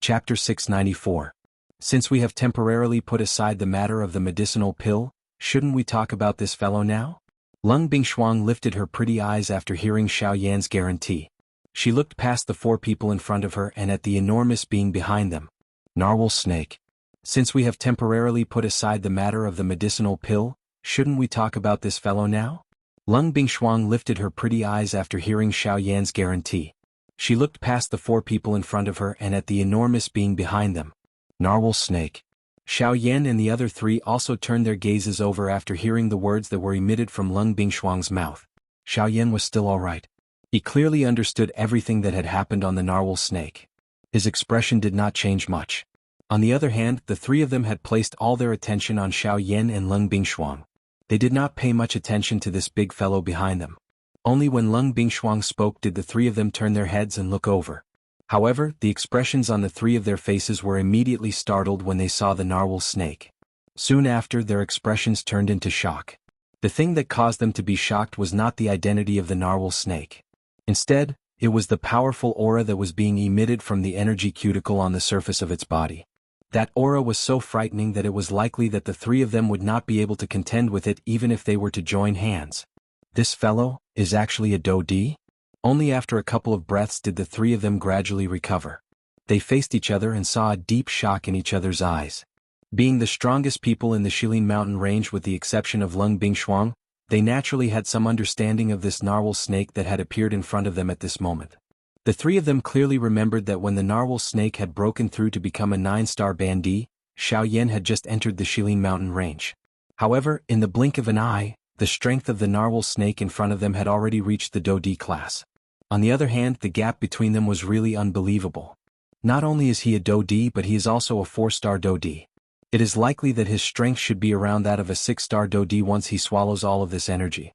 Chapter 694. Since we have temporarily put aside the matter of the medicinal pill, shouldn't we talk about this fellow now? Lung Bingshuang lifted her pretty eyes after hearing Xiao Yan's guarantee. She looked past the four people in front of her and at the enormous being behind them. Narwhal snake. Since we have temporarily put aside the matter of the medicinal pill, shouldn't we talk about this fellow now? Lung Bingshuang lifted her pretty eyes after hearing Xiao Yan's guarantee. She looked past the four people in front of her and at the enormous being behind them. Narwhal snake. Xiao Yan and the other three also turned their gazes over after hearing the words that were emitted from Lung Bingshuang's mouth. Xiao Yan was still all right. He clearly understood everything that had happened on the narwhal snake. His expression did not change much. On the other hand, the three of them had placed all their attention on Xiao Yan and Lung Bingshuang. They did not pay much attention to this big fellow behind them. Only when Lung Bingshuang spoke did the three of them turn their heads and look over. However, the expressions on the three of their faces were immediately startled when they saw the narwhal snake. Soon after, their expressions turned into shock. The thing that caused them to be shocked was not the identity of the narwhal snake. Instead, it was the powerful aura that was being emitted from the energy cuticle on the surface of its body. That aura was so frightening that it was likely that the three of them would not be able to contend with it even if they were to join hands. This fellow is actually a Do-Di? Only after a couple of breaths did the three of them gradually recover. They faced each other and saw a deep shock in each other's eyes. Being the strongest people in the Shilin mountain range with the exception of Lung Bingshuang, they naturally had some understanding of this narwhal snake that had appeared in front of them at this moment. The three of them clearly remembered that when the narwhal snake had broken through to become a 9-star bandit, Xiao Yan had just entered the Shilin mountain range. However, in the blink of an eye, the strength of the narwhal snake in front of them had already reached the Do-Di class. On the other hand, the gap between them was really unbelievable. Not only is he a Do-Di but he is also a 4-star Do-Di. It is likely that his strength should be around that of a 6-star Do-Di once he swallows all of this energy.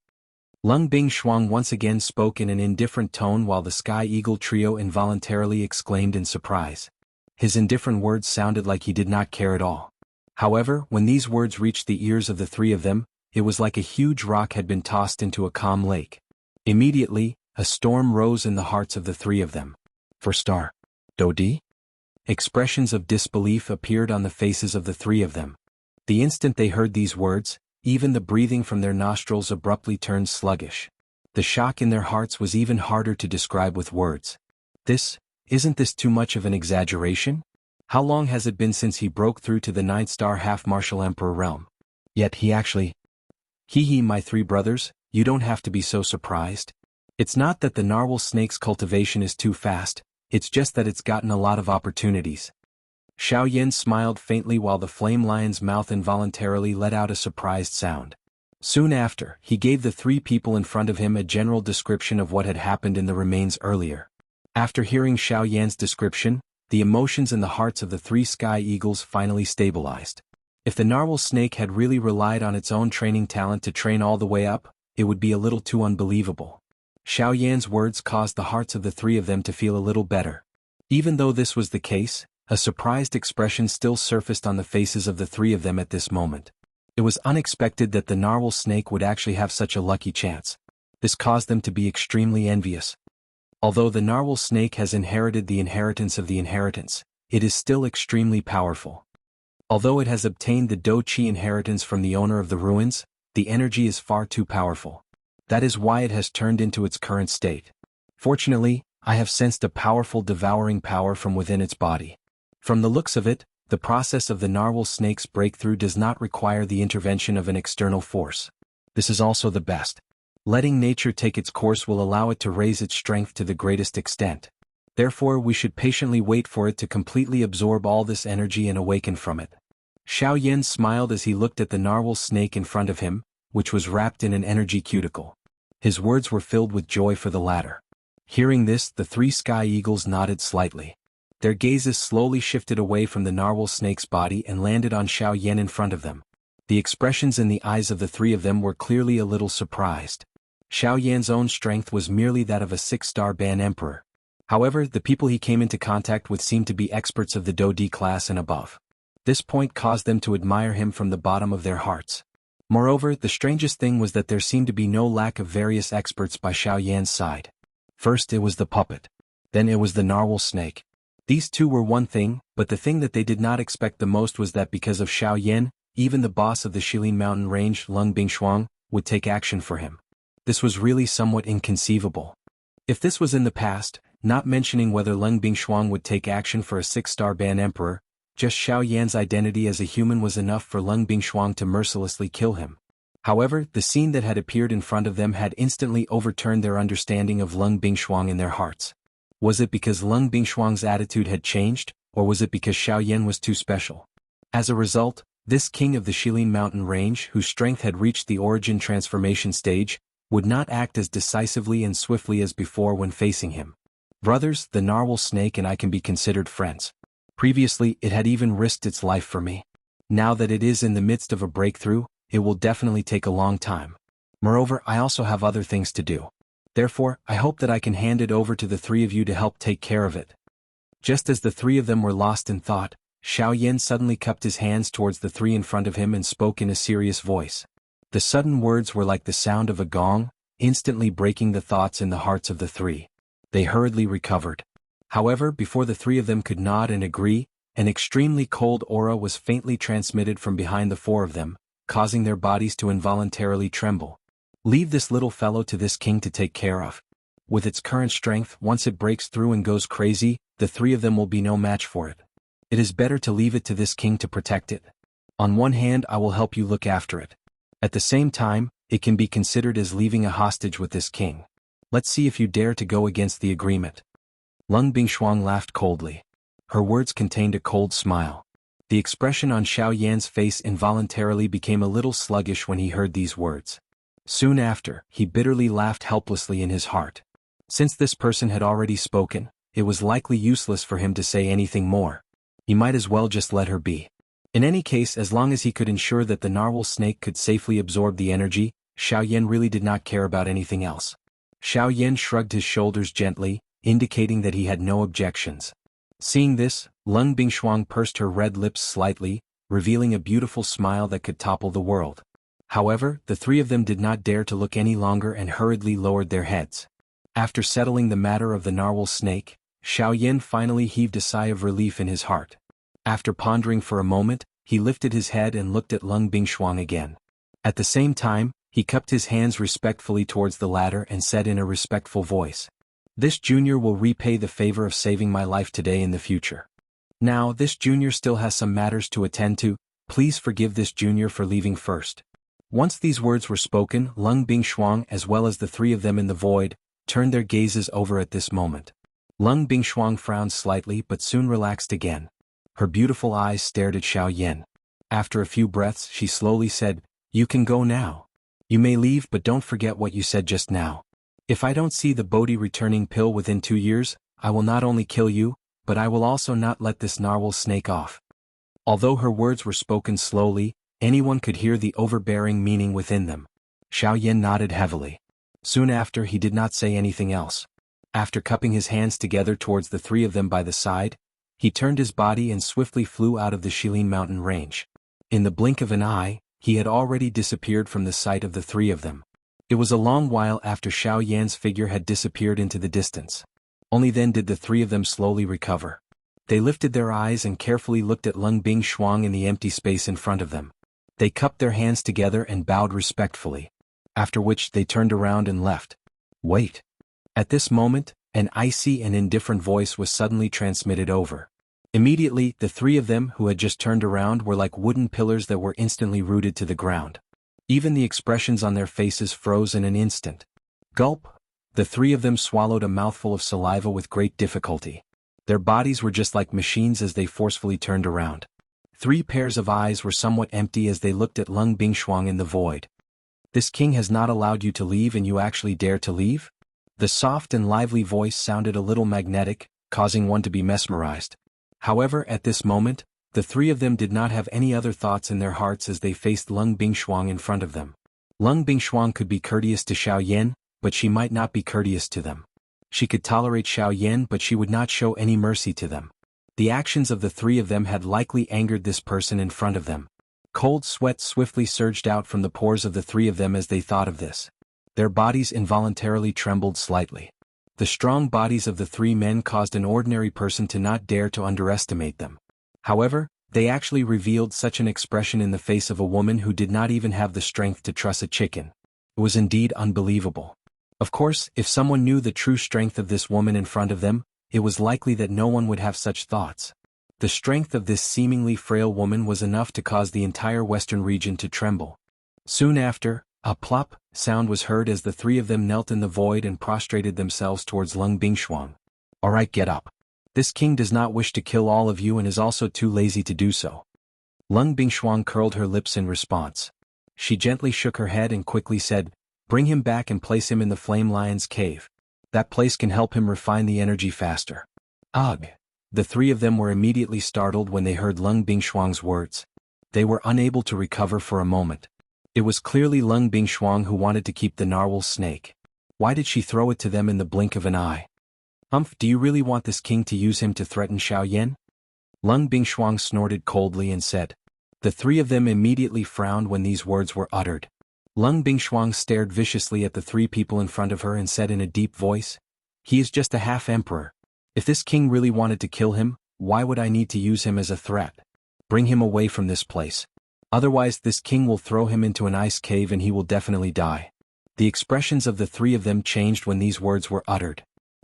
Lung Bingshuang once again spoke in an indifferent tone while the Sky Eagle trio involuntarily exclaimed in surprise. His indifferent words sounded like he did not care at all. However, when these words reached the ears of the three of them, it was like a huge rock had been tossed into a calm lake. Immediately, a storm rose in the hearts of the three of them. 4-star Do-Di? Expressions of disbelief appeared on the faces of the three of them. The instant they heard these words, even the breathing from their nostrils abruptly turned sluggish. The shock in their hearts was even harder to describe with words. Isn't this too much of an exaggeration? How long has it been since he broke through to the 9-star half-martial emperor realm? Yet he actually... my three brothers, you don't have to be so surprised. It's not that the narwhal snake's cultivation is too fast, it's just that it's gotten a lot of opportunities. Xiao Yan smiled faintly while the flame lion's mouth involuntarily let out a surprised sound. Soon after, he gave the three people in front of him a general description of what had happened in the remains earlier. After hearing Xiao Yan's description, the emotions in the hearts of the three Sky Eagles finally stabilized. If the narwhal snake had really relied on its own training talent to train all the way up, it would be a little too unbelievable. Xiao Yan's words caused the hearts of the three of them to feel a little better. Even though this was the case, a surprised expression still surfaced on the faces of the three of them at this moment. It was unexpected that the narwhal snake would actually have such a lucky chance. This caused them to be extremely envious. Although the narwhal snake has inherited the inheritance of the inheritance, it is still extremely powerful. Although it has obtained the Do-Chi inheritance from the owner of the ruins, the energy is far too powerful. That is why it has turned into its current state. Fortunately, I have sensed a powerful devouring power from within its body. From the looks of it, the process of the narwhal snake's breakthrough does not require the intervention of an external force. This is also the best. Letting nature take its course will allow it to raise its strength to the greatest extent. Therefore, we should patiently wait for it to completely absorb all this energy and awaken from it. Xiao Yan smiled as he looked at the narwhal snake in front of him, which was wrapped in an energy cuticle. His words were filled with joy for the latter. Hearing this, the three Sky Eagles nodded slightly. Their gazes slowly shifted away from the narwhal snake's body and landed on Xiao Yan in front of them. The expressions in the eyes of the three of them were clearly a little surprised. Xiao Yan's own strength was merely that of a 6-star Ban Emperor. However, the people he came into contact with seemed to be experts of the Do-Di class and above. This point caused them to admire him from the bottom of their hearts. Moreover, the strangest thing was that there seemed to be no lack of various experts by Xiao Yan's side. First it was the puppet. Then it was the narwhal snake. These two were one thing, but the thing that they did not expect the most was that because of Xiao Yan, even the boss of the Shilin Mountain Range, Lung Bingshuang, would take action for him. This was really somewhat inconceivable. If this was in the past, not mentioning whether Lung Bingshuang would take action for a 6-star Ban Emperor, just Xiao Yan's identity as a human was enough for Lung Bingshuang to mercilessly kill him. However, the scene that had appeared in front of them had instantly overturned their understanding of Lung Bingshuang in their hearts. Was it because Lung Bingshuang's attitude had changed, or was it because Xiao Yan was too special? As a result, this king of the Shilin Mountain Range, whose strength had reached the origin transformation stage, would not act as decisively and swiftly as before when facing him. Brothers, the narwhal snake and I can be considered friends. Previously, it had even risked its life for me. Now that it is in the midst of a breakthrough, it will definitely take a long time. Moreover, I also have other things to do. Therefore, I hope that I can hand it over to the three of you to help take care of it. Just as the three of them were lost in thought, Xiao Yan suddenly cupped his hands towards the three in front of him and spoke in a serious voice. The sudden words were like the sound of a gong, instantly breaking the thoughts in the hearts of the three. They hurriedly recovered. However, before the three of them could nod and agree, an extremely cold aura was faintly transmitted from behind the four of them, causing their bodies to involuntarily tremble. Leave this little fellow to this king to take care of. With its current strength, once it breaks through and goes crazy, the three of them will be no match for it. It is better to leave it to this king to protect it. On one hand, I will help you look after it. At the same time, it can be considered as leaving a hostage with this king. Let's see if you dare to go against the agreement. Lung Bingshuang laughed coldly. Her words contained a cold smile. The expression on Xiao Yan's face involuntarily became a little sluggish when he heard these words. Soon after, he bitterly laughed helplessly in his heart. Since this person had already spoken, it was likely useless for him to say anything more. He might as well just let her be. In any case, as long as he could ensure that the narwhal snake could safely absorb the energy, Xiao Yan really did not care about anything else. Xiao Yan shrugged his shoulders gently, indicating that he had no objections. Seeing this, Lung Bingshuang pursed her red lips slightly, revealing a beautiful smile that could topple the world. However, the three of them did not dare to look any longer and hurriedly lowered their heads. After settling the matter of the narwhal snake, Xiao Yan finally heaved a sigh of relief in his heart. After pondering for a moment, he lifted his head and looked at Lung Bingshuang again. At the same time, he cupped his hands respectfully towards the latter and said in a respectful voice, "This junior will repay the favor of saving my life today in the future. Now, this junior still has some matters to attend to. Please forgive this junior for leaving first." Once these words were spoken, Lung Bingshuang as well as the three of them in the void, turned their gazes over at this moment. Lung Bingshuang frowned slightly but soon relaxed again. Her beautiful eyes stared at Xiao Yan. After a few breaths, she slowly said, "You can go now. You may leave, but don't forget what you said just now. If I don't see the Bodhi returning pill within 2 years, I will not only kill you, but I will also not let this narwhal snake off." Although her words were spoken slowly, anyone could hear the overbearing meaning within them. Xiao Yan nodded heavily. Soon after, he did not say anything else. After cupping his hands together towards the three of them by the side, he turned his body and swiftly flew out of the Shilin Mountain Range. In the blink of an eye, he had already disappeared from the sight of the three of them. It was a long while after Xiao Yan's figure had disappeared into the distance. Only then did the three of them slowly recover. They lifted their eyes and carefully looked at Lung Bingshuang in the empty space in front of them. They cupped their hands together and bowed respectfully. After which they turned around and left. Wait. At this moment, an icy and indifferent voice was suddenly transmitted over. Immediately, the three of them who had just turned around were like wooden pillars that were instantly rooted to the ground. Even the expressions on their faces froze in an instant. Gulp! The three of them swallowed a mouthful of saliva with great difficulty. Their bodies were just like machines as they forcefully turned around. 3 pairs of eyes were somewhat empty as they looked at Lung Bingshuang in the void. "This king has not allowed you to leave and you actually dare to leave?" The soft and lively voice sounded a little magnetic, causing one to be mesmerized. However, at this moment, the three of them did not have any other thoughts in their hearts as they faced Lung Bingshuang in front of them. Lung Bingshuang could be courteous to Xiao Yan, but she might not be courteous to them. She could tolerate Xiao Yan, but she would not show any mercy to them. The actions of the three of them had likely angered this person in front of them. Cold sweat swiftly surged out from the pores of the three of them as they thought of this. Their bodies involuntarily trembled slightly. The strong bodies of the three men caused an ordinary person to not dare to underestimate them. However, they actually revealed such an expression in the face of a woman who did not even have the strength to truss a chicken. It was indeed unbelievable. Of course, if someone knew the true strength of this woman in front of them, it was likely that no one would have such thoughts. The strength of this seemingly frail woman was enough to cause the entire western region to tremble. Soon after, a plop sound was heard as the three of them knelt in the void and prostrated themselves towards Lung Bingshuang. Alright, get up. This king does not wish to kill all of you and is also too lazy to do so. Lung Bingshuang curled her lips in response. She gently shook her head and quickly said, "Bring him back and place him in the Flame Lion's cave. That place can help him refine the energy faster." Ugh! The three of them were immediately startled when they heard Lung Bingshuang's words. They were unable to recover for a moment. It was clearly Lung Bingshuang who wanted to keep the narwhal snake. Why did she throw it to them in the blink of an eye? Do you really want this king to use him to threaten Xiaoyan? Lung Bingshuang snorted coldly and said. The three of them immediately frowned when these words were uttered. Lung Bingshuang stared viciously at the three people in front of her and said in a deep voice, "He is just a half-emperor. If this king really wanted to kill him, why would I need to use him as a threat? Bring him away from this place. Otherwise this king will throw him into an ice cave and he will definitely die." The expressions of the three of them changed when these words were uttered.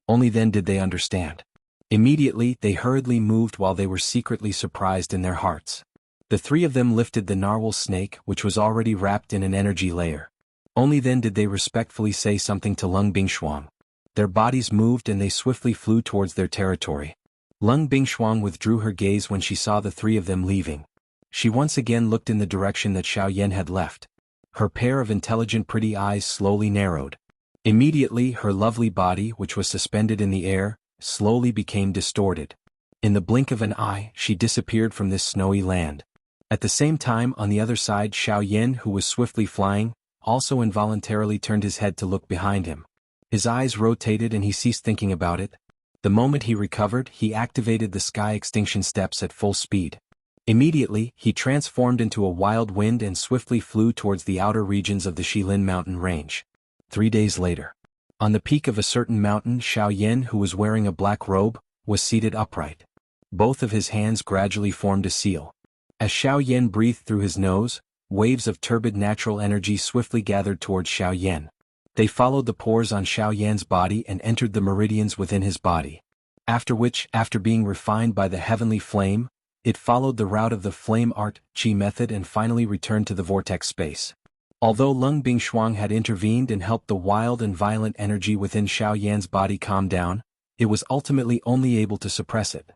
Only then did they understand. Immediately, they hurriedly moved while they were secretly surprised in their hearts. The three of them lifted the narwhal snake, which was already wrapped in an energy layer. Only then did they respectfully say something to Lung Bingshuang. Their bodies moved and they swiftly flew towards their territory. Lung Bingshuang withdrew her gaze when she saw the three of them leaving. She once again looked in the direction that Xiaoyan had left. Her pair of intelligent pretty eyes slowly narrowed. Immediately her lovely body, which was suspended in the air, slowly became distorted. In the blink of an eye, she disappeared from this snowy land. At the same time, on the other side, Xiaoyan, who was swiftly flying, also involuntarily turned his head to look behind him. His eyes rotated and he ceased thinking about it. The moment he recovered, he activated the sky extinction steps at full speed. Immediately, he transformed into a wild wind and swiftly flew towards the outer regions of the Shilin mountain range. 3 days later. On the peak of a certain mountain, Xiaoyan, who was wearing a black robe, was seated upright. Both of his hands gradually formed a seal. As Xiaoyan breathed through his nose, waves of turbid natural energy swiftly gathered towards Xiaoyan. They followed the pores on Xiaoyan's body and entered the meridians within his body. After which, after being refined by the heavenly flame, it followed the route of the flame art qi method and finally returned to the vortex space. Although Lung Bingshuang had intervened and helped the wild and violent energy within Xiaoyan's body calm down, it was ultimately only able to suppress it.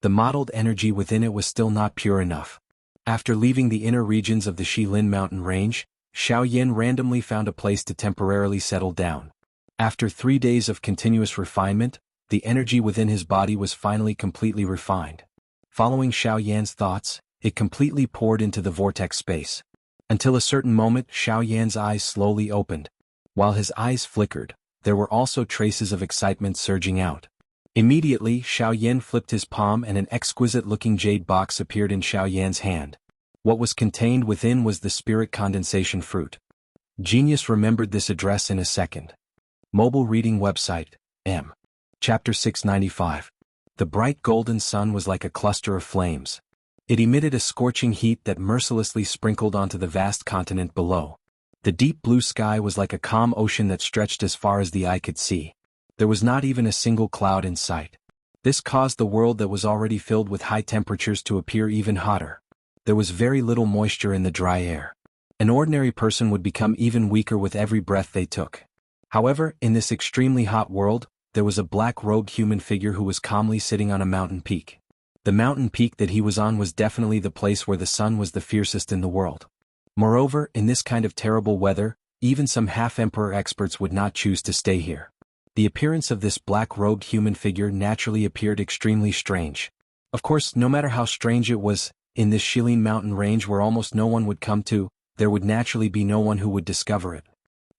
The mottled energy within it was still not pure enough. After leaving the inner regions of the Shilin mountain range, Xiaoyan randomly found a place to temporarily settle down. After 3 days of continuous refinement, the energy within his body was finally completely refined. Following Xiaoyan's thoughts, it completely poured into the vortex space. Until a certain moment, Xiaoyan's eyes slowly opened. While his eyes flickered, there were also traces of excitement surging out. Immediately, Xiaoyan flipped his palm and an exquisite-looking jade box appeared in Xiaoyan's hand. What was contained within was the spirit condensation fruit. Genius remembered this address in a second. Mobile reading website, M. Chapter 695. The bright golden sun was like a cluster of flames. It emitted a scorching heat that mercilessly sprinkled onto the vast continent below. The deep blue sky was like a calm ocean that stretched as far as the eye could see. There was not even a single cloud in sight. This caused the world that was already filled with high temperatures to appear even hotter. There was very little moisture in the dry air. An ordinary person would become even weaker with every breath they took. However, in this extremely hot world, there was a black-robed human figure who was calmly sitting on a mountain peak. The mountain peak that he was on was definitely the place where the sun was the fiercest in the world. Moreover, in this kind of terrible weather, even some half-emperor experts would not choose to stay here. The appearance of this black-robed human figure naturally appeared extremely strange. Of course, no matter how strange it was, in this Shilin mountain range where almost no one would come to, there would naturally be no one who would discover it.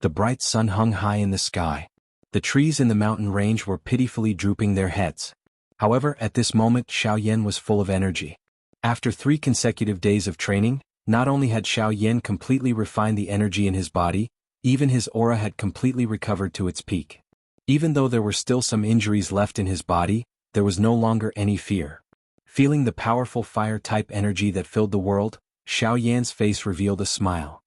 The bright sun hung high in the sky. The trees in the mountain range were pitifully drooping their heads. However, at this moment Xiaoyan was full of energy. After 3 consecutive days of training, not only had Xiaoyan completely refined the energy in his body, even his aura had completely recovered to its peak. Even though there were still some injuries left in his body, there was no longer any fear. Feeling the powerful fire-type energy that filled the world, Xiaoyan's face revealed a smile.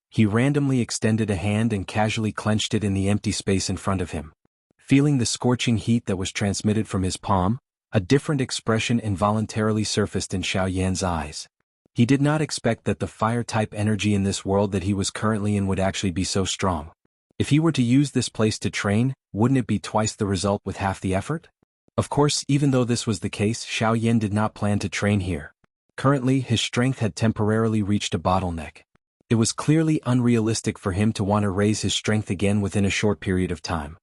He randomly extended a hand and casually clenched it in the empty space in front of him. Feeling the scorching heat that was transmitted from his palm, a different expression involuntarily surfaced in Xiaoyan's eyes. He did not expect that the fire-type energy in this world that he was currently in would actually be so strong. If he were to use this place to train, wouldn't it be twice the result with half the effort? Of course, even though this was the case, Xiaoyan did not plan to train here. Currently, his strength had temporarily reached a bottleneck. It was clearly unrealistic for him to want to raise his strength again within a short period of time.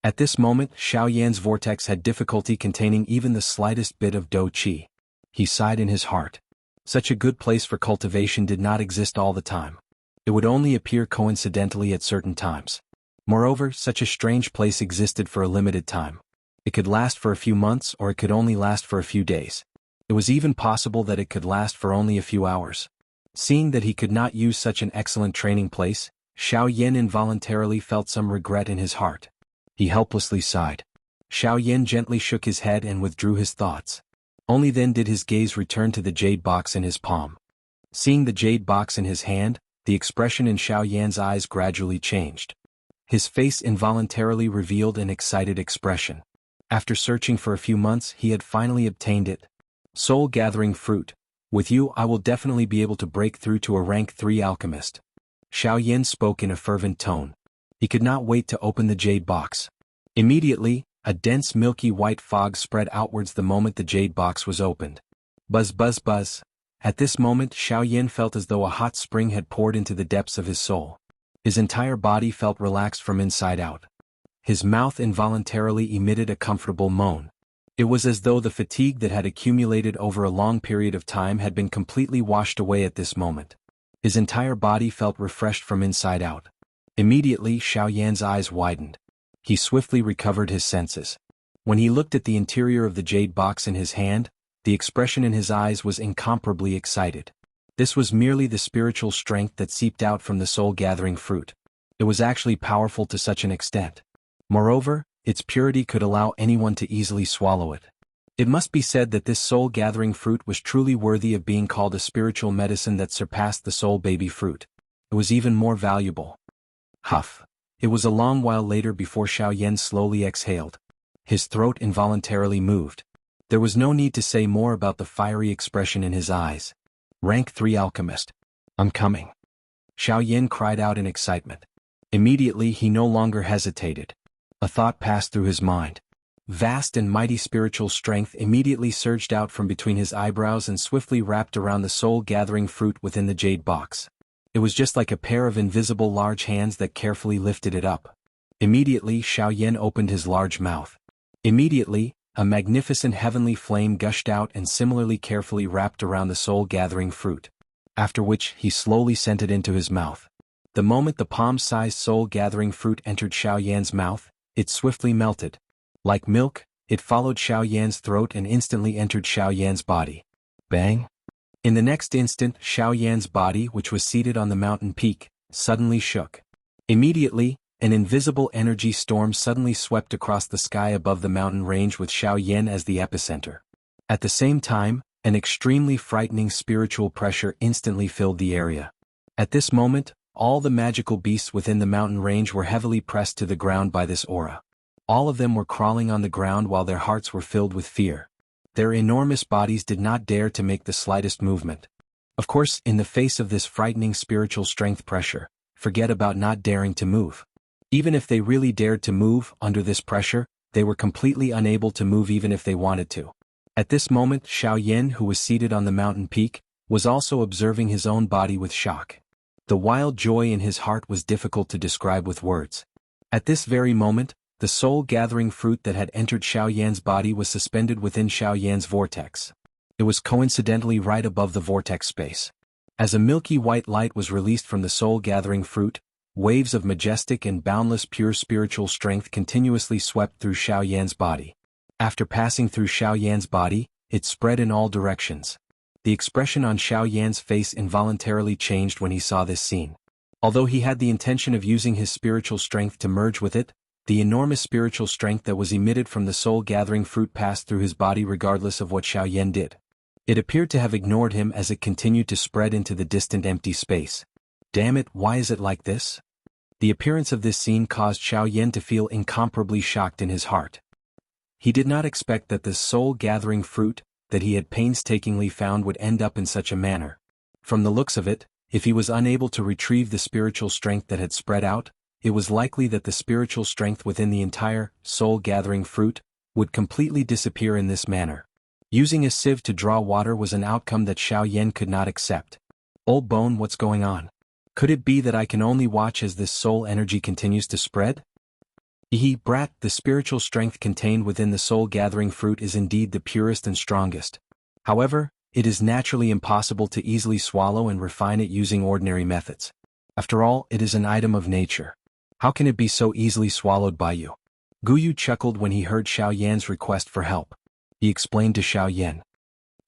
At this moment, Xiaoyan's vortex had difficulty containing even the slightest bit of dou qi. He sighed in his heart. Such a good place for cultivation did not exist all the time. It would only appear coincidentally at certain times. Moreover, such a strange place existed for a limited time. It could last for a few months or it could only last for a few days. It was even possible that it could last for only a few hours. Seeing that he could not use such an excellent training place, Xiaoyan involuntarily felt some regret in his heart. He helplessly sighed. Xiaoyan gently shook his head and withdrew his thoughts. Only then did his gaze return to the jade box in his palm. Seeing the jade box in his hand, the expression in Xiaoyan's eyes gradually changed. His face involuntarily revealed an excited expression. After searching for a few months, he had finally obtained it. Soul-gathering fruit. With you I will definitely be able to break through to a rank 3 alchemist. Xiaoyan spoke in a fervent tone. He could not wait to open the jade box. Immediately, a dense milky white fog spread outwards the moment the jade box was opened. Buzz buzz buzz. At this moment Xiaoyan felt as though a hot spring had poured into the depths of his soul. His entire body felt relaxed from inside out. His mouth involuntarily emitted a comfortable moan. It was as though the fatigue that had accumulated over a long period of time had been completely washed away at this moment. His entire body felt refreshed from inside out. Immediately Xiaoyan's eyes widened. He swiftly recovered his senses. When he looked at the interior of the jade box in his hand, the expression in his eyes was incomparably excited. This was merely the spiritual strength that seeped out from the soul-gathering fruit. It was actually powerful to such an extent. Moreover, its purity could allow anyone to easily swallow it. It must be said that this soul-gathering fruit was truly worthy of being called a spiritual medicine that surpassed the soul-baby fruit. It was even more valuable. Huff. It was a long while later before Xiaoyan slowly exhaled. His throat involuntarily moved. There was no need to say more about the fiery expression in his eyes. Rank 3 alchemist. I'm coming. Xiaoyan cried out in excitement. Immediately he no longer hesitated. A thought passed through his mind. Vast and mighty spiritual strength immediately surged out from between his eyebrows and swiftly wrapped around the soul-gathering fruit within the jade box. It was just like a pair of invisible large hands that carefully lifted it up. Immediately Xiaoyan opened his large mouth. Immediately, a magnificent heavenly flame gushed out and similarly carefully wrapped around the soul-gathering fruit. After which, he slowly sent it into his mouth. The moment the palm-sized soul-gathering fruit entered Xiaoyan's mouth, it swiftly melted. Like milk, it followed Xiaoyan's throat and instantly entered Xiaoyan's body. Bang! In the next instant, Xiaoyan's body, which was seated on the mountain peak, suddenly shook. Immediately, an invisible energy storm suddenly swept across the sky above the mountain range with Xiaoyan as the epicenter. At the same time, an extremely frightening spiritual pressure instantly filled the area. At this moment, all the magical beasts within the mountain range were heavily pressed to the ground by this aura. All of them were crawling on the ground while their hearts were filled with fear. Their enormous bodies did not dare to make the slightest movement. Of course, in the face of this frightening spiritual strength pressure, forget about not daring to move. Even if they really dared to move under this pressure, they were completely unable to move even if they wanted to. At this moment, Xiaoyan, who was seated on the mountain peak, was also observing his own body with shock. The wild joy in his heart was difficult to describe with words. At this very moment, the soul-gathering fruit that had entered Xiaoyan's body was suspended within Xiaoyan's vortex. It was coincidentally right above the vortex space. As a milky white light was released from the soul-gathering fruit, waves of majestic and boundless pure spiritual strength continuously swept through Xiaoyan's body. After passing through Xiaoyan's body, it spread in all directions. The expression on Xiaoyan's face involuntarily changed when he saw this scene. Although he had the intention of using his spiritual strength to merge with it, The enormous spiritual strength that was emitted from the soul-gathering fruit passed through his body regardless of what Xiaoyan did. It appeared to have ignored him as it continued to spread into the distant empty space. Damn it, why is it like this? The appearance of this scene caused Xiaoyan to feel incomparably shocked in his heart. He did not expect that the soul-gathering fruit that he had painstakingly found would end up in such a manner. From the looks of it, if he was unable to retrieve the spiritual strength that had spread out, it was likely that the spiritual strength within the entire soul-gathering fruit would completely disappear in this manner. Using a sieve to draw water was an outcome that Xiaoyan could not accept. Old Bone, what's going on? Could it be that I can only watch as this soul energy continues to spread? Brat, the spiritual strength contained within the soul-gathering fruit is indeed the purest and strongest. However, it is naturally impossible to easily swallow and refine it using ordinary methods. After all, it is an item of nature. How can it be so easily swallowed by you? Guyu chuckled when he heard Xiaoyan's request for help. He explained to Xiaoyan.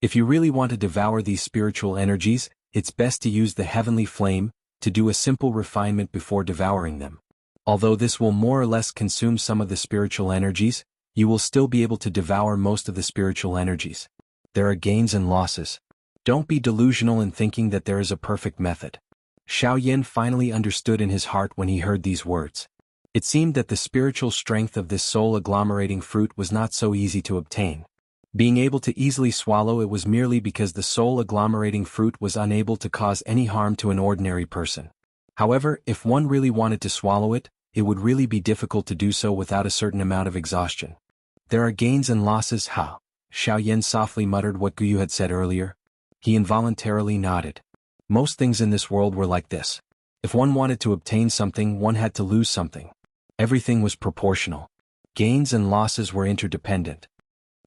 If you really want to devour these spiritual energies, it's best to use the heavenly flame to do a simple refinement before devouring them. Although this will more or less consume some of the spiritual energies, you will still be able to devour most of the spiritual energies. There are gains and losses. Don't be delusional in thinking that there is a perfect method. Xiaoyan finally understood in his heart when he heard these words. It seemed that the spiritual strength of this soul-agglomerating fruit was not so easy to obtain. Being able to easily swallow it was merely because the soul-agglomerating fruit was unable to cause any harm to an ordinary person. However, if one really wanted to swallow it, it would really be difficult to do so without a certain amount of exhaustion. There are gains and losses, huh? Xiaoyan softly muttered what Guyu had said earlier. He involuntarily nodded. Most things in this world were like this. If one wanted to obtain something, one had to lose something. Everything was proportional. Gains and losses were interdependent.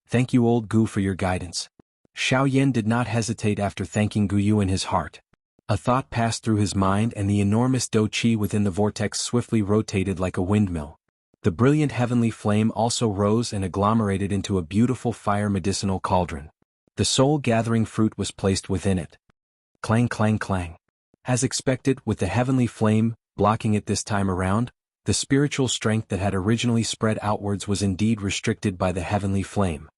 Thank you, old Gu, for your guidance. Xiaoyan did not hesitate after thanking Guyu in his heart. A thought passed through his mind and the enormous dou qi within the vortex swiftly rotated like a windmill. The brilliant heavenly flame also rose and agglomerated into a beautiful fire medicinal cauldron. The soul-gathering fruit was placed within it. Clang clang clang. As expected, with the heavenly flame blocking it this time around, the spiritual strength that had originally spread outwards was indeed restricted by the heavenly flame.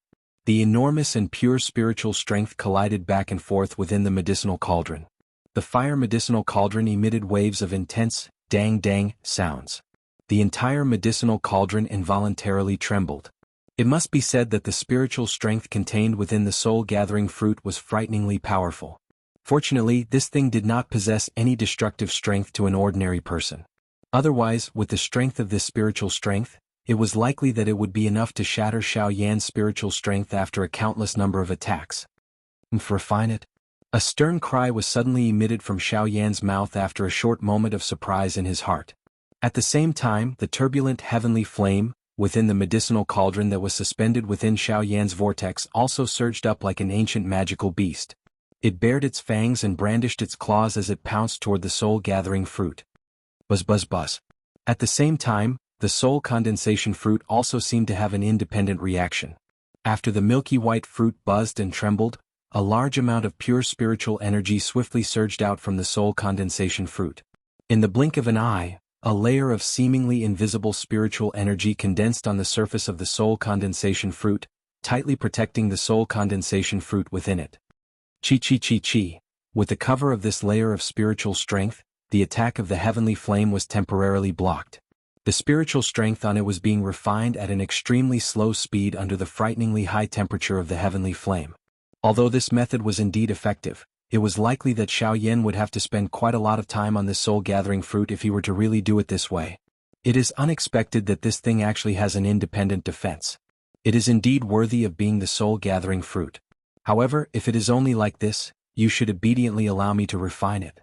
The enormous and pure spiritual strength collided back and forth within the medicinal cauldron. The fire medicinal cauldron emitted waves of intense, dang-dang sounds. The entire medicinal cauldron involuntarily trembled. It must be said that the spiritual strength contained within the soul-gathering fruit was frighteningly powerful. Fortunately, this thing did not possess any destructive strength to an ordinary person. Otherwise, with the strength of this spiritual strength, it was likely that it would be enough to shatter Xiaoyan's spiritual strength after a countless number of attacks. Refine it? A stern cry was suddenly emitted from Xiaoyan's mouth after a short moment of surprise in his heart. At the same time, the turbulent heavenly flame within the medicinal cauldron that was suspended within Xiaoyan's vortex also surged up like an ancient magical beast. It bared its fangs and brandished its claws as it pounced toward the soul-gathering fruit. Buzz buzz buzz. At the same time, the soul condensation fruit also seemed to have an independent reaction. After the milky white fruit buzzed and trembled, a large amount of pure spiritual energy swiftly surged out from the soul condensation fruit. In the blink of an eye, a layer of seemingly invisible spiritual energy condensed on the surface of the soul condensation fruit, tightly protecting the soul condensation fruit within it. Chi chi chi chi. With the cover of this layer of spiritual strength, the attack of the heavenly flame was temporarily blocked. The spiritual strength on it was being refined at an extremely slow speed under the frighteningly high temperature of the heavenly flame. Although this method was indeed effective, it was likely that Xiaoyan would have to spend quite a lot of time on this soul-gathering fruit if he were to really do it this way. It is unexpected that this thing actually has an independent defense. It is indeed worthy of being the soul-gathering fruit. However, if it is only like this, you should obediently allow me to refine it.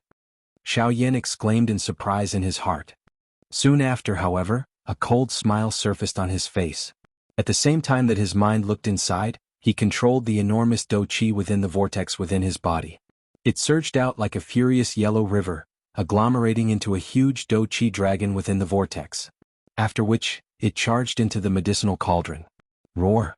Xiaoyan exclaimed in surprise in his heart. Soon after, however, a cold smile surfaced on his face. At the same time that his mind looked inside, he controlled the enormous dou qi within the vortex within his body. It surged out like a furious yellow river, agglomerating into a huge dou qi dragon within the vortex. After which, it charged into the medicinal cauldron. Roar!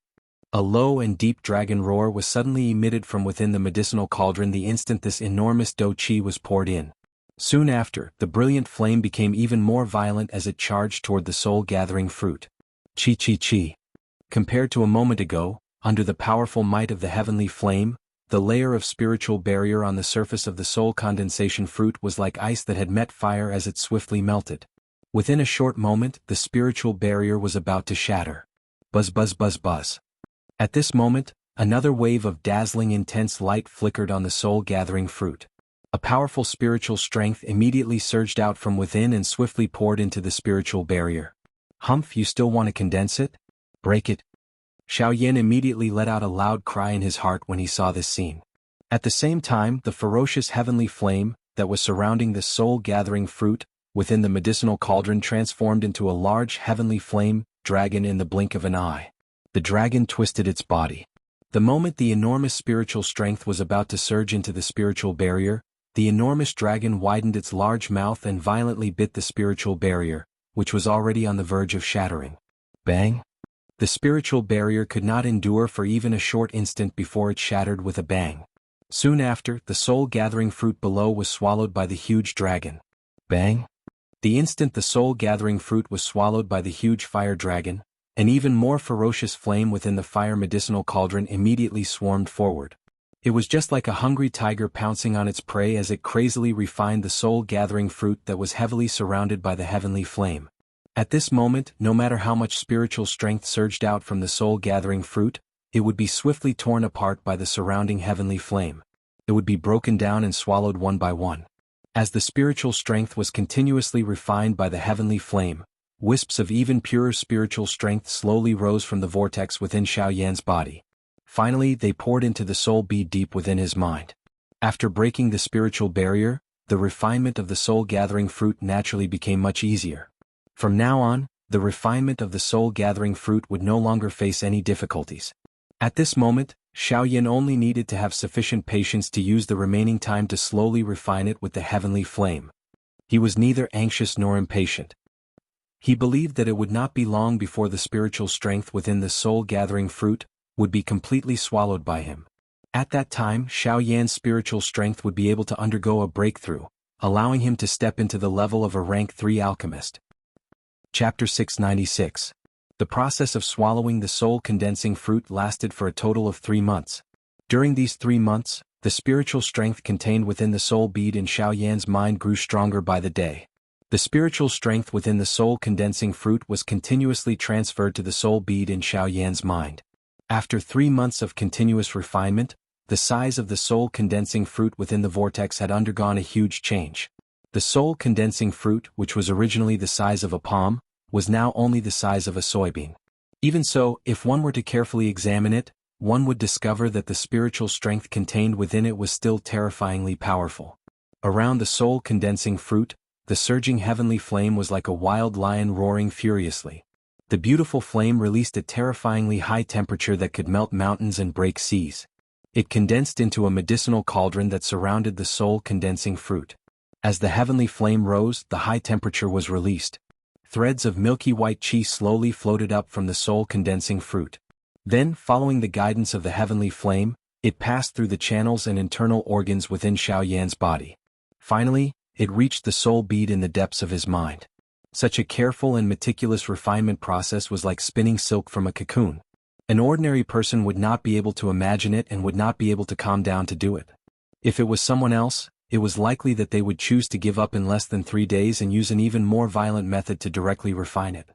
A low and deep dragon roar was suddenly emitted from within the medicinal cauldron the instant this enormous dou qi was poured in. Soon after, the brilliant flame became even more violent as it charged toward the soul-gathering fruit. Chi. Compared to a moment ago, under the powerful might of the heavenly flame, the layer of spiritual barrier on the surface of the soul condensation fruit was like ice that had met fire as it swiftly melted. Within a short moment, the spiritual barrier was about to shatter. Buzz buzz buzz buzz. At this moment, another wave of dazzling intense light flickered on the soul-gathering fruit. A powerful spiritual strength immediately surged out from within and swiftly poured into the spiritual barrier. Humph, you still want to condense it? Break it? Xiaoyan immediately let out a loud cry in his heart when he saw this scene. At the same time, the ferocious heavenly flame that was surrounding the soul-gathering fruit within the medicinal cauldron transformed into a large heavenly flame dragon in the blink of an eye. The dragon twisted its body. The moment the enormous spiritual strength was about to surge into the spiritual barrier, the enormous dragon widened its large mouth and violently bit the spiritual barrier, which was already on the verge of shattering. Bang! The spiritual barrier could not endure for even a short instant before it shattered with a bang. Soon after, the soul-gathering fruit below was swallowed by the huge dragon. Bang! The instant the soul-gathering fruit was swallowed by the huge fire dragon, an even more ferocious flame within the fire medicinal cauldron immediately swarmed forward. It was just like a hungry tiger pouncing on its prey as it crazily refined the soul-gathering fruit that was heavily surrounded by the heavenly flame. At this moment, no matter how much spiritual strength surged out from the soul-gathering fruit, it would be swiftly torn apart by the surrounding heavenly flame. It would be broken down and swallowed one by one. As the spiritual strength was continuously refined by the heavenly flame, wisps of even purer spiritual strength slowly rose from the vortex within Xiaoyan's body. Finally, they poured into the soul bead deep within his mind. After breaking the spiritual barrier, the refinement of the soul-gathering fruit naturally became much easier. From now on, the refinement of the soul-gathering fruit would no longer face any difficulties. At this moment, Xiaoyan only needed to have sufficient patience to use the remaining time to slowly refine it with the heavenly flame. He was neither anxious nor impatient. He believed that it would not be long before the spiritual strength within the soul-gathering fruit would be completely swallowed by him. At that time, Xiaoyan's spiritual strength would be able to undergo a breakthrough, allowing him to step into the level of a rank 3 alchemist. Chapter 696. The process of swallowing the soul-condensing fruit lasted for a total of 3 months. During these 3 months, the spiritual strength contained within the soul bead in Xiaoyan's mind grew stronger by the day. The spiritual strength within the soul-condensing fruit was continuously transferred to the soul bead in Xiaoyan's mind. After 3 months of continuous refinement, the size of the soul-condensing fruit within the vortex had undergone a huge change. The soul-condensing fruit, which was originally the size of a palm, was now only the size of a soybean. Even so, if one were to carefully examine it, one would discover that the spiritual strength contained within it was still terrifyingly powerful. Around the soul-condensing fruit, the surging heavenly flame was like a wild lion roaring furiously. The beautiful flame released a terrifyingly high temperature that could melt mountains and break seas. It condensed into a medicinal cauldron that surrounded the soul-condensing fruit. As the heavenly flame rose, the high temperature was released. Threads of milky white qi slowly floated up from the soul-condensing fruit. Then, following the guidance of the heavenly flame, it passed through the channels and internal organs within Xiaoyan's body. Finally, it reached the soul bead in the depths of his mind. Such a careful and meticulous refinement process was like spinning silk from a cocoon. An ordinary person would not be able to imagine it and would not be able to calm down to do it. If it was someone else, it was likely that they would choose to give up in less than 3 days and use an even more violent method to directly refine it.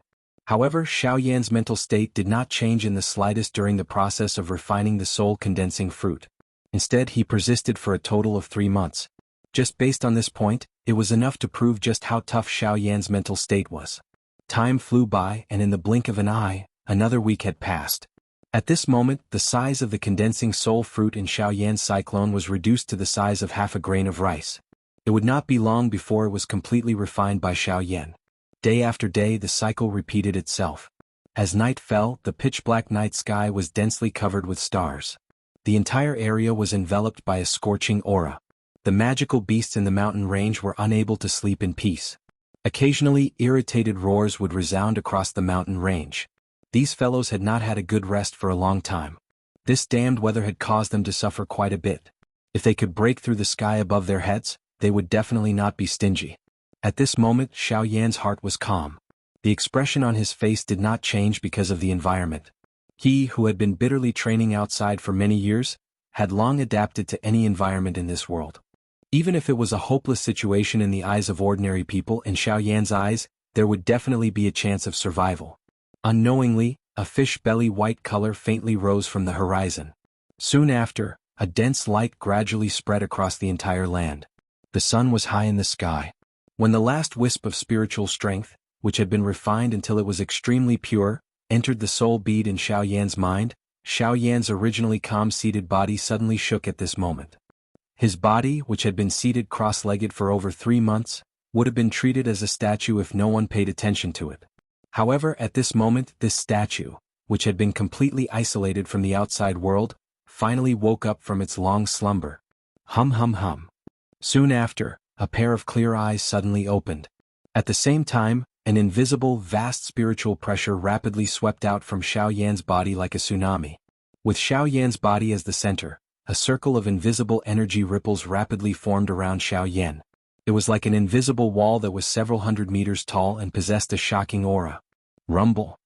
However, Xiaoyan's mental state did not change in the slightest during the process of refining the soul-condensing fruit. Instead, he persisted for a total of 3 months. Just based on this point, it was enough to prove just how tough Xiaoyan's mental state was. Time flew by, and in the blink of an eye, another week had passed. At this moment, the size of the condensing soul fruit in Xiaoyan's cyclone was reduced to the size of half a grain of rice. It would not be long before it was completely refined by Xiaoyan. Day after day the cycle repeated itself. As night fell, the pitch-black night sky was densely covered with stars. The entire area was enveloped by a scorching aura. The magical beasts in the mountain range were unable to sleep in peace. Occasionally, irritated roars would resound across the mountain range. These fellows had not had a good rest for a long time. This damned weather had caused them to suffer quite a bit. If they could break through the sky above their heads, they would definitely not be stingy. At this moment, Xiaoyan's heart was calm. The expression on his face did not change because of the environment. He, who had been bitterly training outside for many years, had long adapted to any environment in this world. Even if it was a hopeless situation in the eyes of ordinary people, in Xiaoyan's eyes, there would definitely be a chance of survival. Unknowingly, a fish-belly white color faintly rose from the horizon. Soon after, a dense light gradually spread across the entire land. The sun was high in the sky. When the last wisp of spiritual strength, which had been refined until it was extremely pure, entered the soul bead in Xiaoyan's mind, Xiaoyan's originally calm-seated body suddenly shook at this moment. His body, which had been seated cross-legged for over 3 months, would have been treated as a statue if no one paid attention to it. However, at this moment, this statue, which had been completely isolated from the outside world, finally woke up from its long slumber. Hum hum hum. Soon after, a pair of clear eyes suddenly opened. At the same time, an invisible, vast spiritual pressure rapidly swept out from Xiaoyan's body like a tsunami. With Xiaoyan's body as the center, a circle of invisible energy ripples rapidly formed around Xiaoyan. It was like an invisible wall that was several hundred meters tall and possessed a shocking aura. Rumble.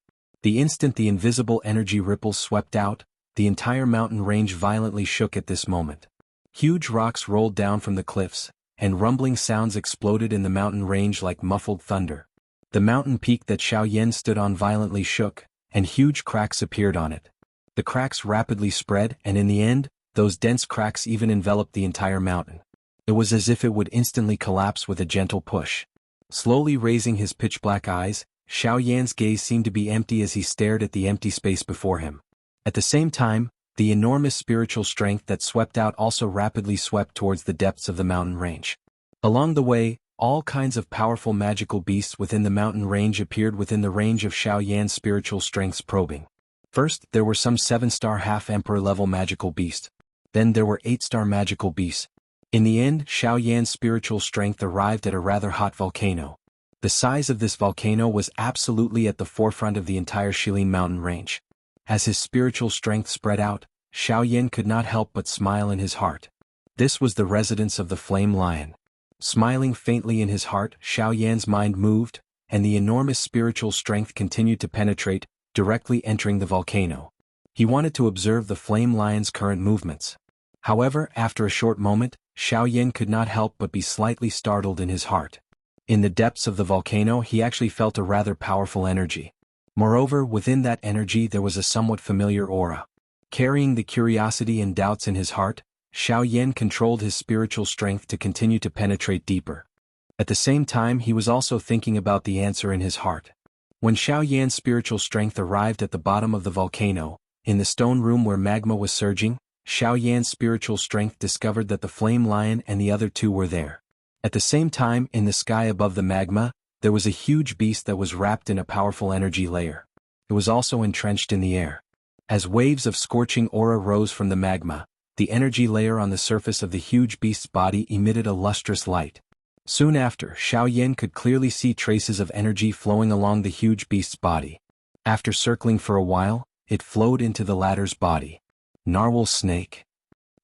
The instant the invisible energy ripples swept out, the entire mountain range violently shook at this moment. Huge rocks rolled down from the cliffs, and rumbling sounds exploded in the mountain range like muffled thunder. The mountain peak that Xiaoyan stood on violently shook, and huge cracks appeared on it. The cracks rapidly spread, and in the end, those dense cracks even enveloped the entire mountain. It was as if it would instantly collapse with a gentle push. Slowly raising his pitch-black eyes, Xiaoyan's gaze seemed to be empty as he stared at the empty space before him. At the same time, the enormous spiritual strength that swept out also rapidly swept towards the depths of the mountain range. Along the way, all kinds of powerful magical beasts within the mountain range appeared within the range of Xiaoyan's spiritual strength's probing. First, there were some 7-star half-emperor level magical beasts. Then there were 8-star magical beasts. In the end, Xiaoyan's spiritual strength arrived at a rather hot volcano. The size of this volcano was absolutely at the forefront of the entire Shilin mountain range. As his spiritual strength spread out, Xiaoyan could not help but smile in his heart. This was the residence of the Flame Lion. Smiling faintly in his heart, Xiaoyan's mind moved, and the enormous spiritual strength continued to penetrate, directly entering the volcano. He wanted to observe the Flame Lion's current movements. However, after a short moment, Xiaoyan could not help but be slightly startled in his heart. In the depths of the volcano, he actually felt a rather powerful energy. Moreover, within that energy there was a somewhat familiar aura. Carrying the curiosity and doubts in his heart, Xiaoyan controlled his spiritual strength to continue to penetrate deeper. At the same time, he was also thinking about the answer in his heart. When Xiaoyan's spiritual strength arrived at the bottom of the volcano, in the stone room where magma was surging, Xiaoyan's spiritual strength discovered that the Flame Lion and the other two were there. At the same time, in the sky above the magma, there was a huge beast that was wrapped in a powerful energy layer. It was also entrenched in the air. As waves of scorching aura rose from the magma, the energy layer on the surface of the huge beast's body emitted a lustrous light. Soon after, Xiaoyan could clearly see traces of energy flowing along the huge beast's body. After circling for a while, it flowed into the latter's body. Narwhal snake.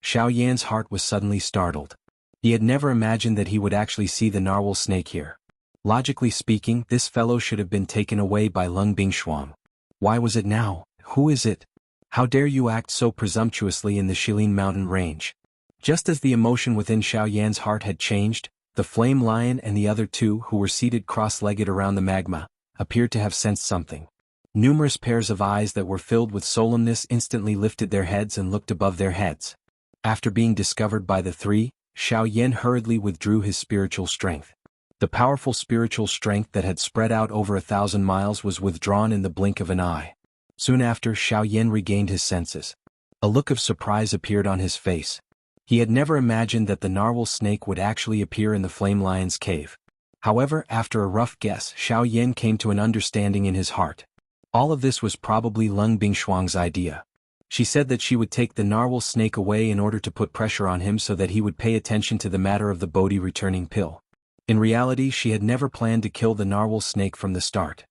Xiaoyan's heart was suddenly startled. He had never imagined that he would actually see the narwhal snake here. Logically speaking, this fellow should have been taken away by Lung Bingshuang. Why was it now? Who is it? How dare you act so presumptuously in the Shilin mountain range? Just as the emotion within Xiaoyan's heart had changed, the Flame Lion and the other two, who were seated cross-legged around the magma, appeared to have sensed something. Numerous pairs of eyes that were filled with solemnness instantly lifted their heads and looked above their heads. After being discovered by the three, Xiaoyan hurriedly withdrew his spiritual strength. The powerful spiritual strength that had spread out over 1,000 miles was withdrawn in the blink of an eye. Soon after, Xiaoyan regained his senses. A look of surprise appeared on his face. He had never imagined that the narwhal snake would actually appear in the Flame Lion's cave. However, after a rough guess, Xiaoyan came to an understanding in his heart. All of this was probably Lung Bingshuang's idea. She said that she would take the narwhal snake away in order to put pressure on him so that he would pay attention to the matter of the Bodhi returning pill. In reality, she had never planned to kill the narwhal snake from the start.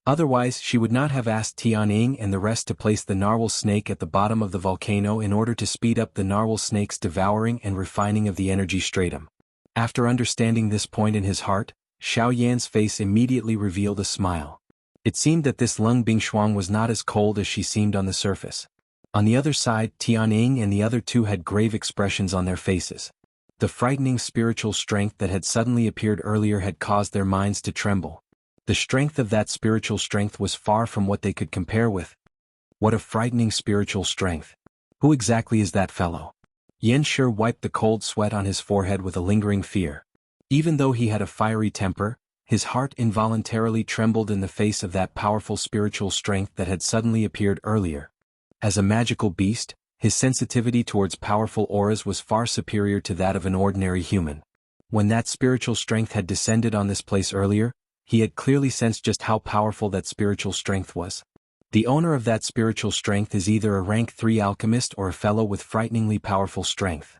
Otherwise, she would not have asked Tianying and the rest to place the narwhal snake at the bottom of the volcano in order to speed up the narwhal snake's devouring and refining of the energy stratum. After understanding this point in his heart, Xiaoyan's face immediately revealed a smile. It seemed that this Lung Bingshuang was not as cold as she seemed on the surface. On the other side, Tianying and the other two had grave expressions on their faces. The frightening spiritual strength that had suddenly appeared earlier had caused their minds to tremble. The strength of that spiritual strength was far from what they could compare with. What a frightening spiritual strength. Who exactly is that fellow? Yan Shi wiped the cold sweat on his forehead with a lingering fear. Even though he had a fiery temper, his heart involuntarily trembled in the face of that powerful spiritual strength that had suddenly appeared earlier. As a magical beast, his sensitivity towards powerful auras was far superior to that of an ordinary human. When that spiritual strength had descended on this place earlier, he had clearly sensed just how powerful that spiritual strength was. The owner of that spiritual strength is either a rank 3 alchemist or a fellow with frighteningly powerful strength.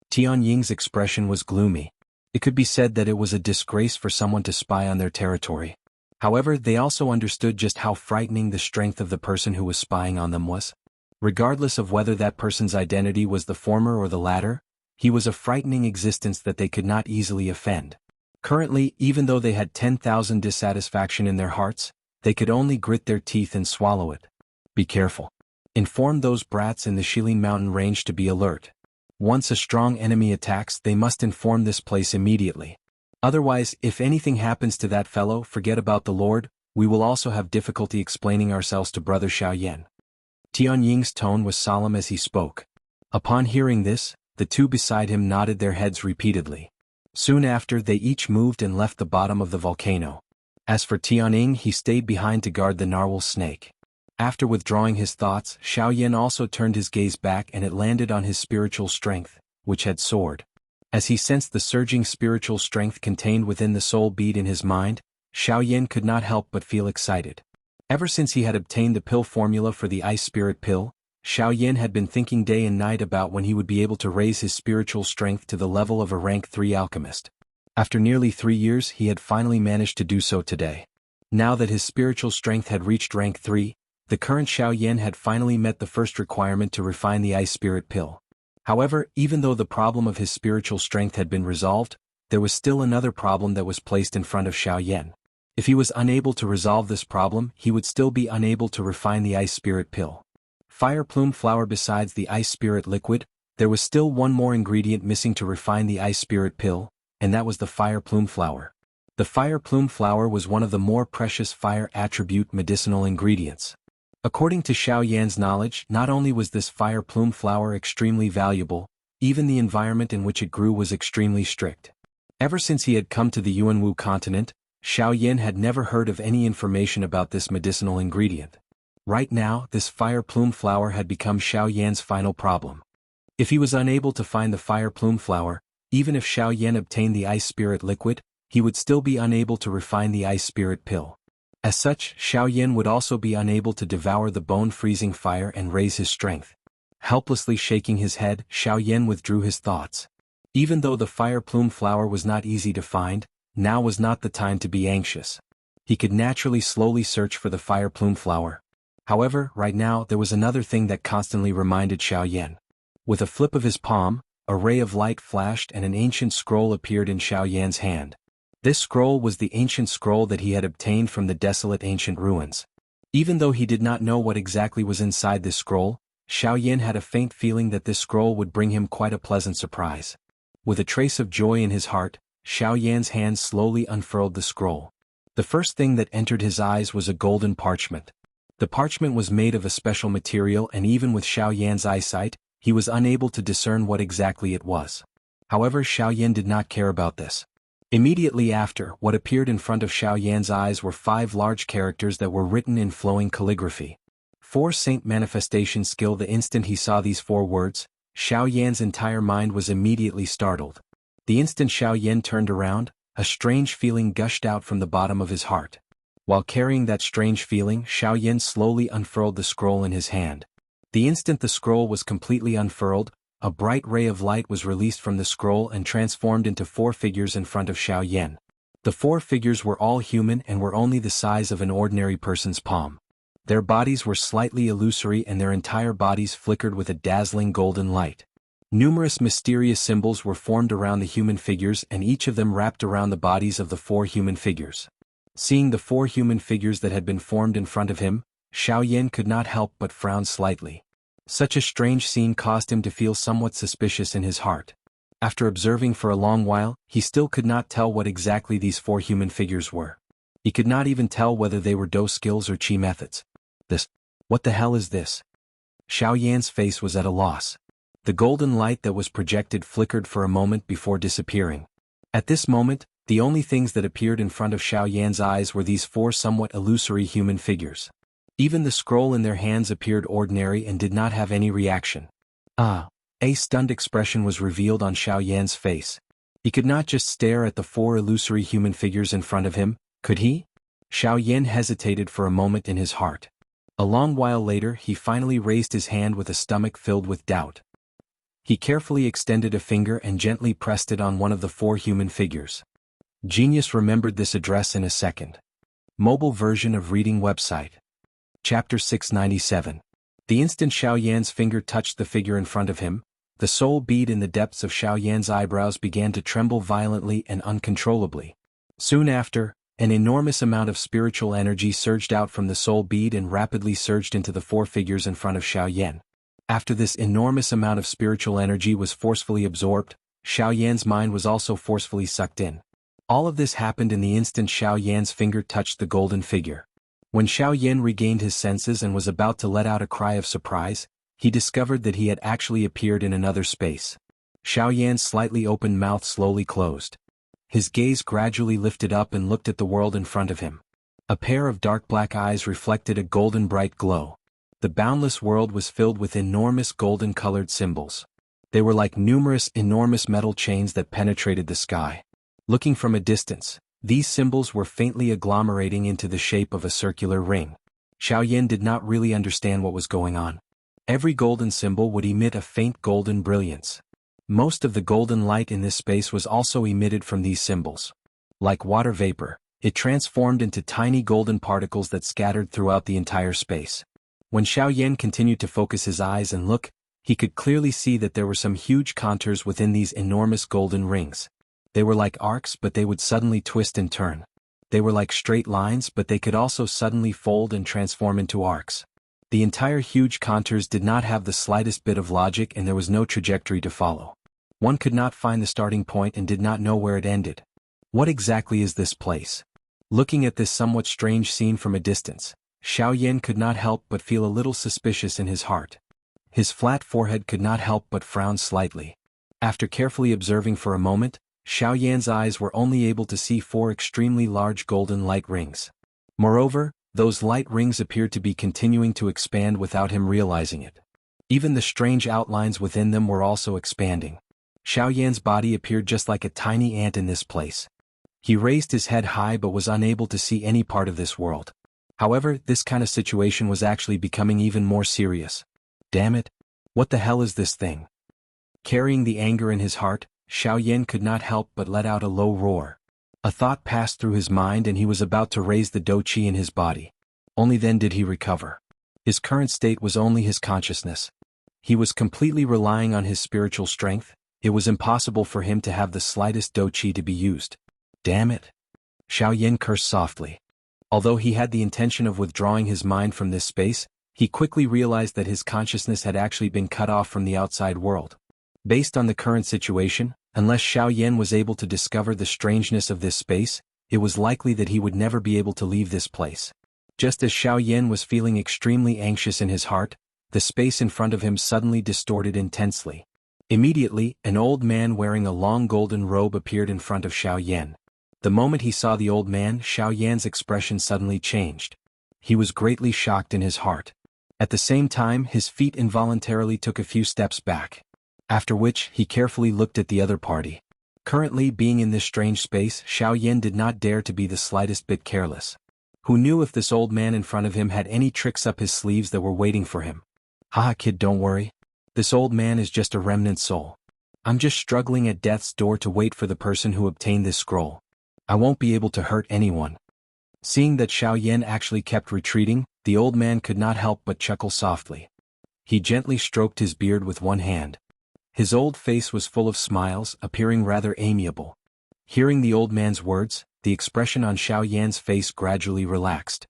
Tianying's expression was gloomy. It could be said that it was a disgrace for someone to spy on their territory. However, they also understood just how frightening the strength of the person who was spying on them was. Regardless of whether that person's identity was the former or the latter, he was a frightening existence that they could not easily offend. Currently, even though they had 10,000 dissatisfaction in their hearts, they could only grit their teeth and swallow it. Be careful. Inform those brats in the Shilin Mountain range to be alert. Once a strong enemy attacks, they must inform this place immediately. Otherwise, if anything happens to that fellow, forget about the Lord, we will also have difficulty explaining ourselves to Brother Xiaoyan. Tianying's tone was solemn as he spoke. Upon hearing this, the two beside him nodded their heads repeatedly. Soon after, they each moved and left the bottom of the volcano. As for Tianying, he stayed behind to guard the narwhal snake. After withdrawing his thoughts, Xiaoyan also turned his gaze back and it landed on his spiritual strength, which had soared. As he sensed the surging spiritual strength contained within the soul bead in his mind, Xiaoyan could not help but feel excited. Ever since he had obtained the pill formula for the ice spirit pill, Xiaoyan had been thinking day and night about when he would be able to raise his spiritual strength to the level of a rank 3 alchemist. After nearly 3 years, he had finally managed to do so today. Now that his spiritual strength had reached rank 3, the current Xiaoyan had finally met the first requirement to refine the ice spirit pill. However, even though the problem of his spiritual strength had been resolved, there was still another problem that was placed in front of Xiaoyan. If he was unable to resolve this problem, he would still be unable to refine the ice spirit pill. Fire plume flower. Besides the ice spirit liquid, there was still one more ingredient missing to refine the ice spirit pill, and that was the fire plume flower. The fire plume flower was one of the more precious fire attribute medicinal ingredients. According to Xiaoyan's knowledge, not only was this fire plume flower extremely valuable, even the environment in which it grew was extremely strict. Ever since he had come to the Yuanwu continent, Xiaoyan had never heard of any information about this medicinal ingredient. Right now, this fire plume flower had become Xiaoyan's final problem. If he was unable to find the fire plume flower, even if Xiaoyan obtained the ice spirit liquid, he would still be unable to refine the ice spirit pill. As such, Xiaoyan would also be unable to devour the bone-freezing fire and raise his strength. Helplessly shaking his head, Xiaoyan withdrew his thoughts. Even though the fire plume flower was not easy to find, now was not the time to be anxious. He could naturally slowly search for the fire plume flower. However, right now there was another thing that constantly reminded Xiaoyan. With a flip of his palm, a ray of light flashed and an ancient scroll appeared in Xiaoyan's hand. This scroll was the ancient scroll that he had obtained from the desolate ancient ruins. Even though he did not know what exactly was inside this scroll, Xiaoyan had a faint feeling that this scroll would bring him quite a pleasant surprise. With a trace of joy in his heart, Xiaoyan's hand slowly unfurled the scroll. The first thing that entered his eyes was a golden parchment. The parchment was made of a special material, and even with Xiaoyan's eyesight, he was unable to discern what exactly it was. However, Xiaoyan did not care about this. Immediately after, what appeared in front of Xiaoyan's eyes were 5 large characters that were written in flowing calligraphy. 4 Saint Manifestation Skill. The instant he saw these 4 words, Xiaoyan's entire mind was immediately startled. The instant Xiaoyan turned around, a strange feeling gushed out from the bottom of his heart. While carrying that strange feeling, Xiaoyan slowly unfurled the scroll in his hand. The instant the scroll was completely unfurled, a bright ray of light was released from the scroll and transformed into 4 figures in front of Xiaoyan. The 4 figures were all human and were only the size of an ordinary person's palm. Their bodies were slightly illusory and their entire bodies flickered with a dazzling golden light. Numerous mysterious symbols were formed around the human figures, and each of them wrapped around the bodies of the 4 human figures. Seeing the 4 human figures that had been formed in front of him, Xiaoyan could not help but frown slightly. Such a strange scene caused him to feel somewhat suspicious in his heart. After observing for a long while, he still could not tell what exactly these 4 human figures were. He could not even tell whether they were Do skills or Qi methods. What the hell is this? Xiaoyan's face was at a loss. The golden light that was projected flickered for a moment before disappearing. At this moment, the only things that appeared in front of Xiaoyan's eyes were these 4 somewhat illusory human figures. Even the scroll in their hands appeared ordinary and did not have any reaction. A stunned expression was revealed on Xiaoyan's face. He could not just stare at the 4 illusory human figures in front of him, could he? Xiaoyan hesitated for a moment in his heart. A long while later he finally raised his hand with a stomach filled with doubt. He carefully extended a finger and gently pressed it on one of the 4 human figures. Genius remembered this address in a second. Mobile version of reading website. Chapter 697. The instant Xiaoyan's finger touched the figure in front of him, the soul bead in the depths of Xiaoyan's eyebrows began to tremble violently and uncontrollably. Soon after, an enormous amount of spiritual energy surged out from the soul bead and rapidly surged into the 4 figures in front of Xiaoyan. After this enormous amount of spiritual energy was forcefully absorbed, Xiaoyan's mind was also forcefully sucked in. All of this happened in the instant Xiaoyan's finger touched the golden figure. When Xiaoyan regained his senses and was about to let out a cry of surprise, he discovered that he had actually appeared in another space. Xiaoyan's slightly opened mouth slowly closed. His gaze gradually lifted up and looked at the world in front of him. A pair of dark black eyes reflected a golden bright glow. The boundless world was filled with enormous golden-colored symbols. They were like numerous enormous metal chains that penetrated the sky. Looking from a distance, these symbols were faintly agglomerating into the shape of a circular ring. Xiaoyan did not really understand what was going on. Every golden symbol would emit a faint golden brilliance. Most of the golden light in this space was also emitted from these symbols. Like water vapor, it transformed into tiny golden particles that scattered throughout the entire space. When Xiaoyan continued to focus his eyes and look, he could clearly see that there were some huge contours within these enormous golden rings. They were like arcs, but they would suddenly twist and turn. They were like straight lines, but they could also suddenly fold and transform into arcs. The entire huge contours did not have the slightest bit of logic, and there was no trajectory to follow. One could not find the starting point and did not know where it ended. What exactly is this place? Looking at this somewhat strange scene from a distance, Xiaoyan could not help but feel a little suspicious in his heart. His flat forehead could not help but frown slightly. After carefully observing for a moment, Xiaoyan's eyes were only able to see 4 extremely large golden light rings. Moreover, those light rings appeared to be continuing to expand without him realizing it. Even the strange outlines within them were also expanding. Xiaoyan's body appeared just like a tiny ant in this place. He raised his head high but was unable to see any part of this world. However, this kind of situation was actually becoming even more serious. Damn it! What the hell is this thing? Carrying the anger in his heart, Xiaoyan could not help but let out a low roar. A thought passed through his mind and he was about to raise the Do Qi in his body. Only then did he recover. His current state was only his consciousness. He was completely relying on his spiritual strength. It was impossible for him to have the slightest Do Qi to be used. Damn it! Xiaoyan cursed softly. Although he had the intention of withdrawing his mind from this space, he quickly realized that his consciousness had actually been cut off from the outside world. Based on the current situation, unless Xiaoyan was able to discover the strangeness of this space, it was likely that he would never be able to leave this place. Just as Xiaoyan was feeling extremely anxious in his heart, the space in front of him suddenly distorted intensely. Immediately, an old man wearing a long golden robe appeared in front of Xiaoyan. The moment he saw the old man, Xiaoyan's expression suddenly changed. He was greatly shocked in his heart. At the same time, his feet involuntarily took a few steps back. After which, he carefully looked at the other party. Currently being in this strange space, Xiaoyan did not dare to be the slightest bit careless. Who knew if this old man in front of him had any tricks up his sleeves that were waiting for him? Haha kid, don't worry. This old man is just a remnant soul. I'm just struggling at death's door to wait for the person who obtained this scroll. I won't be able to hurt anyone. Seeing that Xiaoyan actually kept retreating, the old man could not help but chuckle softly. He gently stroked his beard with one hand. His old face was full of smiles, appearing rather amiable. Hearing the old man's words, the expression on Xiaoyan's face gradually relaxed.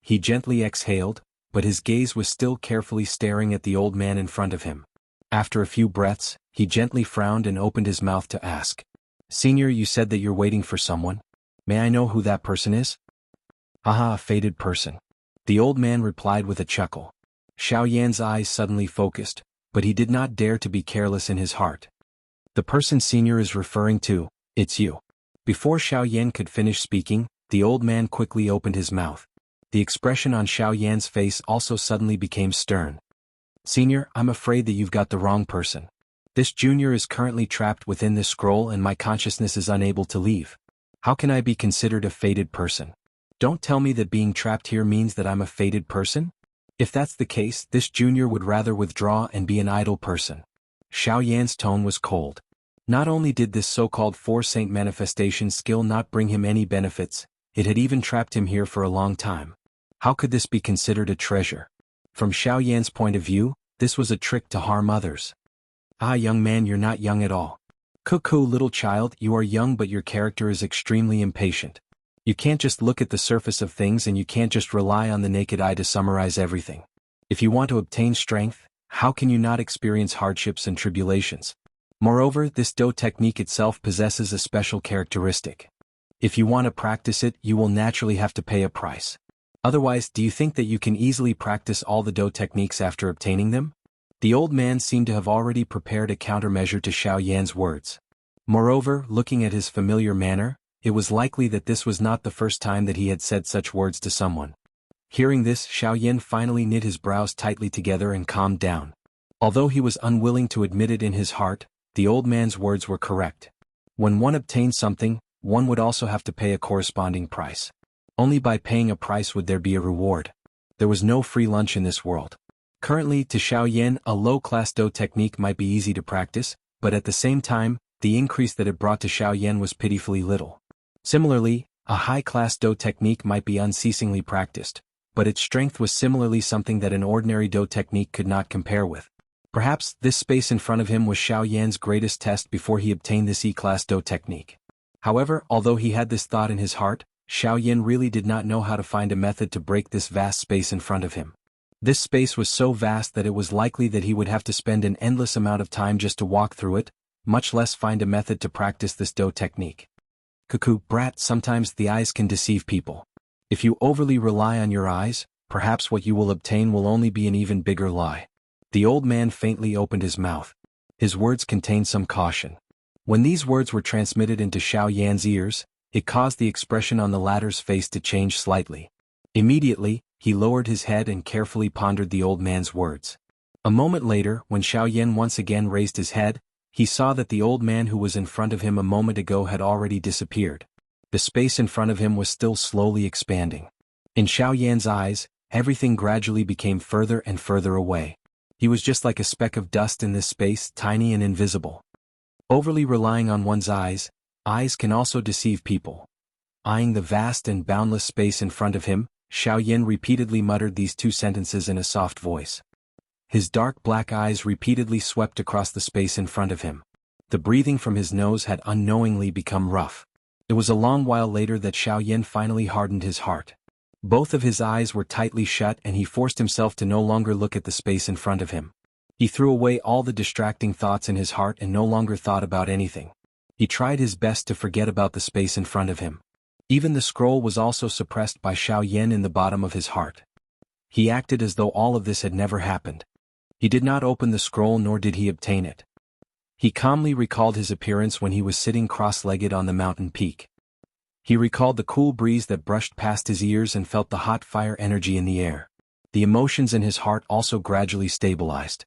He gently exhaled, but his gaze was still carefully staring at the old man in front of him. After a few breaths, he gently frowned and opened his mouth to ask. "Senior, you said that you're waiting for someone. May I know who that person is?" "Haha, a fated person," the old man replied with a chuckle. Xiaoyan's eyes suddenly focused, but he did not dare to be careless in his heart. "The person Senior is referring to, it's you." Before Xiaoyan could finish speaking, the old man quickly opened his mouth. The expression on Xiaoyan's face also suddenly became stern. "Senior, I'm afraid that you've got the wrong person. This junior is currently trapped within this scroll and my consciousness is unable to leave. How can I be considered a fated person? Don't tell me that being trapped here means that I'm a fated person? If that's the case, this junior would rather withdraw and be an idle person." Xiaoyan's tone was cold. Not only did this so-called four-saint manifestation skill not bring him any benefits, it had even trapped him here for a long time. How could this be considered a treasure? From Xiaoyan's point of view, this was a trick to harm others. "Ah, young man, you're not young at all. Cuckoo, little child, you are young but your character is extremely impatient. You can't just look at the surface of things and you can't just rely on the naked eye to summarize everything. If you want to obtain strength, how can you not experience hardships and tribulations? Moreover, this Do technique itself possesses a special characteristic. If you want to practice it, you will naturally have to pay a price. Otherwise, do you think that you can easily practice all the Do techniques after obtaining them?" The old man seemed to have already prepared a countermeasure to Xiaoyan's words. Moreover, looking at his familiar manner, it was likely that this was not the first time that he had said such words to someone. Hearing this, Xiaoyan finally knit his brows tightly together and calmed down. Although he was unwilling to admit it in his heart, the old man's words were correct. When one obtained something, one would also have to pay a corresponding price. Only by paying a price would there be a reward. There was no free lunch in this world. Currently, to Xiaoyan, a low-class Do technique might be easy to practice, but at the same time, the increase that it brought to Xiaoyan was pitifully little. Similarly, a high-class Do technique might be unceasingly practiced, but its strength was similarly something that an ordinary Do technique could not compare with. Perhaps this space in front of him was Xiaoyan's greatest test before he obtained this E-class Do technique. However, although he had this thought in his heart, Xiaoyan really did not know how to find a method to break this vast space in front of him. This space was so vast that it was likely that he would have to spend an endless amount of time just to walk through it, much less find a method to practice this Do technique. "Cuckoo, brat, sometimes the eyes can deceive people. If you overly rely on your eyes, perhaps what you will obtain will only be an even bigger lie." The old man faintly opened his mouth. His words contained some caution. When these words were transmitted into Xiaoyan's ears, it caused the expression on the latter's face to change slightly. Immediately, he lowered his head and carefully pondered the old man's words. A moment later, when Xiaoyan once again raised his head, he saw that the old man who was in front of him a moment ago had already disappeared. The space in front of him was still slowly expanding. In Xiaoyan's eyes, everything gradually became further and further away. He was just like a speck of dust in this space, tiny and invisible. Overly relying on one's eyes can also deceive people. Eyeing the vast and boundless space in front of him, Xiaoyan repeatedly muttered these two sentences in a soft voice. His dark black eyes repeatedly swept across the space in front of him. The breathing from his nose had unknowingly become rough. It was a long while later that Xiaoyan finally hardened his heart. Both of his eyes were tightly shut and he forced himself to no longer look at the space in front of him. He threw away all the distracting thoughts in his heart and no longer thought about anything. He tried his best to forget about the space in front of him. Even the scroll was also suppressed by Xiaoyan in the bottom of his heart. He acted as though all of this had never happened. He did not open the scroll nor did he obtain it. He calmly recalled his appearance when he was sitting cross-legged on the mountain peak. He recalled the cool breeze that brushed past his ears and felt the hot fire energy in the air. The emotions in his heart also gradually stabilized.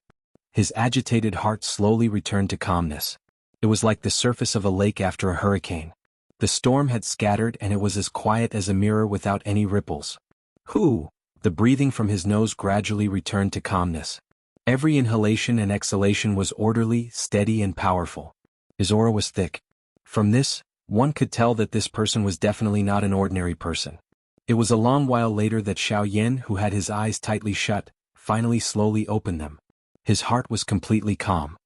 His agitated heart slowly returned to calmness. It was like the surface of a lake after a hurricane. The storm had scattered and it was as quiet as a mirror without any ripples. "Hoo!" The breathing from his nose gradually returned to calmness. Every inhalation and exhalation was orderly, steady and powerful. His aura was thick. From this, one could tell that this person was definitely not an ordinary person. It was a long while later that Xiaoyan, who had his eyes tightly shut, finally slowly opened them. His heart was completely calm.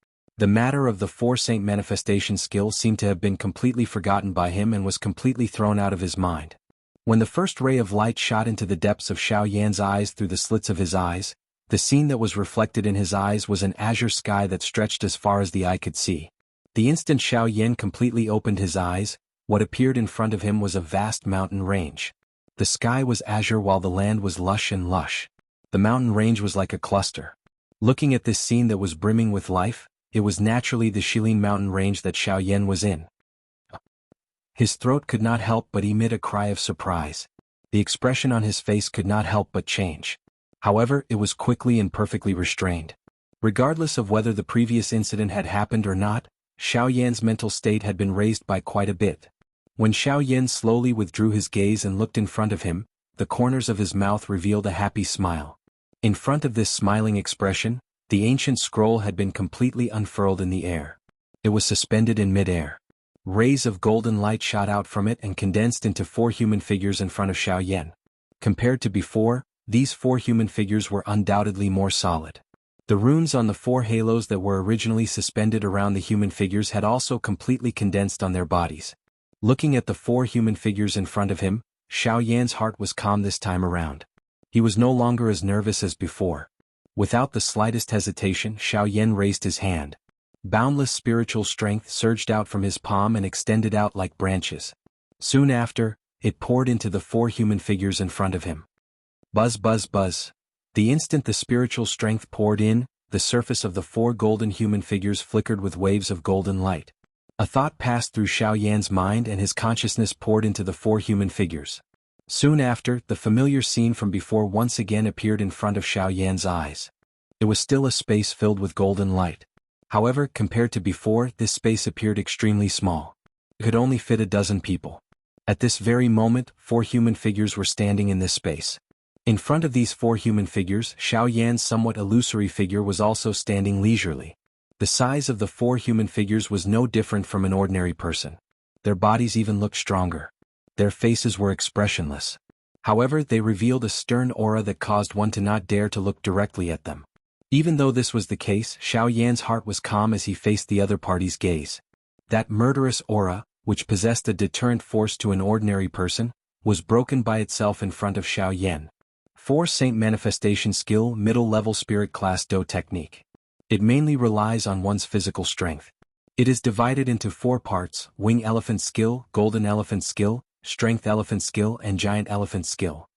The matter of the four saint manifestation skill seemed to have been completely forgotten by him and was completely thrown out of his mind. When the first ray of light shot into the depths of Xiaoyan's eyes through the slits of his eyes, the scene that was reflected in his eyes was an azure sky that stretched as far as the eye could see. The instant Xiaoyan completely opened his eyes, what appeared in front of him was a vast mountain range. The sky was azure while the land was lush and lush. The mountain range was like a cluster. Looking at this scene that was brimming with life, it was naturally the Shilin mountain range that Xiaoyan was in. His throat could not help but emit a cry of surprise. The expression on his face could not help but change. However, it was quickly and perfectly restrained. Regardless of whether the previous incident had happened or not, Xiaoyan's mental state had been raised by quite a bit. When Xiaoyan slowly withdrew his gaze and looked in front of him, the corners of his mouth revealed a happy smile. In front of this smiling expression, the ancient scroll had been completely unfurled in the air. It was suspended in mid-air. Rays of golden light shot out from it and condensed into four human figures in front of Xiaoyan. Compared to before, these four human figures were undoubtedly more solid. The runes on the four halos that were originally suspended around the human figures had also completely condensed on their bodies. Looking at the four human figures in front of him, Xiaoyan's heart was calm this time around. He was no longer as nervous as before. Without the slightest hesitation, Xiaoyan raised his hand. Boundless spiritual strength surged out from his palm and extended out like branches. Soon after, it poured into the four human figures in front of him. Buzz buzz buzz. The instant the spiritual strength poured in, the surface of the four golden human figures flickered with waves of golden light. A thought passed through Xiaoyan's mind and his consciousness poured into the four human figures. Soon after, the familiar scene from before once again appeared in front of Xiaoyan's eyes. It was still a space filled with golden light. However, compared to before, this space appeared extremely small. It could only fit a dozen people. At this very moment, four human figures were standing in this space. In front of these four human figures, Xiaoyan's somewhat illusory figure was also standing leisurely. The size of the four human figures was no different from an ordinary person. Their bodies even looked stronger. Their faces were expressionless. However, they revealed a stern aura that caused one to not dare to look directly at them. Even though this was the case, Xiaoyan's heart was calm as he faced the other party's gaze. That murderous aura, which possessed a deterrent force to an ordinary person, was broken by itself in front of Xiaoyan. 4 Saint Manifestation Skill Middle-Level Spirit Class Do Technique. It mainly relies on one's physical strength. It is divided into 4 parts: Wing Elephant Skill, Golden Elephant Skill, Strength Elephant Skill and Giant Elephant Skill.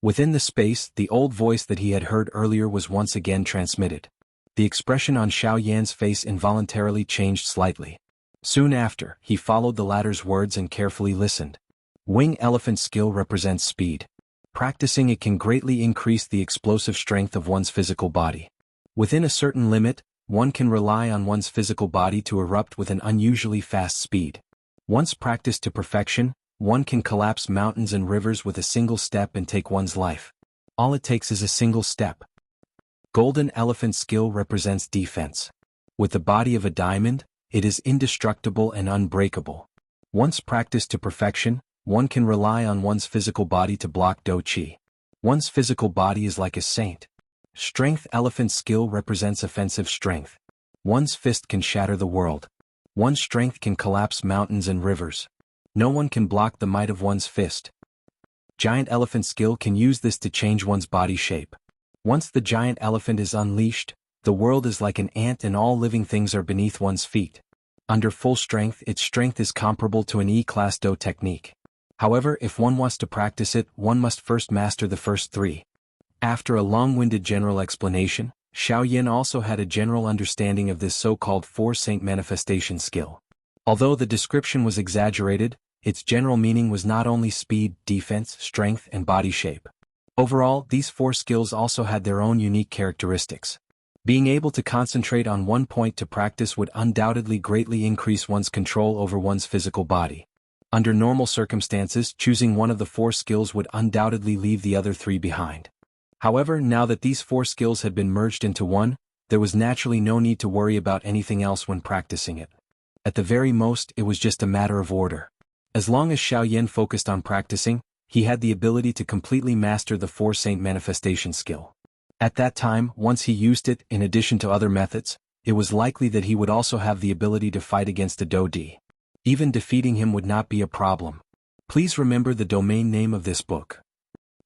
Within the space, the old voice that he had heard earlier was once again transmitted. The expression on Xiaoyan's face involuntarily changed slightly. Soon after, he followed the latter's words and carefully listened. Wing Elephant Skill represents speed. Practicing it can greatly increase the explosive strength of one's physical body. Within a certain limit, one can rely on one's physical body to erupt with an unusually fast speed. Once practiced to perfection, one can collapse mountains and rivers with a single step and take one's life. All it takes is a single step. Golden Elephant Skill represents defense. With the body of a diamond, it is indestructible and unbreakable. Once practiced to perfection, one can rely on one's physical body to block Do Qi. One's physical body is like a saint. Strength Elephant Skill represents offensive strength. One's fist can shatter the world. One's strength can collapse mountains and rivers. No one can block the might of one's fist. Giant Elephant Skill can use this to change one's body shape. Once the giant elephant is unleashed, the world is like an ant and all living things are beneath one's feet. Under full strength, its strength is comparable to an E-class Do technique. However, if one wants to practice it, one must first master the first 3. After a long-winded general explanation, Xiaoyan also had a general understanding of this so-called 4 Saint Manifestation Skill. Although the description was exaggerated, its general meaning was not only speed, defense, strength, and body shape. Overall, these 4 skills also had their own unique characteristics. Being able to concentrate on one point to practice would undoubtedly greatly increase one's control over one's physical body. Under normal circumstances, choosing one of the 4 skills would undoubtedly leave the other 3 behind. However, now that these 4 skills had been merged into one, there was naturally no need to worry about anything else when practicing it. At the very most, it was just a matter of order. As long as Xiaoyan focused on practicing, he had the ability to completely master the 4 Saint Manifestation Skill. At that time, once he used it, in addition to other methods, it was likely that he would also have the ability to fight against a Dodi. Even defeating him would not be a problem. Please remember the domain name of this book.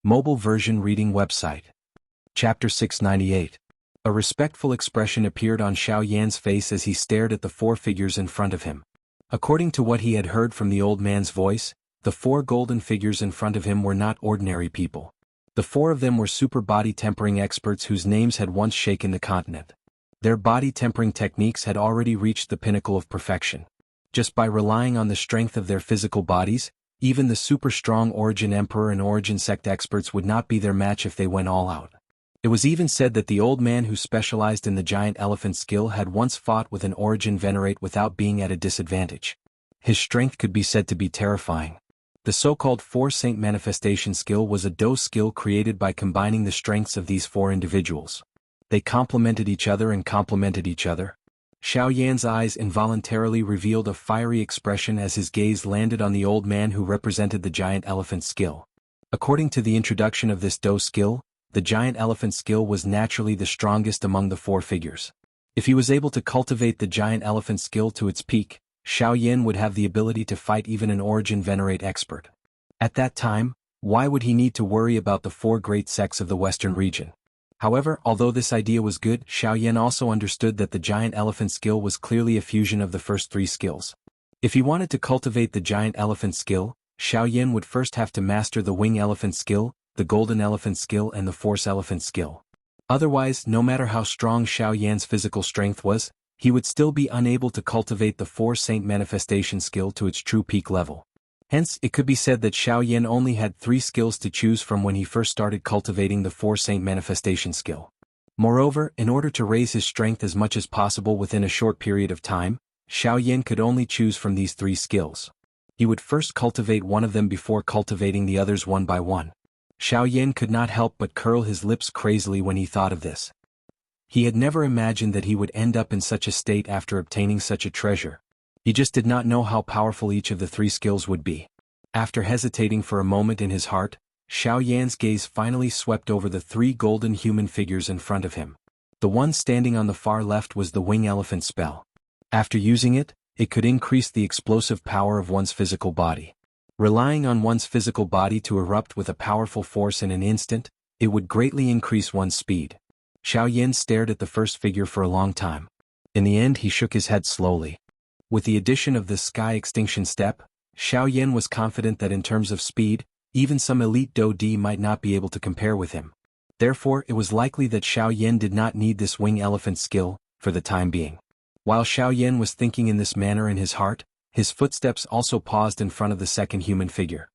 Mobile version reading website. Chapter 698. A respectful expression appeared on Xiaoyan's face as he stared at the four figures in front of him. According to what he had heard from the old man's voice, the four golden figures in front of him were not ordinary people. The four of them were super body tempering experts whose names had once shaken the continent. Their body tempering techniques had already reached the pinnacle of perfection. Just by relying on the strength of their physical bodies, even the super strong Origin Emperor and Origin Sect experts would not be their match if they went all out. It was even said that the old man who specialized in the giant elephant skill had once fought with an Origin Venerate without being at a disadvantage. His strength could be said to be terrifying. The so-called Four Saint Manifestation skill was a Do skill created by combining the strengths of these four individuals. They complemented each other and complemented each other. Xiaoyan's eyes involuntarily revealed a fiery expression as his gaze landed on the old man who represented the giant elephant skill. According to the introduction of this Do skill, the giant elephant skill was naturally the strongest among the four figures. If he was able to cultivate the giant elephant skill to its peak, Xiaoyan would have the ability to fight even an Origin Venerate expert. At that time, why would he need to worry about the four great sects of the western region? However, although this idea was good, Xiaoyan also understood that the giant elephant skill was clearly a fusion of the first three skills. If he wanted to cultivate the giant elephant skill, Xiaoyan would first have to master the wing elephant skill, the golden elephant skill and the force elephant skill. Otherwise, no matter how strong Xiaoyan's physical strength was, he would still be unable to cultivate the Four Saint Manifestation skill to its true peak level. Hence, it could be said that Xiaoyan only had 3 skills to choose from when he first started cultivating the Four Saint Manifestation skill. Moreover, in order to raise his strength as much as possible within a short period of time, Xiaoyan could only choose from these 3 skills. He would first cultivate one of them before cultivating the others one by one. Xiaoyan could not help but curl his lips crazily when he thought of this. He had never imagined that he would end up in such a state after obtaining such a treasure. He just did not know how powerful each of the 3 skills would be. After hesitating for a moment in his heart, Xiaoyan's gaze finally swept over the 3 golden human figures in front of him. The one standing on the far left was the wing elephant spell. After using it, it could increase the explosive power of one's physical body. Relying on one's physical body to erupt with a powerful force in an instant, it would greatly increase one's speed. Xiaoyan stared at the first figure for a long time. In the end he shook his head slowly. With the addition of the Sky Extinction step, Xiaoyan was confident that in terms of speed, even some elite Do-Di might not be able to compare with him. Therefore it was likely that Xiaoyan did not need this wing elephant skill, for the time being. While Xiaoyan was thinking in this manner in his heart, his footsteps also paused in front of the second human figure.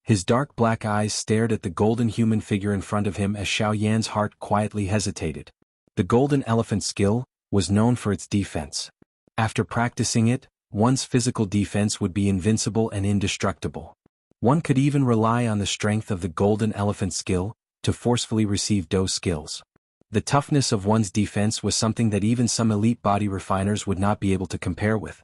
His dark black eyes stared at the golden human figure in front of him as Xiaoyan's heart quietly hesitated. The golden elephant skill was known for its defense. After practicing it, one's physical defense would be invincible and indestructible. One could even rely on the strength of the golden elephant skill to forcefully receive Do skills. The toughness of one's defense was something that even some elite body refiners would not be able to compare with.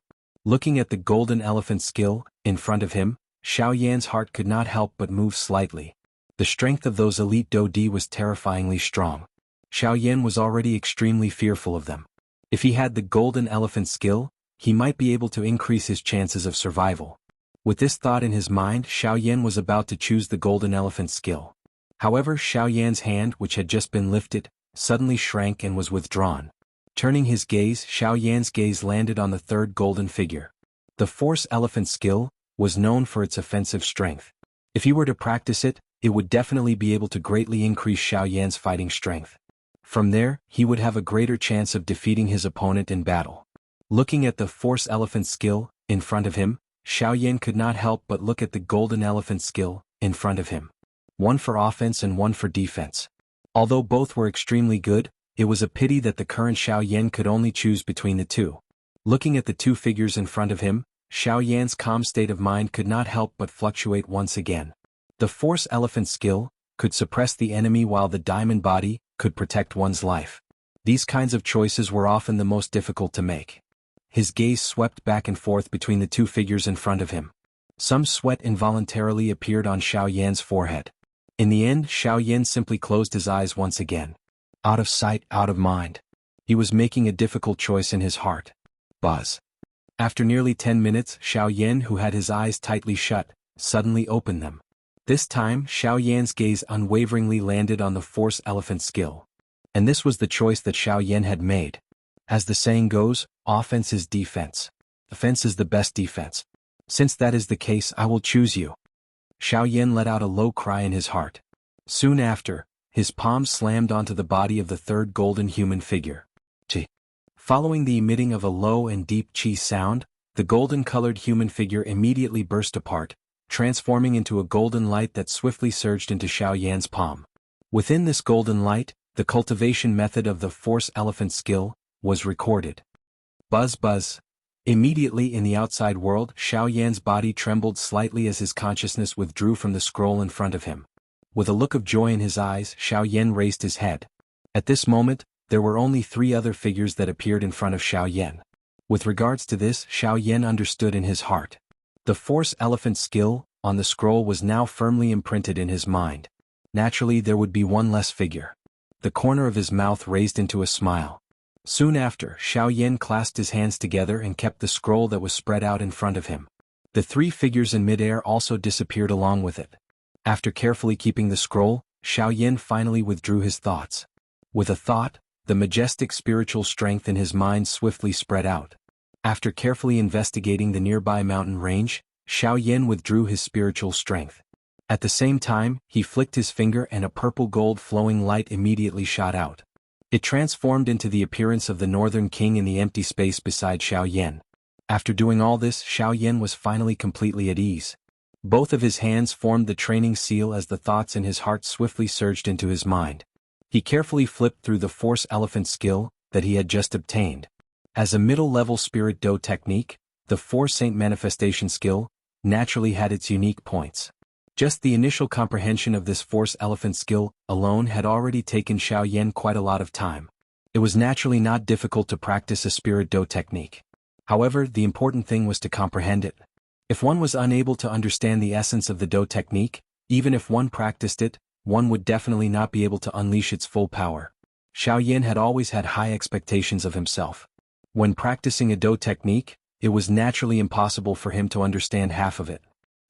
Looking at the golden elephant skill in front of him, Xiaoyan's heart could not help but move slightly. The strength of those elite Do-Di was terrifyingly strong. Xiaoyan was already extremely fearful of them. If he had the golden elephant skill, he might be able to increase his chances of survival. With this thought in his mind, Xiaoyan was about to choose the golden elephant skill. However, Xiaoyan's hand, which had just been lifted, suddenly shrank and was withdrawn. Turning his gaze, Xiaoyan's gaze landed on the third golden figure. The Force Elephant skill was known for its offensive strength. If he were to practice it, it would definitely be able to greatly increase Xiaoyan's fighting strength. From there, he would have a greater chance of defeating his opponent in battle. Looking at the Force Elephant skill in front of him, Xiaoyan could not help but look at the Golden Elephant skill in front of him. One for offense and one for defense. Although both were extremely good, it was a pity that the current Xiaoyan could only choose between the two. Looking at the 2 figures in front of him, Xiaoyan's calm state of mind could not help but fluctuate once again. The Force Elephant skill could suppress the enemy while the Diamond Body could protect one's life. These kinds of choices were often the most difficult to make. His gaze swept back and forth between the 2 figures in front of him. Some sweat involuntarily appeared on Xiaoyan's forehead. In the end, Xiaoyan simply closed his eyes once again. Out of sight, out of mind. He was making a difficult choice in his heart. Buzz. After nearly 10 minutes, Xiaoyan, who had his eyes tightly shut, suddenly opened them. This time, Xiaoyan's gaze unwaveringly landed on the Force Elephant skill. And this was the choice that Xiaoyan had made. As the saying goes, offense is defense. Offense is the best defense. Since that is the case, I will choose you. Xiaoyan let out a low cry in his heart. Soon after, his palm slammed onto the body of the third golden human figure. Chi. Following the emitting of a low and deep chi sound, the golden-colored human figure immediately burst apart, transforming into a golden light that swiftly surged into Xiaoyan's palm. Within this golden light, the cultivation method of the Force Elephant skill was recorded. Buzz buzz. Immediately in the outside world, Xiaoyan's body trembled slightly as his consciousness withdrew from the scroll in front of him. With a look of joy in his eyes, Xiaoyan raised his head. At this moment, there were only 3 other figures that appeared in front of Xiaoyan. With regards to this, Xiaoyan understood in his heart. The Force Elephant skill on the scroll was now firmly imprinted in his mind. Naturally, there would be one less figure. The corner of his mouth raised into a smile. Soon after, Xiaoyan clasped his hands together and kept the scroll that was spread out in front of him. The 3 figures in midair also disappeared along with it. After carefully keeping the scroll, Xiaoyan finally withdrew his thoughts. With a thought, the majestic spiritual strength in his mind swiftly spread out. After carefully investigating the nearby mountain range, Xiaoyan withdrew his spiritual strength. At the same time, he flicked his finger and a purple gold flowing light immediately shot out. It transformed into the appearance of the Northern King in the empty space beside Xiaoyan. After doing all this, Xiaoyan was finally completely at ease. Both of his hands formed the training seal as the thoughts in his heart swiftly surged into his mind. He carefully flipped through the Force Elephant skill that he had just obtained. As a middle-level Spirit Do technique, the Force Saint Manifestation skill naturally had its unique points. Just the initial comprehension of this Force Elephant skill alone had already taken Xiaoyan quite a lot of time. It was naturally not difficult to practice a Spirit Do technique. However, the important thing was to comprehend it. If one was unable to understand the essence of the Do technique, even if one practiced it, one would definitely not be able to unleash its full power. Xiaoyan had always had high expectations of himself. When practicing a Do technique, it was naturally impossible for him to understand half of it.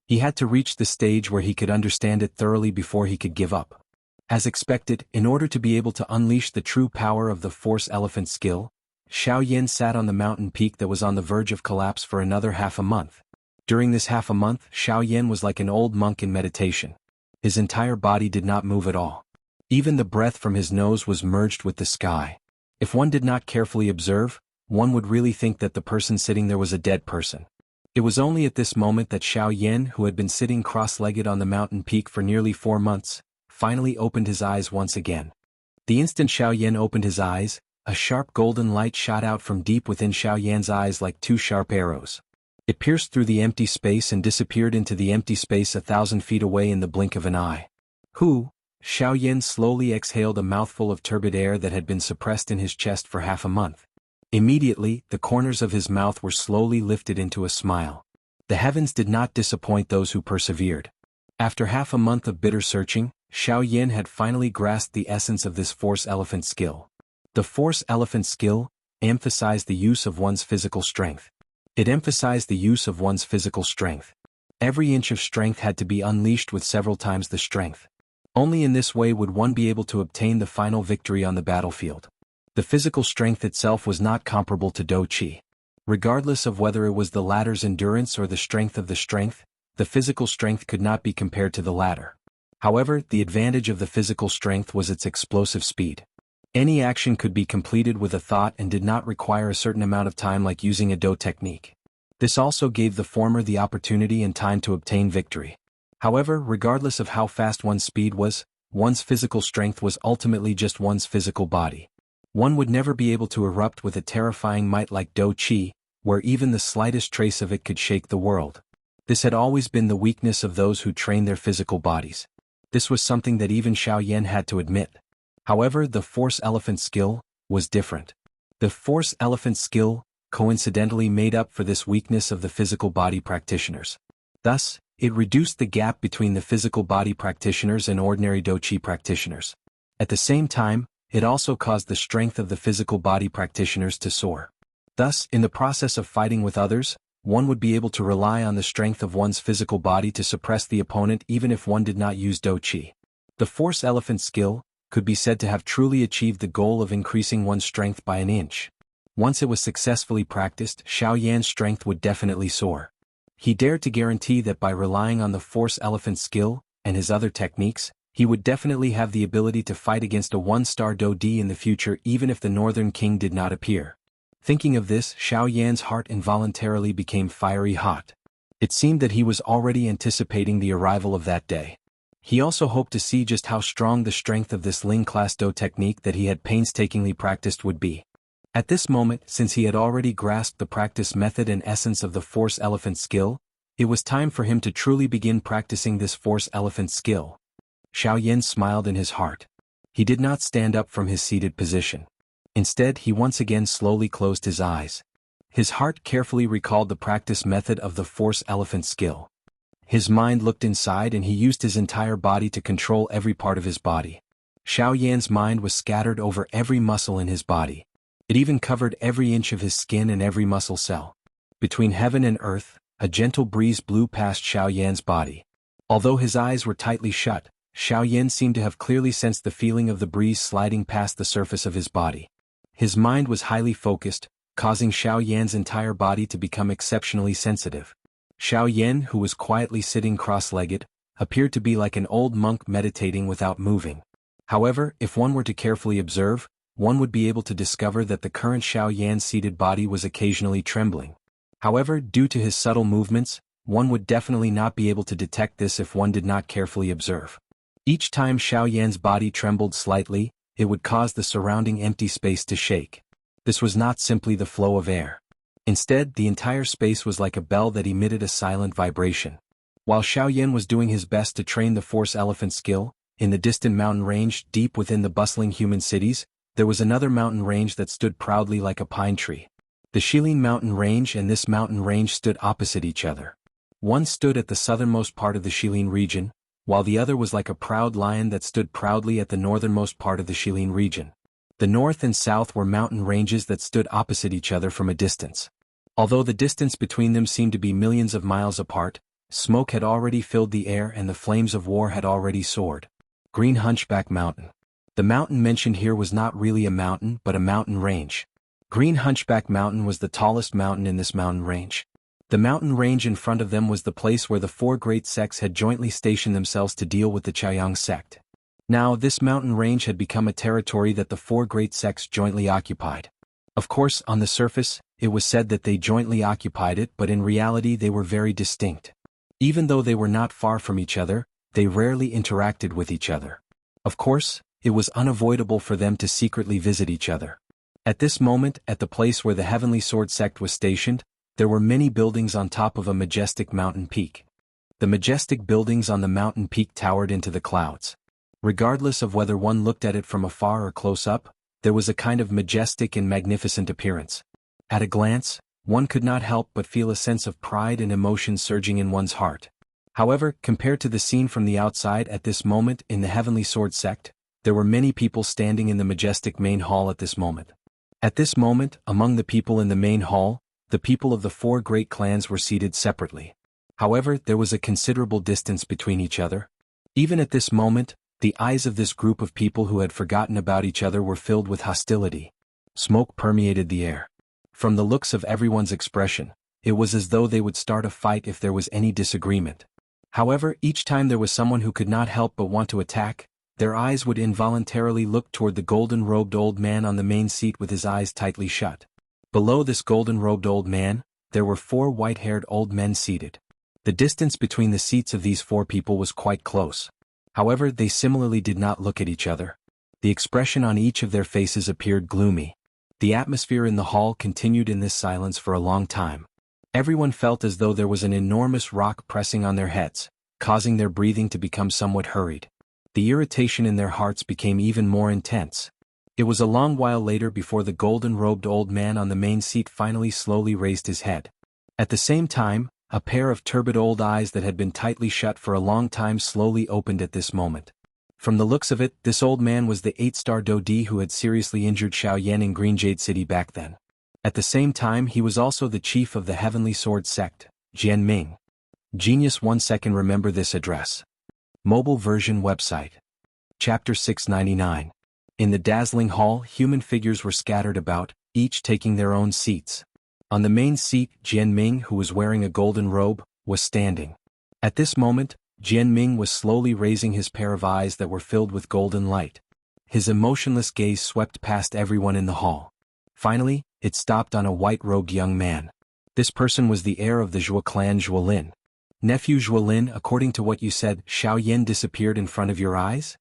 He had to reach the stage where he could understand it thoroughly before he could give up. As expected, in order to be able to unleash the true power of the Force Elephant skill, Xiaoyan sat on the mountain peak that was on the verge of collapse for another half a month. During this half a month, Xiaoyan was like an old monk in meditation. His entire body did not move at all. Even the breath from his nose was merged with the sky. If one did not carefully observe, one would really think that the person sitting there was a dead person. It was only at this moment that Xiaoyan, who had been sitting cross-legged on the mountain peak for nearly 4 months, finally opened his eyes once again. The instant Xiaoyan opened his eyes, a sharp golden light shot out from deep within Xiaoyan's eyes like 2 sharp arrows. It pierced through the empty space and disappeared into the empty space 1,000 feet away in the blink of an eye. Xiaoyan slowly exhaled a mouthful of turbid air that had been suppressed in his chest for half a month. Immediately, the corners of his mouth were slowly lifted into a smile. The heavens did not disappoint those who persevered. After half a month of bitter searching, Xiaoyan had finally grasped the essence of this Force Elephant skill. The Force Elephant skill emphasized the use of one's physical strength. It emphasized the use of one's physical strength. Every inch of strength had to be unleashed with several times the strength. Only in this way would one be able to obtain the final victory on the battlefield. The physical strength itself was not comparable to Do Qi. Regardless of whether it was the latter's endurance or the strength of the strength, the physical strength could not be compared to the latter. However, the advantage of the physical strength was its explosive speed. Any action could be completed with a thought and did not require a certain amount of time like using a Do technique. This also gave the former the opportunity and time to obtain victory. However, regardless of how fast one's speed was, one's physical strength was ultimately just one's physical body. One would never be able to erupt with a terrifying might like Do Qi, where even the slightest trace of it could shake the world. This had always been the weakness of those who train their physical bodies. This was something that even Xiaoyan had to admit. However, the Force Elephant skill was different. The Force Elephant skill coincidentally made up for this weakness of the physical body practitioners. Thus, it reduced the gap between the physical body practitioners and ordinary Do Qi practitioners. At the same time, it also caused the strength of the physical body practitioners to soar. Thus, in the process of fighting with others, one would be able to rely on the strength of one's physical body to suppress the opponent even if one did not use Do Qi. The Force Elephant skill could be said to have truly achieved the goal of increasing one's strength by an inch. Once it was successfully practiced, Xiaoyan's strength would definitely soar. He dared to guarantee that by relying on the Force Elephant skill and his other techniques, he would definitely have the ability to fight against a one-star Do Di in the future even if the Northern King did not appear. Thinking of this, Xiaoyan's heart involuntarily became fiery hot. It seemed that he was already anticipating the arrival of that day. He also hoped to see just how strong the strength of this Ling class Do technique that he had painstakingly practiced would be. At this moment, since he had already grasped the practice method and essence of the Force Elephant skill, it was time for him to truly begin practicing this Force Elephant skill. Xiaoyan smiled in his heart. He did not stand up from his seated position. Instead, he once again slowly closed his eyes. His heart carefully recalled the practice method of the Force Elephant skill. His mind looked inside and he used his entire body to control every part of his body. Xiaoyan's mind was scattered over every muscle in his body. It even covered every inch of his skin and every muscle cell. Between heaven and earth, a gentle breeze blew past Xiaoyan's body. Although his eyes were tightly shut, Xiaoyan seemed to have clearly sensed the feeling of the breeze sliding past the surface of his body. His mind was highly focused, causing Xiaoyan's entire body to become exceptionally sensitive. Xiaoyan, who was quietly sitting cross-legged, appeared to be like an old monk meditating without moving. However, if one were to carefully observe, one would be able to discover that the current Xiaoyan's seated body was occasionally trembling. However, due to his subtle movements, one would definitely not be able to detect this if one did not carefully observe. Each time Xiaoyan's body trembled slightly, it would cause the surrounding empty space to shake. This was not simply the flow of air. Instead, the entire space was like a bell that emitted a silent vibration. While Xiaoyan was doing his best to train the Force Elephant skill, in the distant mountain range deep within the bustling human cities, there was another mountain range that stood proudly like a pine tree. The Shilin mountain range and this mountain range stood opposite each other. One stood at the southernmost part of the Shilin region, while the other was like a proud lion that stood proudly at the northernmost part of the Shilin region. The north and south were mountain ranges that stood opposite each other from a distance. Although the distance between them seemed to be millions of miles apart, smoke had already filled the air and the flames of war had already soared. Green Hunchback Mountain. The mountain mentioned here was not really a mountain but a mountain range. Green Hunchback Mountain was the tallest mountain in this mountain range. The mountain range in front of them was the place where the four great sects had jointly stationed themselves to deal with the Jianghu sect. Now, this mountain range had become a territory that the four great sects jointly occupied. Of course, on the surface, it was said that they jointly occupied it, but in reality they were very distinct. Even though they were not far from each other, they rarely interacted with each other. Of course, it was unavoidable for them to secretly visit each other. At this moment, at the place where the Heavenly Sword sect was stationed, there were many buildings on top of a majestic mountain peak. The majestic buildings on the mountain peak towered into the clouds. Regardless of whether one looked at it from afar or close up, there was a kind of majestic and magnificent appearance. At a glance, one could not help but feel a sense of pride and emotion surging in one's heart. However, compared to the scene from the outside at this moment in the Heavenly Sword sect, there were many people standing in the majestic main hall at this moment. At this moment, among the people in the main hall, the people of the four great clans were seated separately. However, there was a considerable distance between each other. Even at this moment, the eyes of this group of people who had forgotten about each other were filled with hostility. Smoke permeated the air. From the looks of everyone's expression, it was as though they would start a fight if there was any disagreement. However, each time there was someone who could not help but want to attack, their eyes would involuntarily look toward the golden-robed old man on the main seat with his eyes tightly shut. Below this golden-robed old man, there were four white-haired old men seated. The distance between the seats of these four people was quite close. However, they similarly did not look at each other. The expression on each of their faces appeared gloomy. The atmosphere in the hall continued in this silence for a long time. Everyone felt as though there was an enormous rock pressing on their heads, causing their breathing to become somewhat hurried. The irritation in their hearts became even more intense. It was a long while later before the golden-robed old man on the main seat finally slowly raised his head. At the same time, a pair of turbid old eyes that had been tightly shut for a long time slowly opened at this moment. From the looks of it, this old man was the 8-star Dodi who had seriously injured Xiaoyan in Green Jade City back then. At the same time, he was also the chief of the Heavenly Sword sect, Jianming. Genius 1 second. Remember this address. Mobile version website. Chapter 699. In the dazzling hall, human figures were scattered about, each taking their own seats. On the main seat, Jianming, who was wearing a golden robe, was standing. At this moment, Jianming was slowly raising his pair of eyes that were filled with golden light. His emotionless gaze swept past everyone in the hall. Finally, it stopped on a white-robed young man. This person was the heir of the Zhuo clan, Zhuolin. Nephew Zhuolin, according to what you said, Xiaoyan disappeared in front of your eyes?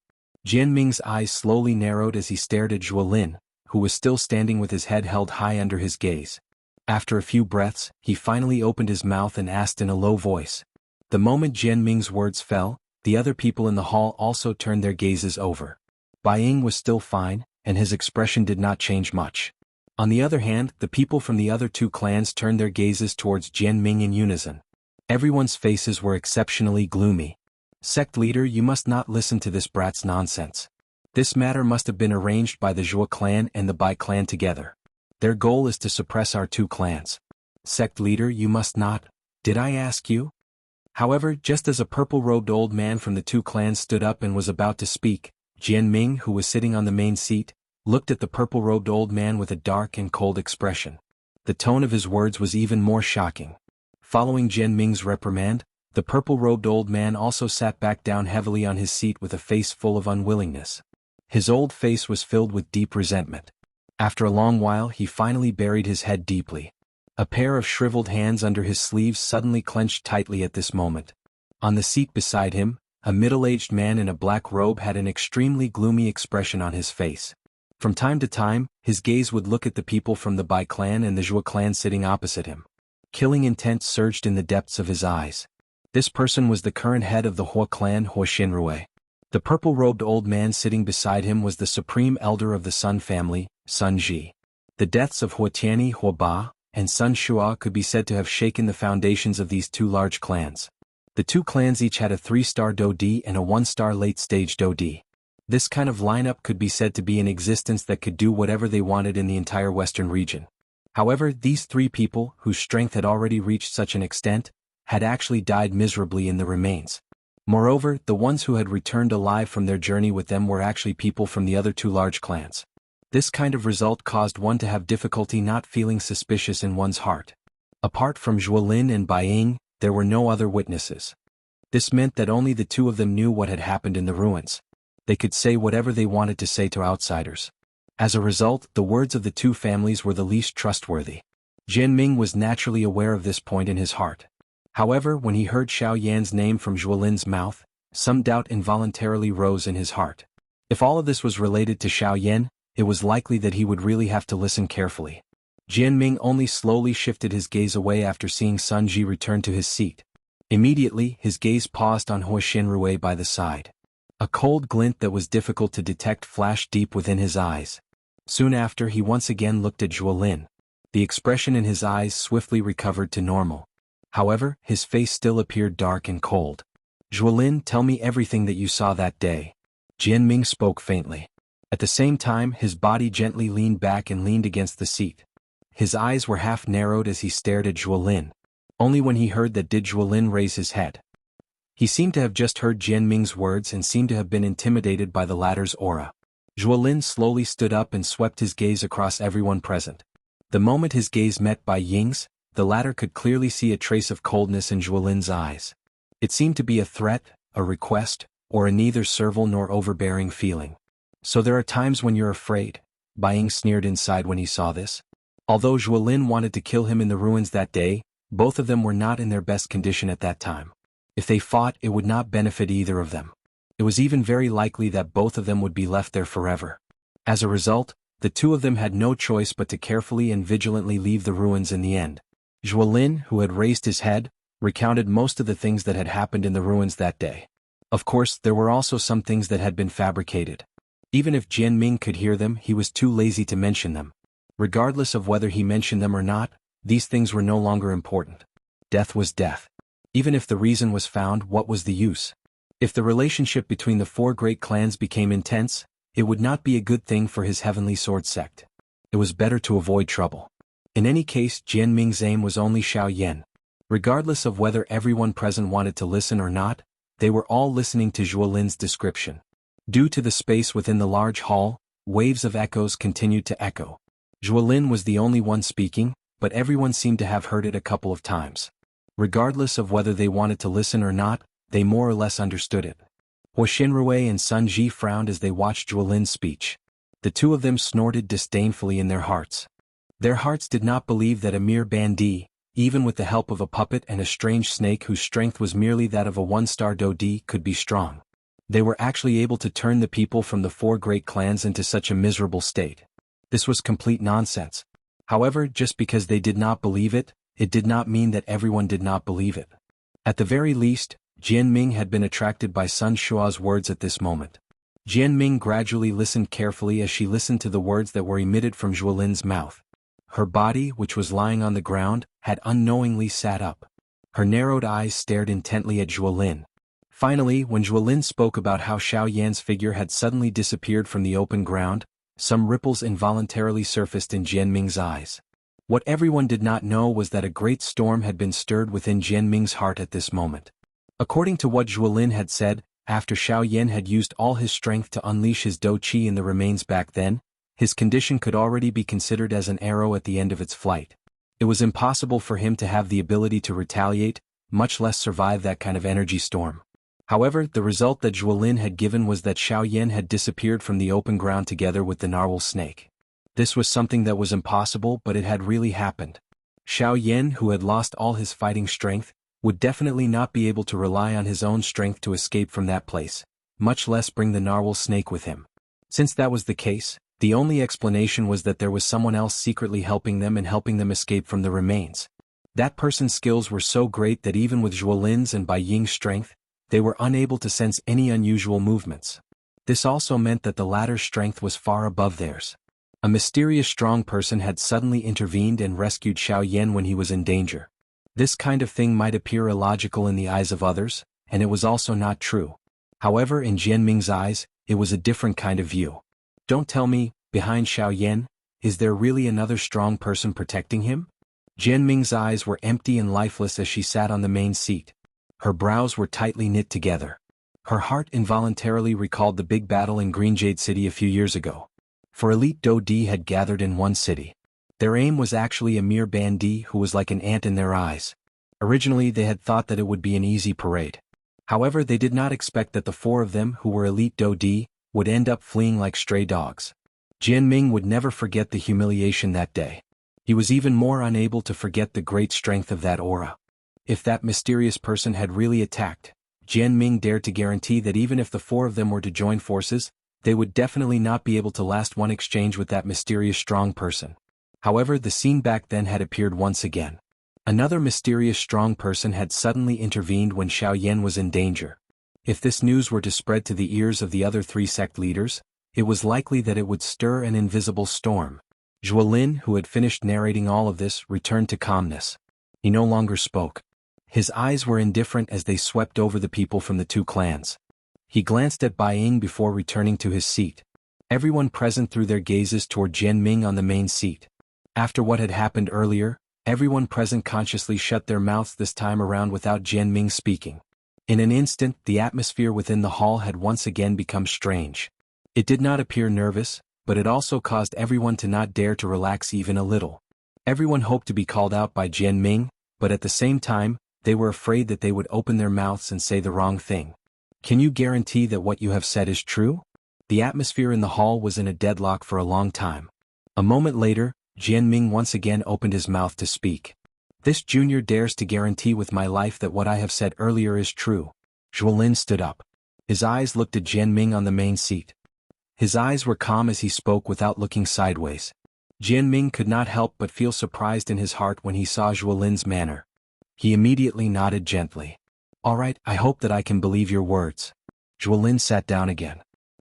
Jianming's eyes slowly narrowed as he stared at Zhuolin, who was still standing with his head held high under his gaze. After a few breaths, he finally opened his mouth and asked in a low voice. The moment Jianming's words fell, the other people in the hall also turned their gazes over. Bai Ying was still fine, and his expression did not change much. On the other hand, the people from the other two clans turned their gazes towards Jianming in unison. Everyone's faces were exceptionally gloomy. Sect leader, you must not listen to this brat's nonsense. This matter must have been arranged by the Zhuo clan and the Bai clan together. Their goal is to suppress our two clans. Sect leader, you must not. Did I ask you? However, just as a purple-robed old man from the two clans stood up and was about to speak, Jianming, who was sitting on the main seat, looked at the purple-robed old man with a dark and cold expression. The tone of his words was even more shocking. Following Jianming's reprimand, the purple-robed old man also sat back down heavily on his seat with a face full of unwillingness. His old face was filled with deep resentment. After a long while, he finally buried his head deeply. A pair of shriveled hands under his sleeves suddenly clenched tightly at this moment. On the seat beside him, a middle-aged man in a black robe had an extremely gloomy expression on his face. From time to time, his gaze would look at the people from the Bai clan and the Zhuo clan sitting opposite him. Killing intent surged in the depths of his eyes. This person was the current head of the Huo clan, Huo Xinrui. The purple-robed old man sitting beside him was the supreme elder of the Sun family, Sun Ji. The deaths of Huo Tianyi, Huo Ba, and Sun Shua could be said to have shaken the foundations of these two large clans. The two clans each had a 3-star Dodi and a 1-star late-stage Dodi. This kind of lineup could be said to be in existence that could do whatever they wanted in the entire western region. However, these three people, whose strength had already reached such an extent, had actually died miserably in the remains. Moreover, the ones who had returned alive from their journey with them were actually people from the other two large clans. This kind of result caused one to have difficulty not feeling suspicious in one's heart. Apart from Zhuolin and Bai Ying, there were no other witnesses. This meant that only the two of them knew what had happened in the ruins. They could say whatever they wanted to say to outsiders. As a result, the words of the two families were the least trustworthy. Jianming was naturally aware of this point in his heart. However, when he heard Xiaoyan's name from Zhuolin's mouth, some doubt involuntarily rose in his heart. If all of this was related to Xiaoyan, it was likely that he would really have to listen carefully. Jianming only slowly shifted his gaze away after seeing Sun Ji return to his seat. Immediately, his gaze paused on Huo Xinrui by the side. A cold glint that was difficult to detect flashed deep within his eyes. Soon after, he once again looked at Zhuolin. The expression in his eyes swiftly recovered to normal. However, his face still appeared dark and cold. Zhuolin, tell me everything that you saw that day. Jianming spoke faintly. At the same time, his body gently leaned back and leaned against the seat. His eyes were half narrowed as he stared at Zhuolin. Only when he heard that did Zhuolin raise his head. He seemed to have just heard Jianming's words and seemed to have been intimidated by the latter's aura. Zhuolin slowly stood up and swept his gaze across everyone present. The moment his gaze met Bai Ying's, the latter could clearly see a trace of coldness in Zhuolin's eyes. It seemed to be a threat, a request, or a neither servile nor overbearing feeling. So there are times when you're afraid, Bai Ying sneered inside when he saw this. Although Zhuolin wanted to kill him in the ruins that day, both of them were not in their best condition at that time. If they fought, it would not benefit either of them. It was even very likely that both of them would be left there forever. As a result, the two of them had no choice but to carefully and vigilantly leave the ruins in the end. Zhuolin, who had raised his head, recounted most of the things that had happened in the ruins that day. Of course, there were also some things that had been fabricated. Even if Jianming could hear them, he was too lazy to mention them. Regardless of whether he mentioned them or not, these things were no longer important. Death was death. Even if the reason was found, what was the use? If the relationship between the four great clans became intense, it would not be a good thing for his heavenly sword sect. It was better to avoid trouble. In any case, Jian Ming's aim was only Xiaoyan. Regardless of whether everyone present wanted to listen or not, they were all listening to Zhuolin's description. Due to the space within the large hall, waves of echoes continued to echo. Zhuolin was the only one speaking, but everyone seemed to have heard it a couple of times. Regardless of whether they wanted to listen or not, they more or less understood it. Hua Xinrui and Sun Ji frowned as they watched Zhuolin's speech. The two of them snorted disdainfully in their hearts. Their hearts did not believe that a mere bandit, even with the help of a puppet and a strange snake whose strength was merely that of a one-star dodi, could be strong. They were actually able to turn the people from the four great clans into such a miserable state. This was complete nonsense. However, just because they did not believe it, it did not mean that everyone did not believe it. At the very least, Jian Ming had been attracted by Sun Shua's words at this moment. Jian Ming gradually listened carefully as she listened to the words that were emitted from Zhuolin's mouth. Her body, which was lying on the ground, had unknowingly sat up. Her narrowed eyes stared intently at Zhuolin. Finally, when Zhuolin spoke about how Xiaoyan's figure had suddenly disappeared from the open ground, some ripples involuntarily surfaced in Jian Ming's eyes. What everyone did not know was that a great storm had been stirred within Jian Ming's heart at this moment. According to what Zhuolin had said, after Xiaoyan had used all his strength to unleash his Do Qi in the remains back then, his condition could already be considered as an arrow at the end of its flight. It was impossible for him to have the ability to retaliate, much less survive that kind of energy storm. However, the result that Zhuolin had given was that Xiaoyan had disappeared from the open ground together with the narwhal snake. This was something that was impossible, but it had really happened. Xiaoyan, who had lost all his fighting strength, would definitely not be able to rely on his own strength to escape from that place, much less bring the narwhal snake with him. Since that was the case, the only explanation was that there was someone else secretly helping them and helping them escape from the remains. That person's skills were so great that even with Zhuolin's and Bai Ying's strength, they were unable to sense any unusual movements. This also meant that the latter's strength was far above theirs. A mysterious strong person had suddenly intervened and rescued Xiaoyan when he was in danger. This kind of thing might appear illogical in the eyes of others, and it was also not true. However, in Jian Ming's eyes, it was a different kind of view. Don't tell me, behind Xiaoyan, is there really another strong person protecting him? Jian Ming's eyes were empty and lifeless as she sat on the main seat. Her brows were tightly knit together. Her heart involuntarily recalled the big battle in Green Jade City a few years ago. For elite Dodi had gathered in one city. Their aim was actually a mere bandit who was like an ant in their eyes. Originally they had thought that it would be an easy parade. However, they did not expect that the four of them who were elite Dodi would end up fleeing like stray dogs. Jian Ming would never forget the humiliation that day. He was even more unable to forget the great strength of that aura. If that mysterious person had really attacked, Jian Ming dared to guarantee that even if the four of them were to join forces, they would definitely not be able to last one exchange with that mysterious strong person. However, the scene back then had appeared once again. Another mysterious strong person had suddenly intervened when Xiaoyan was in danger. If this news were to spread to the ears of the other three sect leaders, it was likely that it would stir an invisible storm. Zhuolin, who had finished narrating all of this, returned to calmness. He no longer spoke. His eyes were indifferent as they swept over the people from the two clans. He glanced at Bai Ying before returning to his seat. Everyone present threw their gazes toward Jian Ming on the main seat. After what had happened earlier, everyone present consciously shut their mouths this time around without Jian Ming speaking. In an instant, the atmosphere within the hall had once again become strange. It did not appear nervous, but it also caused everyone to not dare to relax even a little. Everyone hoped to be called out by Jian Ming, but at the same time, they were afraid that they would open their mouths and say the wrong thing. Can you guarantee that what you have said is true? The atmosphere in the hall was in a deadlock for a long time. A moment later, Jian Ming once again opened his mouth to speak. This junior dares to guarantee with my life that what I have said earlier is true. Zhuolin stood up. His eyes looked at Jian Ming on the main seat. His eyes were calm as he spoke without looking sideways. Jian Ming could not help but feel surprised in his heart when he saw Zhuolin's manner. He immediately nodded gently. All right, I hope that I can believe your words. Zhuolin sat down again.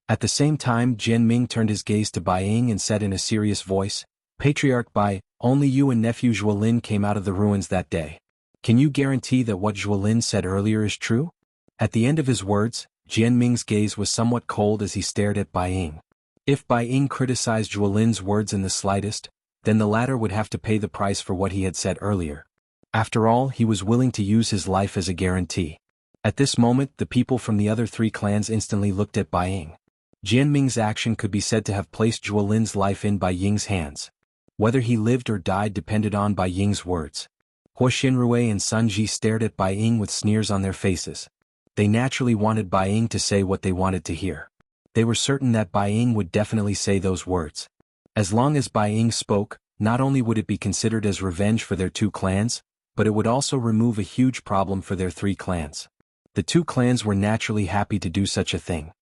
At the same time, Jian Ming turned his gaze to Bai Ying and said in a serious voice, Patriarch Bai, only you and nephew Zhuolin came out of the ruins that day. Can you guarantee that what Zhuolin said earlier is true? At the end of his words, Jianming's gaze was somewhat cold as he stared at Bai Ying. If Bai Ying criticized Zhuolin's words in the slightest, then the latter would have to pay the price for what he had said earlier. After all, he was willing to use his life as a guarantee. At this moment, the people from the other three clans instantly looked at Bai Ying. Jianming's action could be said to have placed Zhuolin's life in Bai Ying's hands. Whether he lived or died depended on Bai Ying's words. Huo Xinrui and Sun Ji stared at Bai Ying with sneers on their faces. They naturally wanted Bai Ying to say what they wanted to hear. They were certain that Bai Ying would definitely say those words. As long as Bai Ying spoke, not only would it be considered as revenge for their two clans, but it would also remove a huge problem for their three clans. The two clans were naturally happy to do such a thing.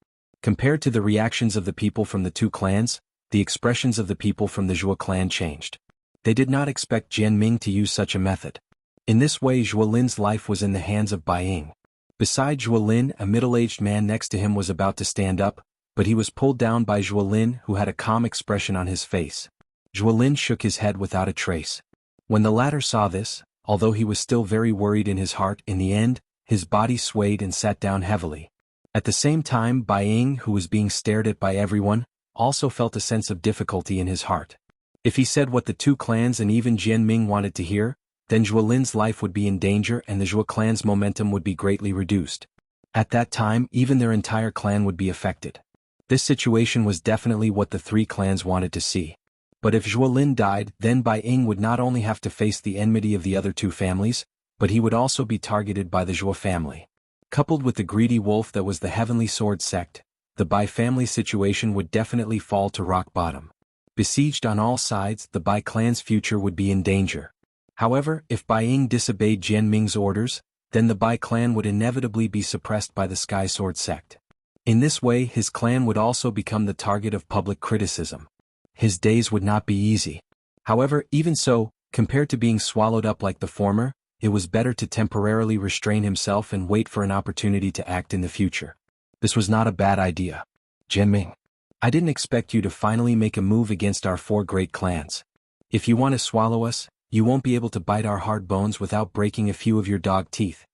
Compared to the reactions of the people from the two clans, the expressions of the people from the Zhuo clan changed. They did not expect Jianming to use such a method. In this way, Zhuolin's life was in the hands of Bai Ying. Beside Zhuolin, a middle-aged man next to him was about to stand up, but he was pulled down by Zhuolin, who had a calm expression on his face. Zhuolin shook his head without a trace. When the latter saw this, although he was still very worried in his heart, in the end, his body swayed and sat down heavily. At the same time, Bai Ying, who was being stared at by everyone, also felt a sense of difficulty in his heart. If he said what the two clans and even Jianming wanted to hear, then Zhuolin's life would be in danger and the Zhuo clan's momentum would be greatly reduced. At that time, even their entire clan would be affected. This situation was definitely what the three clans wanted to see. But if Zhuolin died, then Bai Ying would not only have to face the enmity of the other two families, but he would also be targeted by the Zhuo family. Coupled with the greedy wolf that was the Heavenly Sword sect, the Bai family situation would definitely fall to rock bottom. Besieged on all sides, the Bai clan's future would be in danger. However, if Bai Ying disobeyed Jianming's orders, then the Bai clan would inevitably be suppressed by the Sky Sword sect. In this way, his clan would also become the target of public criticism. His days would not be easy. However, even so, compared to being swallowed up like the former, it was better to temporarily restrain himself and wait for an opportunity to act in the future. This was not a bad idea. Jianming, I didn't expect you to finally make a move against our four great clans. If you want to swallow us, you won't be able to bite our hard bones without breaking a few of your dog teeth.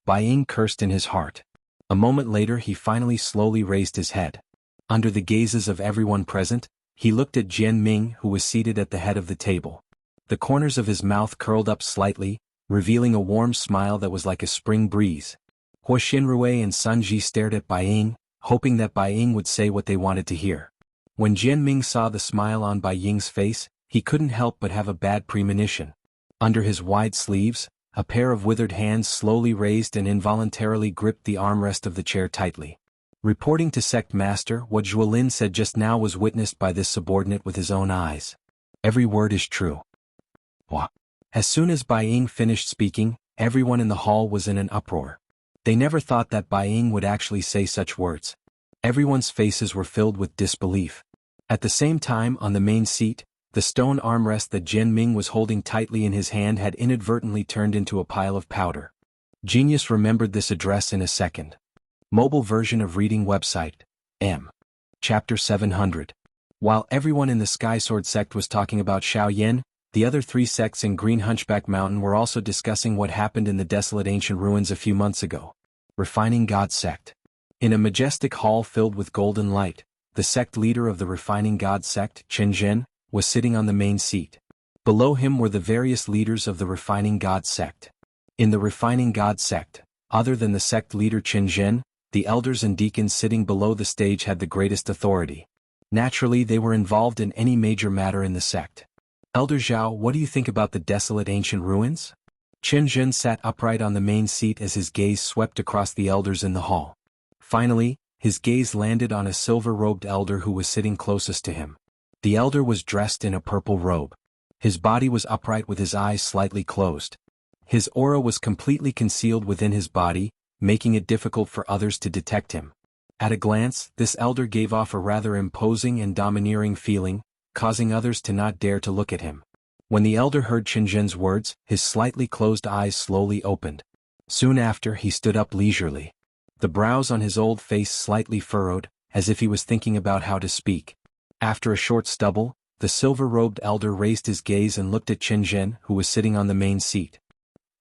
Bai Ying cursed in his heart. A moment later, he finally slowly raised his head. Under the gazes of everyone present, he looked at Jianming, who was seated at the head of the table. The corners of his mouth curled up slightly, revealing a warm smile that was like a spring breeze. Huo Xinrui and Sun Ji stared at Bai Ying, hoping that Bai Ying would say what they wanted to hear. When Jianming saw the smile on Bai Ying's face, he couldn't help but have a bad premonition. Under his wide sleeves, a pair of withered hands slowly raised and involuntarily gripped the armrest of the chair tightly. Reporting to Sect Master, what Zhuolin said just now was witnessed by this subordinate with his own eyes. Every word is true. What? As soon as Bai Ying finished speaking, everyone in the hall was in an uproar. They never thought that Bai Ying would actually say such words. Everyone's faces were filled with disbelief. At the same time, on the main seat, the stone armrest that Jianming was holding tightly in his hand had inadvertently turned into a pile of powder. Genius remembered this address in a second. Mobile version of reading website. M. Chapter 700. While everyone in the Sky Sword sect was talking about Xiaoyan, the other three sects in Green Hunchback Mountain were also discussing what happened in the desolate ancient ruins a few months ago. Refining God sect. In a majestic hall filled with golden light, the sect leader of the Refining God sect, Chen Zhen, was sitting on the main seat. Below him were the various leaders of the Refining God sect. In the Refining God sect, other than the sect leader Chen Zhen, the elders and deacons sitting below the stage had the greatest authority. Naturally, they were involved in any major matter in the sect. Elder Zhao, what do you think about the desolate ancient ruins? Chen Zhen sat upright on the main seat as his gaze swept across the elders in the hall. Finally, his gaze landed on a silver-robed elder who was sitting closest to him. The elder was dressed in a purple robe. His body was upright with his eyes slightly closed. His aura was completely concealed within his body, making it difficult for others to detect him. At a glance, this elder gave off a rather imposing and domineering feeling, causing others to not dare to look at him. When the elder heard Chen Zhen's words, his slightly closed eyes slowly opened. Soon after, he stood up leisurely. The brows on his old face slightly furrowed, as if he was thinking about how to speak. After a short stubble, the silver-robed elder raised his gaze and looked at Chen Zhen, who was sitting on the main seat.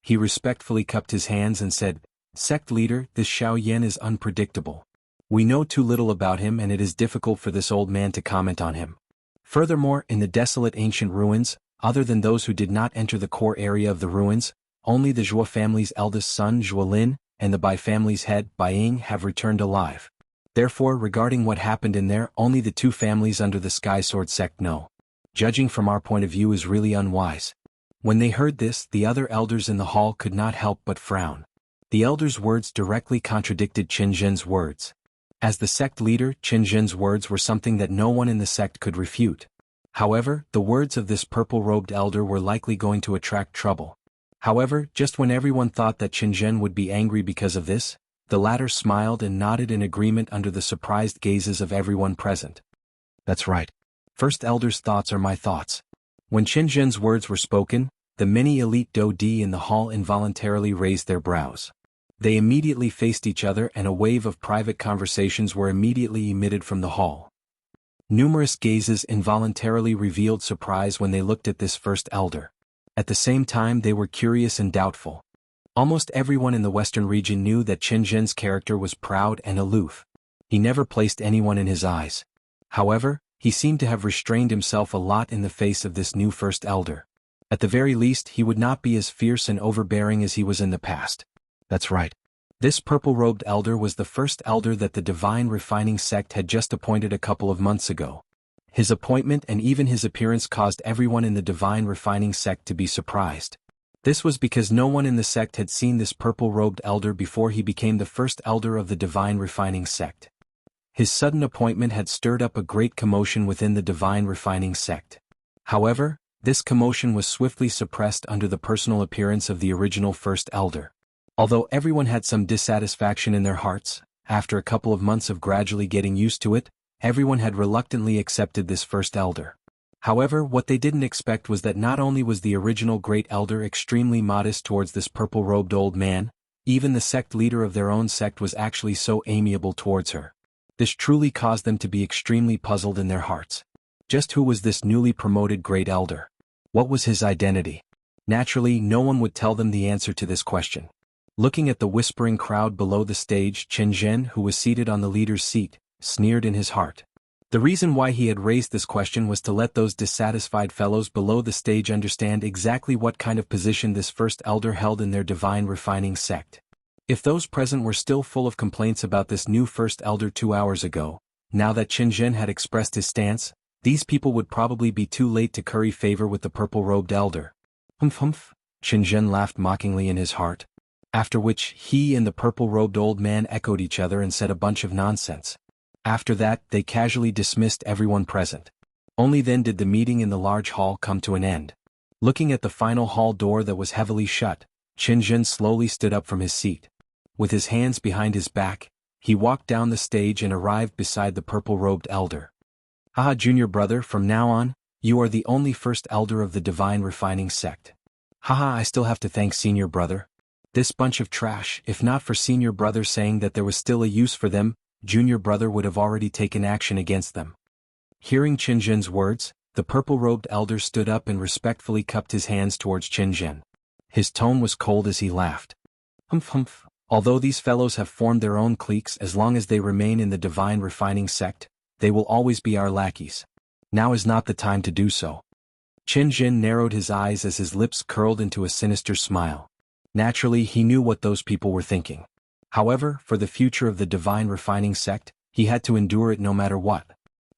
He respectfully cupped his hands and said, Sect leader, this Xiaoyan is unpredictable. We know too little about him and it is difficult for this old man to comment on him. Furthermore, in the desolate ancient ruins, other than those who did not enter the core area of the ruins, only the Zhuo family's eldest son Zhuolin and the Bai family's head Baiying have returned alive. Therefore, regarding what happened in there, only the two families under the Sky Sword sect know. Judging from our point of view is really unwise. When they heard this, the other elders in the hall could not help but frown. The elders' words directly contradicted Qin Zhen's words. As the sect leader, Qin Zhen's words were something that no one in the sect could refute. However, the words of this purple-robed elder were likely going to attract trouble. However, just when everyone thought that Qin Zhen would be angry because of this, the latter smiled and nodded in agreement under the surprised gazes of everyone present. That's right. First elder's thoughts are my thoughts. When Qin Zhen's words were spoken, the many elite Dou-Di in the hall involuntarily raised their brows. They immediately faced each other and a wave of private conversations were immediately emitted from the hall. Numerous gazes involuntarily revealed surprise when they looked at this first elder. At the same time they were curious and doubtful. Almost everyone in the western region knew that Qin Zhen's character was proud and aloof. He never placed anyone in his eyes. However, he seemed to have restrained himself a lot in the face of this new first elder. At the very least, he would not be as fierce and overbearing as he was in the past. That's right. This purple-robed elder was the first elder that the Divine Refining sect had just appointed a couple of months ago. His appointment and even his appearance caused everyone in the Divine Refining sect to be surprised. This was because no one in the sect had seen this purple-robed elder before he became the first elder of the Divine Refining sect. His sudden appointment had stirred up a great commotion within the Divine Refining sect. However, this commotion was swiftly suppressed under the personal appearance of the original first elder. Although everyone had some dissatisfaction in their hearts, after a couple of months of gradually getting used to it, everyone had reluctantly accepted this first elder. However, what they didn't expect was that not only was the original great elder extremely modest towards this purple-robed old man, even the sect leader of their own sect was actually so amiable towards her. This truly caused them to be extremely puzzled in their hearts. Just who was this newly promoted great elder? What was his identity? Naturally, no one would tell them the answer to this question. Looking at the whispering crowd below the stage, Qin Zhen, who was seated on the leader's seat, sneered in his heart. The reason why he had raised this question was to let those dissatisfied fellows below the stage understand exactly what kind of position this first elder held in their Divine Refining sect. If those present were still full of complaints about this new first elder 2 hours ago, now that Qin Zhen had expressed his stance, these people would probably be too late to curry favor with the purple-robed elder. Humph. Qin Zhen laughed mockingly in his heart. After which he and the purple-robed old man echoed each other and said a bunch of nonsense. After that, they casually dismissed everyone present. Only then did the meeting in the large hall come to an end. Looking at the final hall door that was heavily shut, Qin Zhen slowly stood up from his seat. With his hands behind his back, he walked down the stage and arrived beside the purple-robed elder. Haha, junior brother, from now on, you are the only first elder of the Divine Refining sect. Haha, I still have to thank senior brother. This bunch of trash, if not for senior brother saying that there was still a use for them, junior brother would have already taken action against them. Hearing Qin Zhen's words, the purple-robed elder stood up and respectfully cupped his hands towards Qin Zhen. His tone was cold as he laughed. Humph. Although these fellows have formed their own cliques, as long as they remain in the Divine Refining sect, they will always be our lackeys. Now is not the time to do so. Qin Zhen narrowed his eyes as his lips curled into a sinister smile. Naturally, he knew what those people were thinking. However, for the future of the Divine Refining sect, he had to endure it no matter what.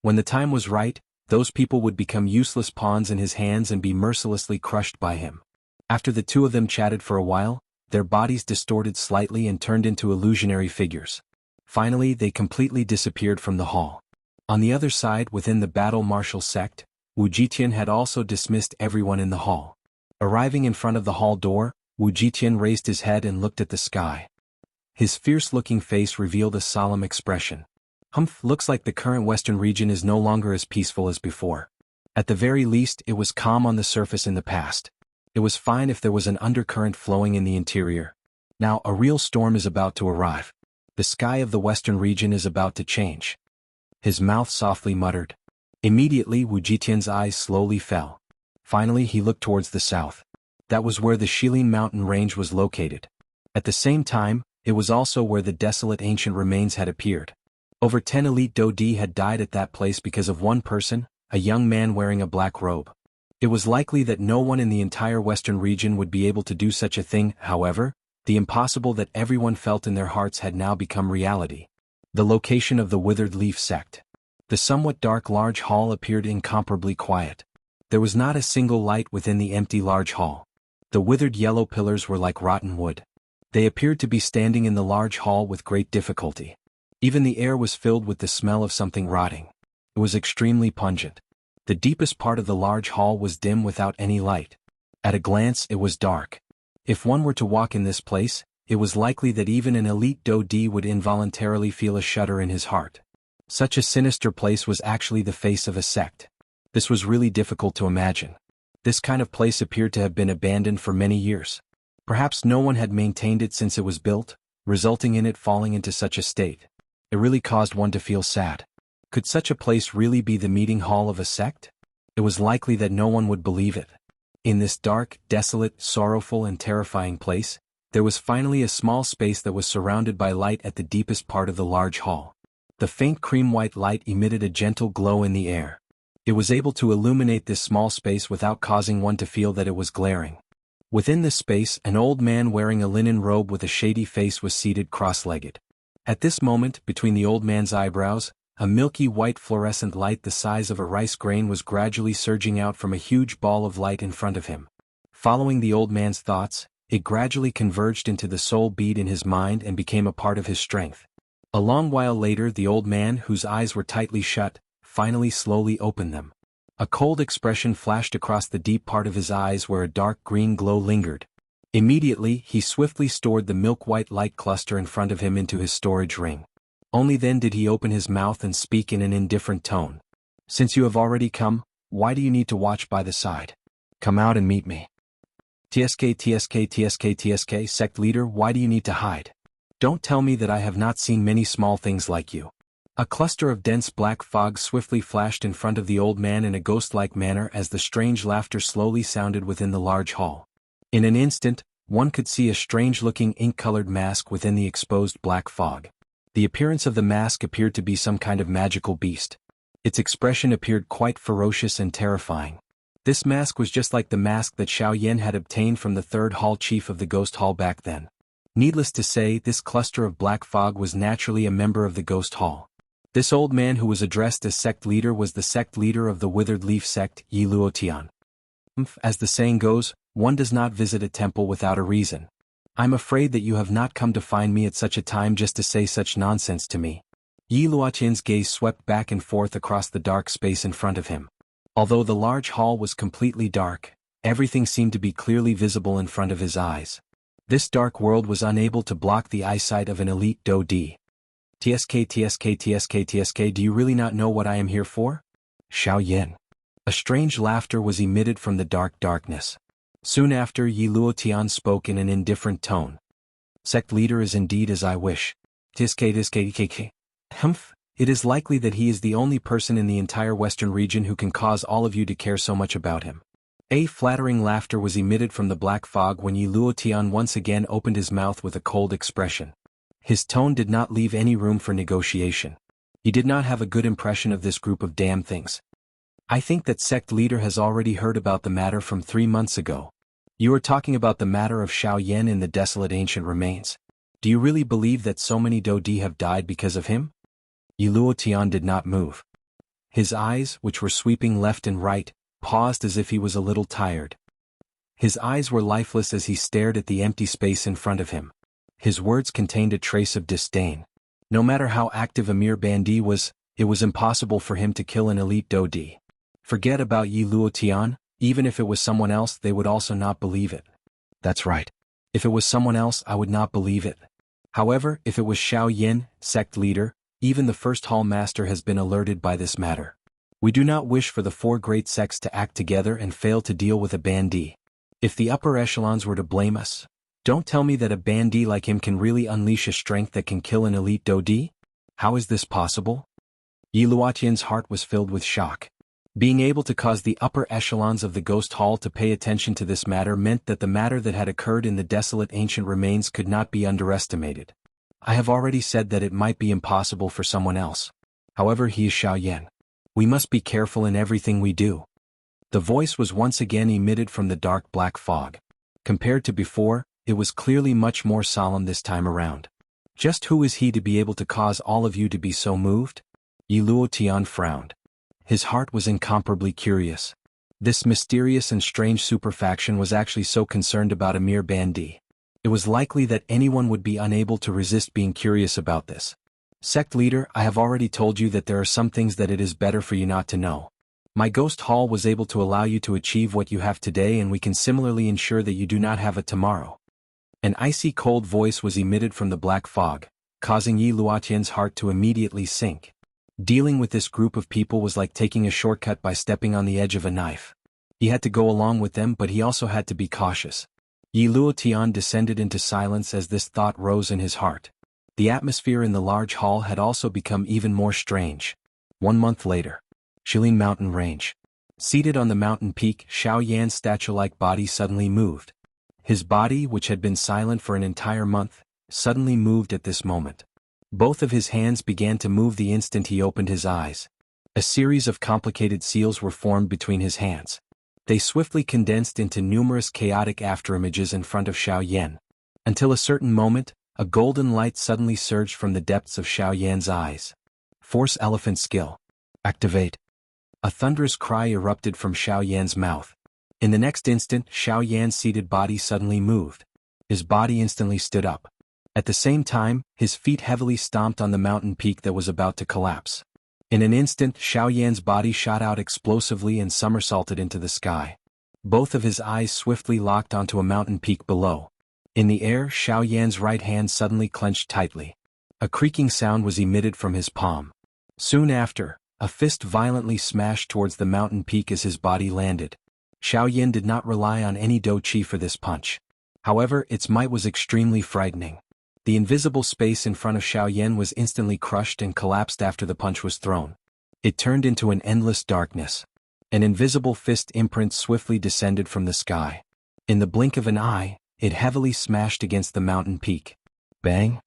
When the time was right, those people would become useless pawns in his hands and be mercilessly crushed by him. After the two of them chatted for a while, their bodies distorted slightly and turned into illusionary figures. Finally, they completely disappeared from the hall. On the other side, within the Battle Martial sect, Wuxia had also dismissed everyone in the hall. Arriving in front of the hall door, Wuxia raised his head and looked at the sky. His fierce-looking face revealed a solemn expression. Humph, looks like the current western region is no longer as peaceful as before. At the very least, it was calm on the surface in the past. It was fine if there was an undercurrent flowing in the interior. Now a real storm is about to arrive. The sky of the western region is about to change. His mouth softly muttered. Immediately Wuxian's eyes slowly fell. Finally he looked towards the south. That was where the Shilin mountain range was located. At the same time, it was also where the desolate ancient remains had appeared. Over 10 elite Dodi had died at that place because of one person, a young man wearing a black robe. It was likely that no one in the entire western region would be able to do such a thing. However, the impossible that everyone felt in their hearts had now become reality. The location of the Withered Leaf sect. The somewhat dark large hall appeared incomparably quiet. There was not a single light within the empty large hall. The withered yellow pillars were like rotten wood. They appeared to be standing in the large hall with great difficulty. Even the air was filled with the smell of something rotting. It was extremely pungent. The deepest part of the large hall was dim without any light. At a glance it was dark. If one were to walk in this place, it was likely that even an elite Dodi would involuntarily feel a shudder in his heart. Such a sinister place was actually the face of a sect. This was really difficult to imagine. This kind of place appeared to have been abandoned for many years. Perhaps no one had maintained it since it was built, resulting in it falling into such a state. It really caused one to feel sad. Could such a place really be the meeting hall of a sect? It was likely that no one would believe it. In this dark, desolate, sorrowful and terrifying place, there was finally a small space that was surrounded by light at the deepest part of the large hall. The faint cream-white light emitted a gentle glow in the air. It was able to illuminate this small space without causing one to feel that it was glaring. Within this space, an old man wearing a linen robe with a shady face was seated cross-legged. At this moment, between the old man's eyebrows, a milky white fluorescent light the size of a rice grain was gradually surging out from a huge ball of light in front of him. Following the old man's thoughts, it gradually converged into the soul bead in his mind and became a part of his strength. A long while later, the old man, whose eyes were tightly shut, finally slowly opened them. A cold expression flashed across the deep part of his eyes where a dark green glow lingered. Immediately, he swiftly stored the milk-white light cluster in front of him into his storage ring. Only then did he open his mouth and speak in an indifferent tone. "Since you have already come, why do you need to watch by the side? Come out and meet me." TSK, sect leader, why do you need to hide? Don't tell me that I have not seen many small things like you. A cluster of dense black fog swiftly flashed in front of the old man in a ghost-like manner as the strange laughter slowly sounded within the large hall. In an instant, one could see a strange-looking ink-colored mask within the exposed black fog. The appearance of the mask appeared to be some kind of magical beast. Its expression appeared quite ferocious and terrifying. This mask was just like the mask that Xiaoyan had obtained from the third hall chief of the ghost hall back then. Needless to say, this cluster of black fog was naturally a member of the ghost hall. This old man who was addressed as sect leader was the sect leader of the Withered Leaf sect, Yi Luotian. As the saying goes, one does not visit a temple without a reason. I'm afraid that you have not come to find me at such a time just to say such nonsense to me. Yi Luotian's gaze swept back and forth across the dark space in front of him. Although the large hall was completely dark, everything seemed to be clearly visible in front of his eyes. This dark world was unable to block the eyesight of an elite Dodi. TSK, do you really not know what I am here for? Xiaoyan. A strange laughter was emitted from the darkness. Soon after, Yi Luotian spoke in an indifferent tone. Sect leader is indeed as I wish. TSK. It is likely that he is the only person in the entire western region who can cause all of you to care so much about him. A flattering laughter was emitted from the black fog when Yi Luotian once again opened his mouth with a cold expression. His tone did not leave any room for negotiation. He did not have a good impression of this group of damn things. I think that sect leader has already heard about the matter from 3 months ago. You are talking about the matter of Xiaoyan in the desolate ancient remains. Do you really believe that so many Dodi have died because of him? Yi Luotian did not move. His eyes, which were sweeping left and right, paused as if he was a little tired. His eyes were lifeless as he stared at the empty space in front of him. His words contained a trace of disdain. No matter how active Emir Bandi was, it was impossible for him to kill an elite Dodi. Forget about Yi Luotian, even if it was someone else they would also not believe it. That's right. If it was someone else I would not believe it. However, if it was Xiaoyan, sect leader, even the first hall master has been alerted by this matter. We do not wish for the 4 great sects to act together and fail to deal with a Bandi. If the upper echelons were to blame us, don't tell me that a Bandi like him can really unleash a strength that can kill an elite Dodi? How is this possible? Yi Luotian's heart was filled with shock. Being able to cause the upper echelons of the Ghost Hall to pay attention to this matter meant that the matter that had occurred in the desolate ancient remains could not be underestimated. I have already said that it might be impossible for someone else. However, he is Xiaoyan. We must be careful in everything we do. The voice was once again emitted from the dark black fog. Compared to before, it was clearly much more solemn this time around. Just who is he to be able to cause all of you to be so moved? Yi Luo Tian frowned. His heart was incomparably curious. This mysterious and strange superfaction was actually so concerned about a mere bandit. It was likely that anyone would be unable to resist being curious about this. Sect leader, I have already told you that there are some things that it is better for you not to know. My Ghost Hall was able to allow you to achieve what you have today, and we can similarly ensure that you do not have it tomorrow. An icy cold voice was emitted from the black fog, causing Yi Luotian's heart to immediately sink. Dealing with this group of people was like taking a shortcut by stepping on the edge of a knife. He had to go along with them, but he also had to be cautious. Yi Luotian descended into silence as this thought rose in his heart. The atmosphere in the large hall had also become even more strange. 1 month later. Shilin Mountain Range. Seated on the mountain peak, Xiaoyan's statue-like body suddenly moved. His body, which had been silent for an entire month, suddenly moved at this moment. Both of his hands began to move the instant he opened his eyes. A series of complicated seals were formed between his hands. They swiftly condensed into numerous chaotic afterimages in front of Xiaoyan. Until a certain moment, a golden light suddenly surged from the depths of Xiaoyan's eyes. Force Elephant Skill. Activate. A thunderous cry erupted from Xiaoyan's mouth. In the next instant, Xiaoyan's seated body suddenly moved. His body instantly stood up. At the same time, his feet heavily stomped on the mountain peak that was about to collapse. In an instant, Xiaoyan's body shot out explosively and somersaulted into the sky. Both of his eyes swiftly locked onto a mountain peak below. In the air, Xiaoyan's right hand suddenly clenched tightly. A creaking sound was emitted from his palm. Soon after, a fist violently smashed towards the mountain peak as his body landed. Xiaoyan did not rely on any dou qi for this punch. However, its might was extremely frightening. The invisible space in front of Xiaoyan was instantly crushed and collapsed after the punch was thrown. It turned into an endless darkness. An invisible fist imprint swiftly descended from the sky. In the blink of an eye, it heavily smashed against the mountain peak. Bang!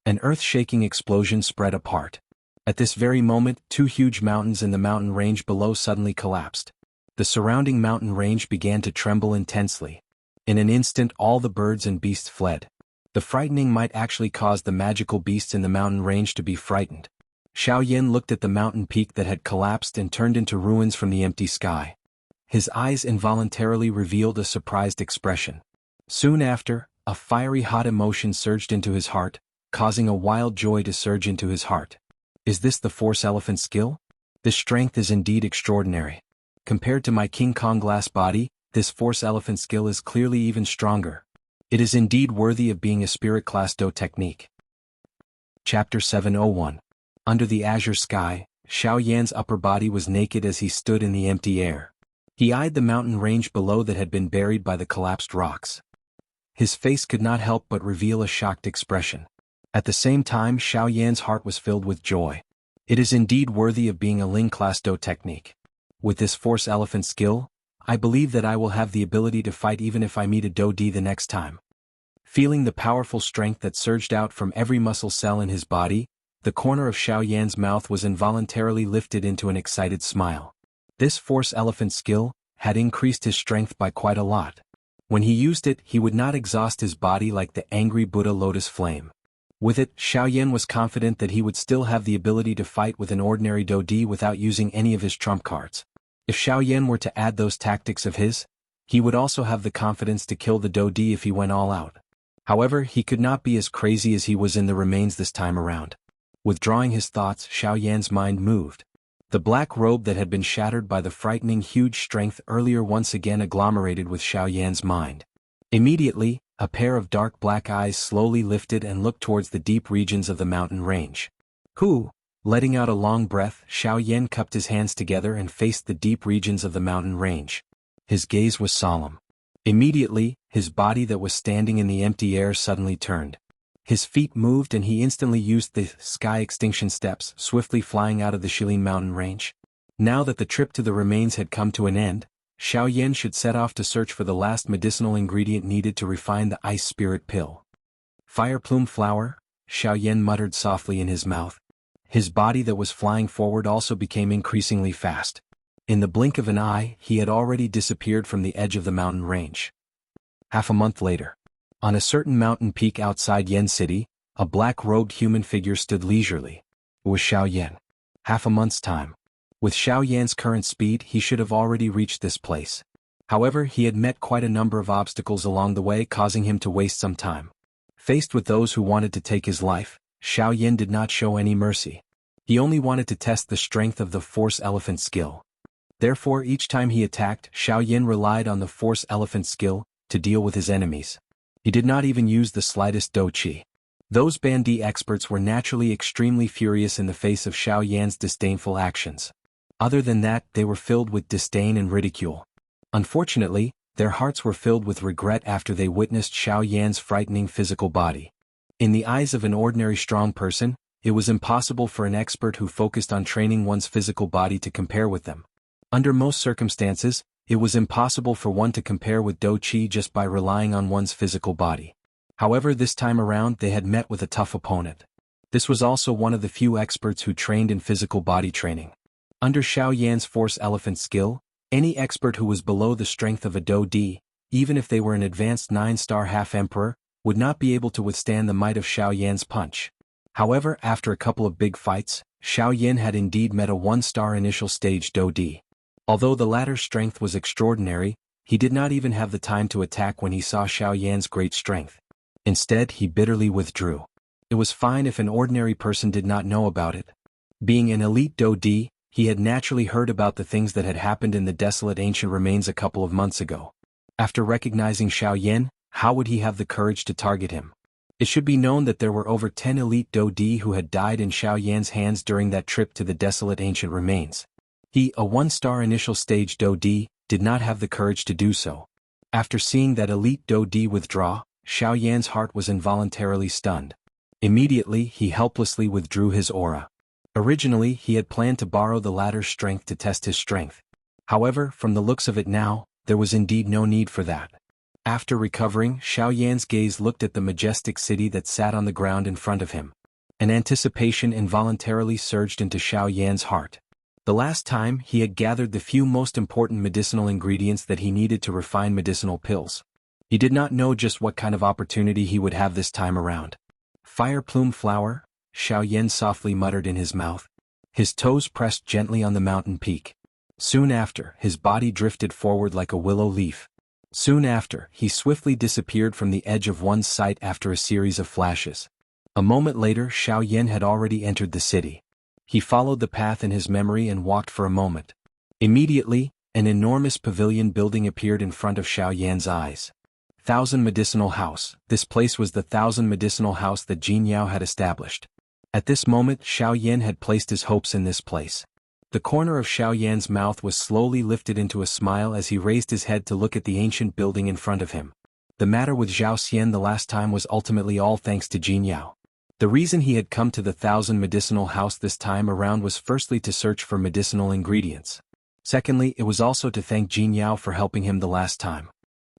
An earth-shaking explosion spread apart. At this very moment, 2 huge mountains in the mountain range below suddenly collapsed. The surrounding mountain range began to tremble intensely. In an instant, all the birds and beasts fled. The frightening might actually cause the magical beasts in the mountain range to be frightened. Xiaoyan looked at the mountain peak that had collapsed and turned into ruins from the empty sky. His eyes involuntarily revealed a surprised expression. Soon after, a fiery hot emotion surged into his heart, causing a wild joy to surge into his heart. Is this the Force Elephant skill? This strength is indeed extraordinary. Compared to my King Kong glass body, this Force Elephant skill is clearly even stronger. It is indeed worthy of being a Spirit Class Do technique. Chapter 701. Under the azure sky, Xiaoyan's upper body was naked as he stood in the empty air. He eyed the mountain range below that had been buried by the collapsed rocks. His face could not help but reveal a shocked expression. At the same time, Xiaoyan's heart was filled with joy. It is indeed worthy of being a Ling Class Do technique. With this Force Elephant skill, I believe that I will have the ability to fight even if I meet a Do Di the next time. Feeling the powerful strength that surged out from every muscle cell in his body, the corner of Xiaoyan's mouth was involuntarily lifted into an excited smile. This Force Elephant skill had increased his strength by quite a lot. When he used it, he would not exhaust his body like the angry Buddha lotus flame. With it, Xiaoyan was confident that he would still have the ability to fight with an ordinary Do Di without using any of his trump cards. If Xiaoyan were to add those tactics of his, he would also have the confidence to kill the Do Di if he went all out. However, he could not be as crazy as he was in the remains this time around. Withdrawing his thoughts, Xiaoyan's mind moved. The black robe that had been shattered by the frightening huge strength earlier once again agglomerated with Xiaoyan's mind. Immediately, a pair of dark black eyes slowly lifted and looked towards the deep regions of the mountain range. Letting out a long breath, Xiaoyan cupped his hands together and faced the deep regions of the mountain range. His gaze was solemn. Immediately, his body that was standing in the empty air suddenly turned. His feet moved and he instantly used the sky extinction steps, swiftly flying out of the Shilin mountain range. Now that the trip to the remains had come to an end, Xiaoyan should set off to search for the last medicinal ingredient needed to refine the ice spirit pill. Fire plume flower, Xiaoyan muttered softly in his mouth. His body that was flying forward also became increasingly fast. In the blink of an eye, he had already disappeared from the edge of the mountain range. Half a month later. On a certain mountain peak outside Yen City, a black-robed human figure stood leisurely. It was Xiaoyan. Half a month's time. With Xiaoyan's current speed, he should have already reached this place. However, he had met quite a number of obstacles along the way, causing him to waste some time. Faced with those who wanted to take his life, Xiaoyan did not show any mercy. He only wanted to test the strength of the Force Elephant skill. Therefore, each time he attacked, Xiaoyan relied on the Force Elephant skill to deal with his enemies. He did not even use the slightest Do Qi. Those Bandi experts were naturally extremely furious in the face of Xiaoyan's disdainful actions. Other than that, they were filled with disdain and ridicule. Unfortunately, their hearts were filled with regret after they witnessed Xiaoyan's frightening physical body. In the eyes of an ordinary strong person, it was impossible for an expert who focused on training one's physical body to compare with them. Under most circumstances, it was impossible for one to compare with Do Qi just by relying on one's physical body. However, this time around they had met with a tough opponent. This was also one of the few experts who trained in physical body training. Under Xiaoyan's Force Elephant skill, any expert who was below the strength of a Do Di, even if they were an advanced 9-star half-emperor, would not be able to withstand the might of Xiaoyan's punch. However, after a couple of big fights, Xiaoyan had indeed met a 1-star initial stage Do Di. Although the latter's strength was extraordinary, he did not even have the time to attack when he saw Xiaoyan's great strength. Instead, he bitterly withdrew. It was fine if an ordinary person did not know about it. Being an elite Do Di, he had naturally heard about the things that had happened in the desolate ancient remains a couple of months ago. After recognizing Xiaoyan, how would he have the courage to target him? It should be known that there were over 10 elite Do Di who had died in Xiaoyan's hands during that trip to the desolate ancient remains. He, a 1-star initial stage Do Di, did not have the courage to do so. After seeing that elite Do Di withdraw, Xiaoyan's heart was involuntarily stunned. Immediately, he helplessly withdrew his aura. Originally, he had planned to borrow the latter's strength to test his strength. However, from the looks of it now, there was indeed no need for that. After recovering, Xiaoyan's gaze looked at the majestic city that sat on the ground in front of him. An anticipation involuntarily surged into Xiaoyan's heart. The last time, he had gathered the few most important medicinal ingredients that he needed to refine medicinal pills. He did not know just what kind of opportunity he would have this time around. Fire plume flower, Xiaoyan softly muttered in his mouth. His toes pressed gently on the mountain peak. Soon after, his body drifted forward like a willow leaf. Soon after, he swiftly disappeared from the edge of one's sight after a series of flashes. A moment later, Xiaoyan had already entered the city. He followed the path in his memory and walked for a moment. Immediately, an enormous pavilion building appeared in front of Xiaoyan's eyes. 1000 Medicinal House. This place was the 1000 Medicinal House that Jianghu had established. At this moment, Xiaoyan had placed his hopes in this place. The corner of Xiaoyan's mouth was slowly lifted into a smile as he raised his head to look at the ancient building in front of him. The matter with Zhao Xian the last time was ultimately all thanks to Jianghu. The reason he had come to the 1000 Medicinal House this time around was firstly to search for medicinal ingredients. Secondly, it was also to thank Jianghu for helping him the last time.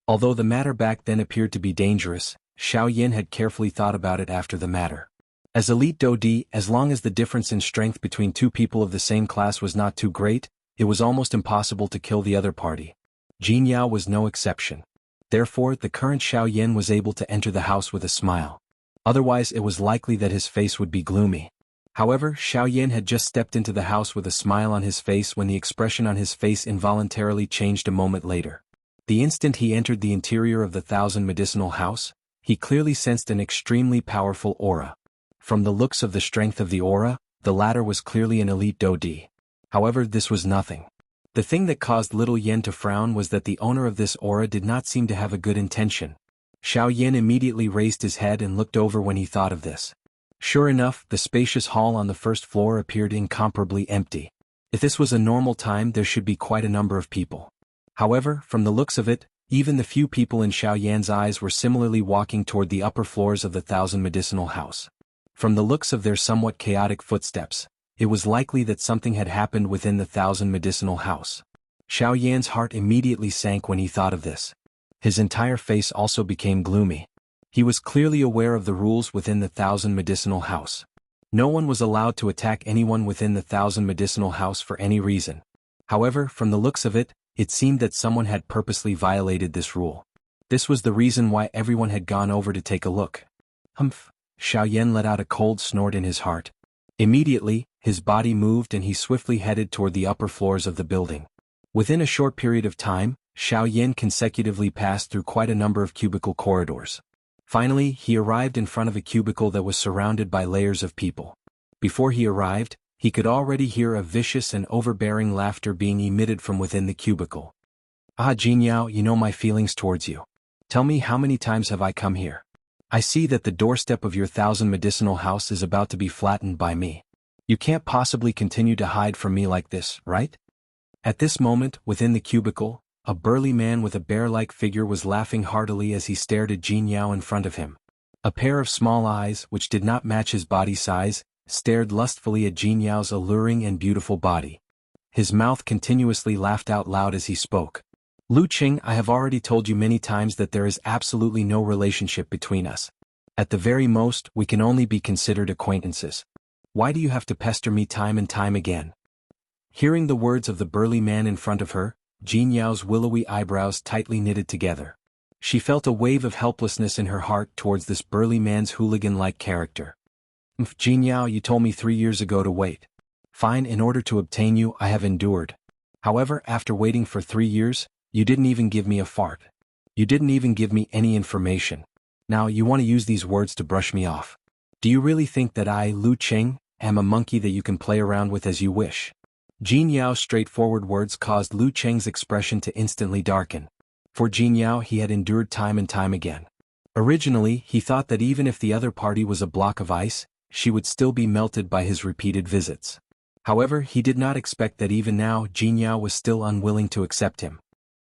Although the matter back then appeared to be dangerous, Xiaoyan had carefully thought about it after the matter. As elite Do Di, as long as the difference in strength between two people of the same class was not too great, it was almost impossible to kill the other party. Jianghu was no exception. Therefore, the current Xiaoyan was able to enter the house with a smile. Otherwise, it was likely that his face would be gloomy. However, Xiaoyan had just stepped into the house with a smile on his face when the expression on his face involuntarily changed a moment later. The instant he entered the interior of the 1000 Medicinal House, he clearly sensed an extremely powerful aura. From the looks of the strength of the aura, the latter was clearly an elite Do Di. However, this was nothing. The thing that caused Little Yen to frown was that the owner of this aura did not seem to have a good intention. Xiaoyan immediately raised his head and looked over when he thought of this. Sure enough, the spacious hall on the first floor appeared incomparably empty. If this was a normal time, there should be quite a number of people. However, from the looks of it, even the few people in Xiaoyan's eyes were similarly walking toward the upper floors of the 1000 Medicinal House. From the looks of their somewhat chaotic footsteps, it was likely that something had happened within the Thousand Medicinal House. Xiaoyan's heart immediately sank when he thought of this. His entire face also became gloomy. He was clearly aware of the rules within the Thousand Medicinal House. No one was allowed to attack anyone within the Thousand Medicinal House for any reason. However, from the looks of it, it seemed that someone had purposely violated this rule. This was the reason why everyone had gone over to take a look. Humph! Xiaoyan let out a cold snort in his heart. Immediately, his body moved and he swiftly headed toward the upper floors of the building. Within a short period of time, Xiaoyan consecutively passed through quite a number of cubicle corridors. Finally, he arrived in front of a cubicle that was surrounded by layers of people. Before he arrived, he could already hear a vicious and overbearing laughter being emitted from within the cubicle. Ah, Jianghu, you know my feelings towards you. Tell me, how many times have I come here? I see that the doorstep of your Thousand Medicinal House is about to be flattened by me. You can't possibly continue to hide from me like this, right? At this moment, within the cubicle, a burly man with a bear-like figure was laughing heartily as he stared at Jianghu in front of him. A pair of small eyes, which did not match his body size, stared lustfully at Jianghu's alluring and beautiful body. His mouth continuously laughed out loud as he spoke. Lu Qing, I have already told you many times that there is absolutely no relationship between us. At the very most, we can only be considered acquaintances. Why do you have to pester me time and time again? Hearing the words of the burly man in front of her, Jianghu's willowy eyebrows tightly knitted together. She felt a wave of helplessness in her heart towards this burly man's hooligan-like character. Jianghu, you told me 3 years ago to wait. Fine, in order to obtain you, I have endured. However, after waiting for 3 years, you didn't even give me a fart. You didn't even give me any information. Now you want to use these words to brush me off. Do you really think that I, Lu Qing, am a monkey that you can play around with as you wish? Jianghu's straightforward words caused Lu Qing's expression to instantly darken. For Jianghu, he had endured time and time again. Originally, he thought that even if the other party was a block of ice, she would still be melted by his repeated visits. However, he did not expect that even now Jianghu was still unwilling to accept him.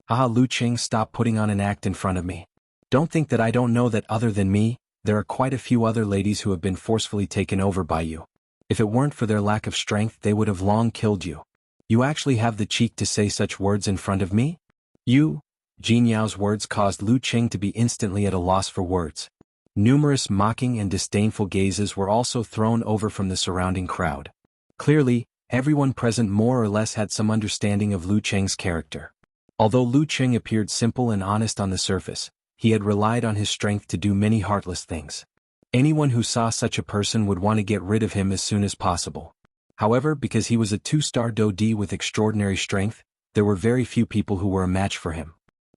Ah, Lu Qing, stop putting on an act in front of me. Don't think that I don't know that other than me, there are quite a few other ladies who have been forcefully taken over by you. If it weren't for their lack of strength, they would have long killed you. You actually have the cheek to say such words in front of me? You? Jianghu's words caused Lu Qing to be instantly at a loss for words. Numerous mocking and disdainful gazes were also thrown over from the surrounding crowd. Clearly, everyone present more or less had some understanding of Lu Qing's character. Although Lu Qing appeared simple and honest on the surface, he had relied on his strength to do many heartless things. Anyone who saw such a person would want to get rid of him as soon as possible. However, because he was a 2-star Dodi with extraordinary strength, there were very few people who were a match for him.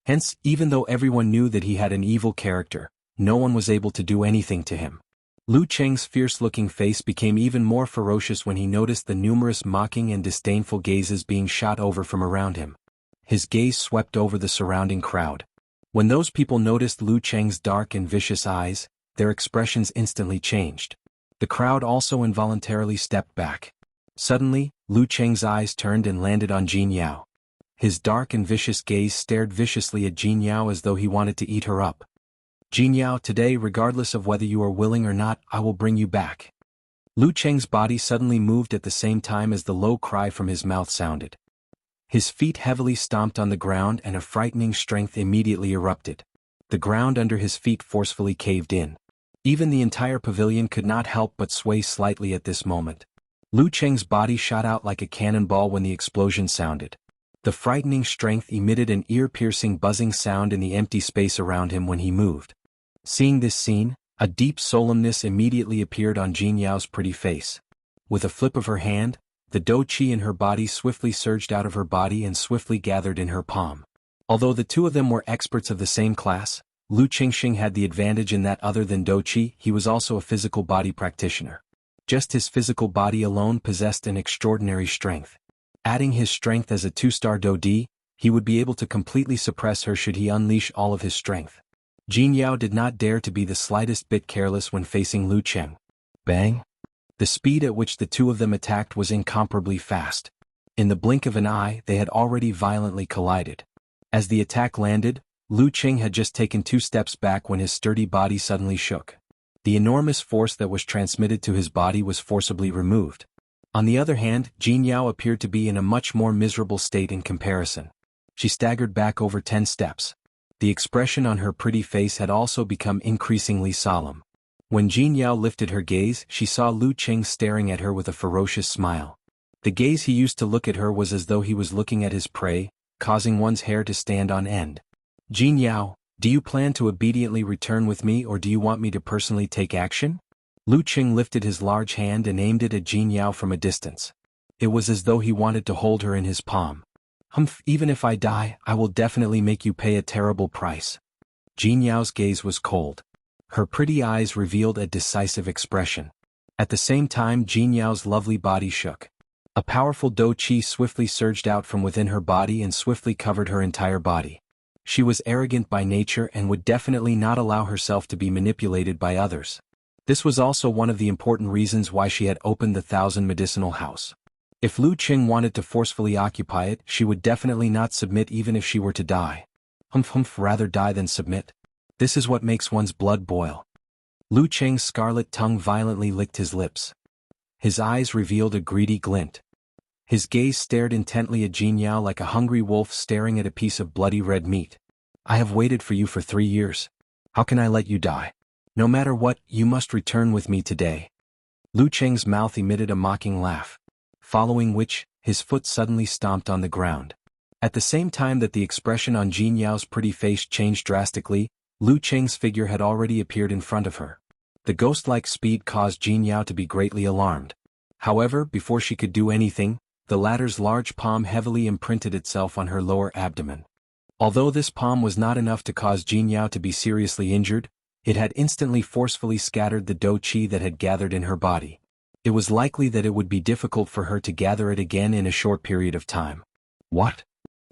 Hence, even though everyone knew that he had an evil character, no one was able to do anything to him. Lu Qing's fierce-looking face became even more ferocious when he noticed the numerous mocking and disdainful gazes being shot over from around him. His gaze swept over the surrounding crowd. When those people noticed Lu Qing's dark and vicious eyes, their expressions instantly changed. The crowd also involuntarily stepped back. Suddenly, Lu Qing's eyes turned and landed on Jianghu. His dark and vicious gaze stared viciously at Jianghu as though he wanted to eat her up. Jianghu, today, regardless of whether you are willing or not, I will bring you back. Lu Qing's body suddenly moved at the same time as the low cry from his mouth sounded. His feet heavily stomped on the ground and a frightening strength immediately erupted. The ground under his feet forcefully caved in. Even the entire pavilion could not help but sway slightly at this moment. Lu Qing's body shot out like a cannonball when the explosion sounded. The frightening strength emitted an ear-piercing buzzing sound in the empty space around him when he moved. Seeing this scene, a deep solemnness immediately appeared on Jianghu's pretty face. With a flip of her hand, the dou qi in her body swiftly surged out of her body and swiftly gathered in her palm. Although the two of them were experts of the same class, Lu Qingxing had the advantage in that other than dou qi, he was also a physical body practitioner. Just his physical body alone possessed an extraordinary strength. Adding his strength as a 2-star Dodi, he would be able to completely suppress her should he unleash all of his strength. Jianghu did not dare to be the slightest bit careless when facing Lu Qing. Bang! The speed at which the two of them attacked was incomparably fast. In the blink of an eye, they had already violently collided. As the attack landed, Lu Qing had just taken 2 steps back when his sturdy body suddenly shook. The enormous force that was transmitted to his body was forcibly removed. On the other hand, Jianghu appeared to be in a much more miserable state in comparison. She staggered back over 10 steps. The expression on her pretty face had also become increasingly solemn. When Jianghu lifted her gaze, she saw Lu Qing staring at her with a ferocious smile. The gaze he used to look at her was as though he was looking at his prey, causing one's hair to stand on end. Jianghu, do you plan to obediently return with me, or do you want me to personally take action? Lu Qing lifted his large hand and aimed it at Jianghu from a distance. It was as though he wanted to hold her in his palm. Humph, even if I die, I will definitely make you pay a terrible price. Jianghu's gaze was cold. Her pretty eyes revealed a decisive expression. At the same time, Jianghu's lovely body shook. A powerful dou qi swiftly surged out from within her body and swiftly covered her entire body. She was arrogant by nature and would definitely not allow herself to be manipulated by others. This was also one of the important reasons why she had opened the 1,000 Medicinal House. If Lu Qing wanted to forcefully occupy it, she would definitely not submit even if she were to die. Humph, rather die than submit. This is what makes one's blood boil. Lu Qing's scarlet tongue violently licked his lips. His eyes revealed a greedy glint. His gaze stared intently at Jianghu like a hungry wolf staring at a piece of bloody red meat. I have waited for you for 3 years. How can I let you die? No matter what, you must return with me today. Lu Qing's mouth emitted a mocking laugh, following which, his foot suddenly stomped on the ground. At the same time that the expression on Jianghu's pretty face changed drastically, Lu Qing's figure had already appeared in front of her. The ghost-like speed caused Jianghu to be greatly alarmed. However, before she could do anything, the latter's large palm heavily imprinted itself on her lower abdomen. Although this palm was not enough to cause Jianghu to be seriously injured, it had instantly forcefully scattered the dou qi that had gathered in her body. It was likely that it would be difficult for her to gather it again in a short period of time. What?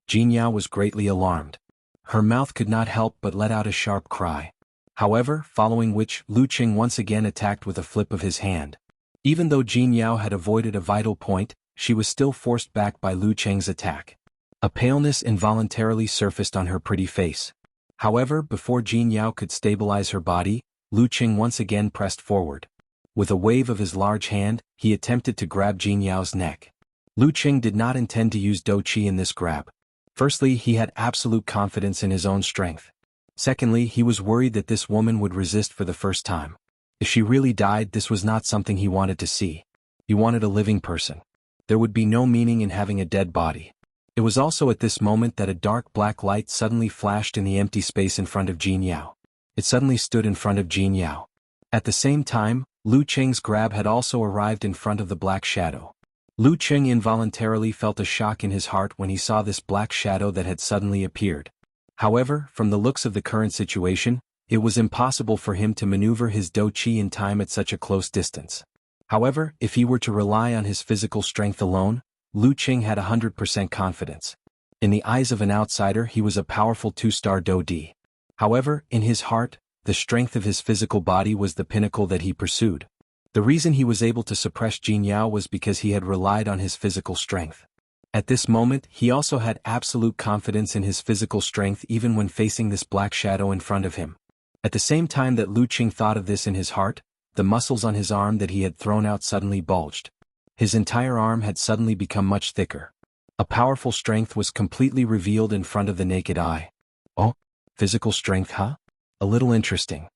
Jianghu was greatly alarmed. Her mouth could not help but let out a sharp cry. However, following which, Lu Qing once again attacked with a flip of his hand. Even though Jianghu had avoided a vital point, she was still forced back by Lu Qing's attack. A paleness involuntarily surfaced on her pretty face. However, before Jianghu could stabilize her body, Lu Qing once again pressed forward. With a wave of his large hand, he attempted to grab Jianghu's neck. Lu Qing did not intend to use dou qi in this grab. Firstly, he had absolute confidence in his own strength. Secondly, he was worried that this woman would resist for the first time. If she really died, this was not something he wanted to see. He wanted a living person. There would be no meaning in having a dead body. It was also at this moment that a dark black light suddenly flashed in the empty space in front of Jianghu. It suddenly stood in front of Jianghu. At the same time, Lu Qing's grab had also arrived in front of the black shadow. Lu Qing involuntarily felt a shock in his heart when he saw this black shadow that had suddenly appeared. However, from the looks of the current situation, it was impossible for him to maneuver his dou qi in time at such a close distance. However, if he were to rely on his physical strength alone, Lu Qing had 100% confidence. In the eyes of an outsider, he was a powerful 2-star dou di. However, in his heart, the strength of his physical body was the pinnacle that he pursued. The reason he was able to suppress Jianghu was because he had relied on his physical strength. At this moment, he also had absolute confidence in his physical strength even when facing this black shadow in front of him. At the same time that Lu Qing thought of this in his heart, the muscles on his arm that he had thrown out suddenly bulged. His entire arm had suddenly become much thicker. A powerful strength was completely revealed in front of the naked eye. Oh, physical strength, huh? A little interesting.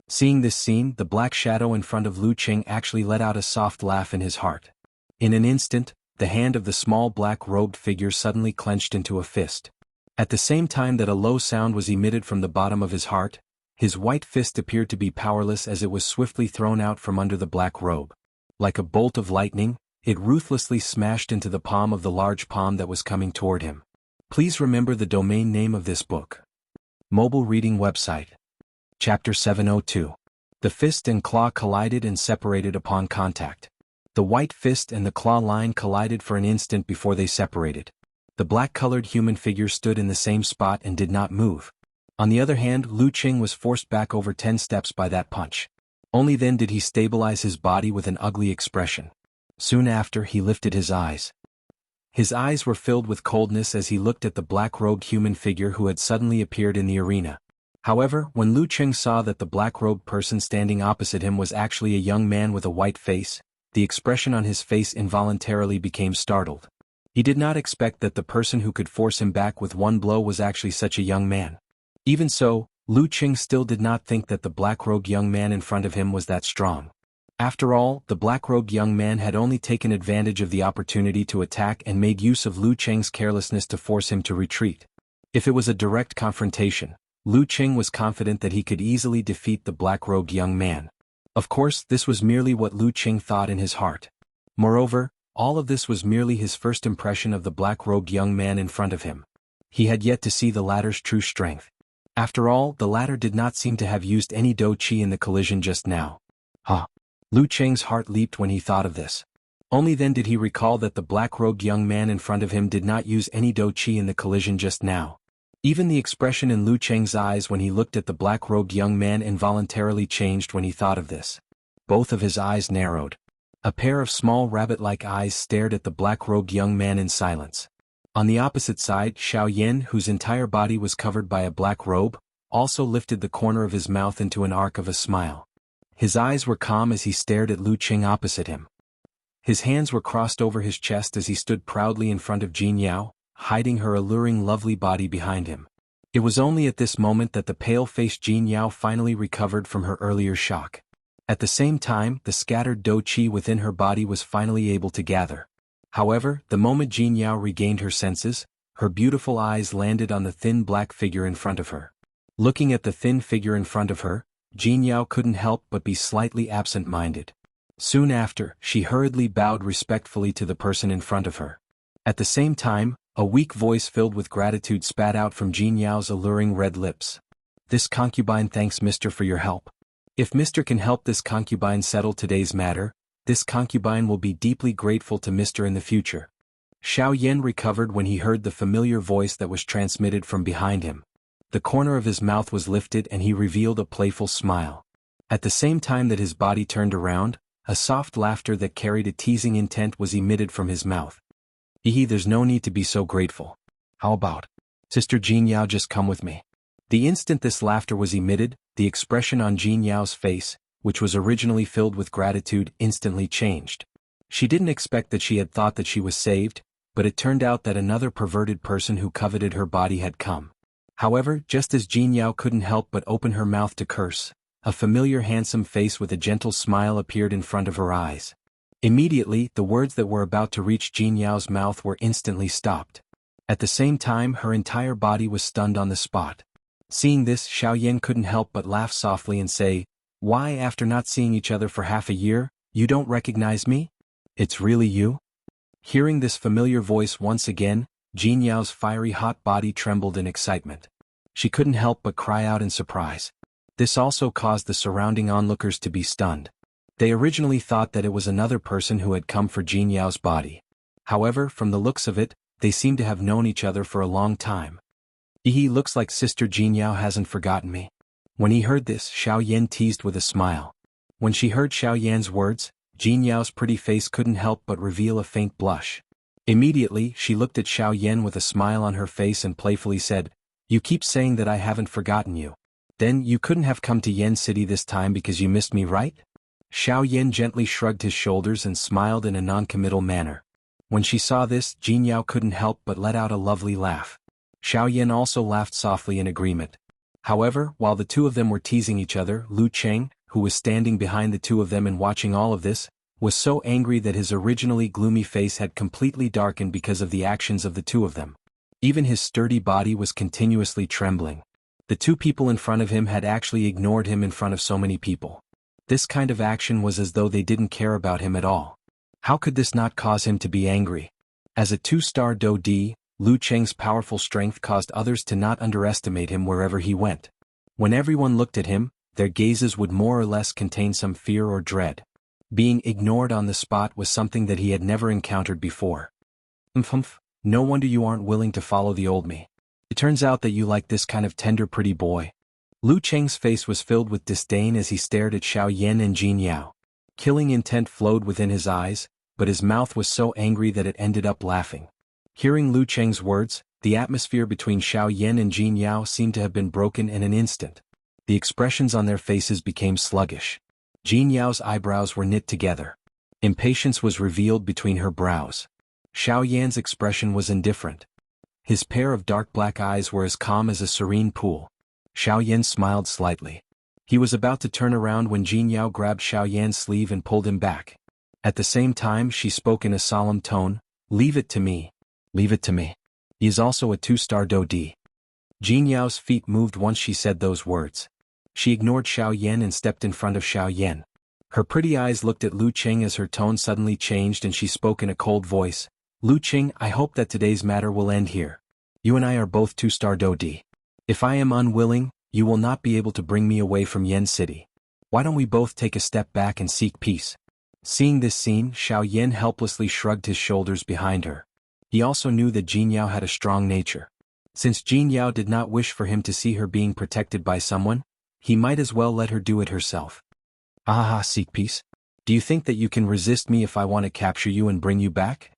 Seeing this scene, the black shadow in front of Lu Qing actually let out a soft laugh in his heart. In an instant, the hand of the small black-robed figure suddenly clenched into a fist. At the same time that a low sound was emitted from the bottom of his heart, his white fist appeared to be powerless as it was swiftly thrown out from under the black robe. Like a bolt of lightning, it ruthlessly smashed into the palm of the large palm that was coming toward him. Please remember the domain name of this book. Mobile reading website. Chapter 702. The fist and claw collided and separated upon contact. The white fist and the claw line collided for an instant before they separated. The black-colored human figure stood in the same spot and did not move. On the other hand, Lu Qing was forced back over 10 steps by that punch. Only then did he stabilize his body with an ugly expression. Soon after, he lifted his eyes. His eyes were filled with coldness as he looked at the black-robed human figure who had suddenly appeared in the arena. However, when Lu Qing saw that the black-robed person standing opposite him was actually a young man with a white face, the expression on his face involuntarily became startled. He did not expect that the person who could force him back with one blow was actually such a young man. Even so, Lu Qing still did not think that the black-robed young man in front of him was that strong. After all, the black-robed young man had only taken advantage of the opportunity to attack and made use of Lu Qing's carelessness to force him to retreat. If it was a direct confrontation, Lu Qing was confident that he could easily defeat the black-robed young man. Of course, this was merely what Lu Qing thought in his heart. Moreover, all of this was merely his first impression of the black-robed young man in front of him. He had yet to see the latter's true strength. After all, the latter did not seem to have used any dou qi in the collision just now. Lu Qing's heart leaped when he thought of this. Only then did he recall that the black-robed young man in front of him did not use any dou qi in the collision just now. Even the expression in Lu Qing's eyes when he looked at the black-robed young man involuntarily changed when he thought of this. Both of his eyes narrowed. A pair of small rabbit-like eyes stared at the black-robed young man in silence. On the opposite side, Xiaoyan, whose entire body was covered by a black robe, also lifted the corner of his mouth into an arc of a smile. His eyes were calm as he stared at Lu Qing opposite him. His hands were crossed over his chest as he stood proudly in front of Jianghu, hiding her alluring lovely body behind him. It was only at this moment that the pale-faced Jianghu finally recovered from her earlier shock. At the same time, the scattered dou qi within her body was finally able to gather. However, the moment Jianghu regained her senses, her beautiful eyes landed on the thin black figure in front of her. Looking at the thin figure in front of her, Jianghu couldn't help but be slightly absent-minded. Soon after, she hurriedly bowed respectfully to the person in front of her. At the same time, a weak voice filled with gratitude spat out from Jianghu's alluring red lips. "This concubine thanks Mr. for your help. If Mr. can help this concubine settle today's matter, this concubine will be deeply grateful to Mr. in the future." Xiaoyan recovered when he heard the familiar voice that was transmitted from behind him. The corner of his mouth was lifted and he revealed a playful smile. At the same time that his body turned around, a soft laughter that carried a teasing intent was emitted from his mouth. There's no need to be so grateful. How about, Sister Jianghu, just come with me." The instant this laughter was emitted, the expression on Jianghu's face, which was originally filled with gratitude, instantly changed. She didn't expect that she had thought that she was saved, but it turned out that another perverted person who coveted her body had come. However, just as Jianghu couldn't help but open her mouth to curse, a familiar handsome face with a gentle smile appeared in front of her eyes. Immediately, the words that were about to reach Jianghu's mouth were instantly stopped. At the same time, her entire body was stunned on the spot. Seeing this, Xiaoyan couldn't help but laugh softly and say, "Why, after not seeing each other for half a year, you don't recognize me? It's really you?" Hearing this familiar voice once again, Jianghu's fiery hot body trembled in excitement. She couldn't help but cry out in surprise. This also caused the surrounding onlookers to be stunned. They originally thought that it was another person who had come for Jianghu's body. However, from the looks of it, they seemed to have known each other for a long time. Looks like Sister Jianghu hasn't forgotten me." When he heard this, Xiaoyan teased with a smile. When she heard Xiaoyan's words, Jianghu's pretty face couldn't help but reveal a faint blush. Immediately, she looked at Xiaoyan with a smile on her face and playfully said, "You keep saying that I haven't forgotten you. Then you couldn't have come to Yen City this time because you missed me, right?" Xiaoyan gently shrugged his shoulders and smiled in a non-committal manner. When she saw this, Jianghu couldn't help but let out a lovely laugh. Xiaoyan also laughed softly in agreement. However, while the two of them were teasing each other, Lu Qing, who was standing behind the two of them and watching all of this, was so angry that his originally gloomy face had completely darkened because of the actions of the two of them. Even his sturdy body was continuously trembling. The two people in front of him had actually ignored him in front of so many people. This kind of action was as though they didn't care about him at all. How could this not cause him to be angry? As a two-star dou di, Lu Qing's powerful strength caused others to not underestimate him wherever he went. When everyone looked at him, their gazes would more or less contain some fear or dread. Being ignored on the spot was something that he had never encountered before. No wonder you aren't willing to follow the old me. It turns out that you like this kind of tender pretty boy." Lu Qing's face was filled with disdain as he stared at Xiaoyan and Jianghu. Killing intent flowed within his eyes, but his mouth was so angry that it ended up laughing. Hearing Lu Qing's words, the atmosphere between Xiaoyan and Jianghu seemed to have been broken in an instant. The expressions on their faces became sluggish. Jianghu's eyebrows were knit together. Impatience was revealed between her brows. Xiao Yan's expression was indifferent. His pair of dark black eyes were as calm as a serene pool. Xiao Yan smiled slightly. He was about to turn around when Jianghu grabbed Xiao Yan's sleeve and pulled him back. At the same time she spoke in a solemn tone, "Leave it to me. Leave it to me. He is also a 2-star Dodi." Jianghu's feet moved once she said those words. She ignored Xiao Yan and stepped in front of Xiao Yan. Her pretty eyes looked at Lu Qing as her tone suddenly changed and she spoke in a cold voice. "Lu Qing, I hope that today's matter will end here. You and I are both 2-star Dodi. If I am unwilling, you will not be able to bring me away from Yen City. Why don't we both take a step back and seek peace?" Seeing this scene, Xiao Yan helplessly shrugged his shoulders behind her. He also knew that Jianghu had a strong nature. Since Jianghu did not wish for him to see her being protected by someone, he might as well let her do it herself. "Ah, seek peace? Do you think that you can resist me if I want to capture you and bring you back?"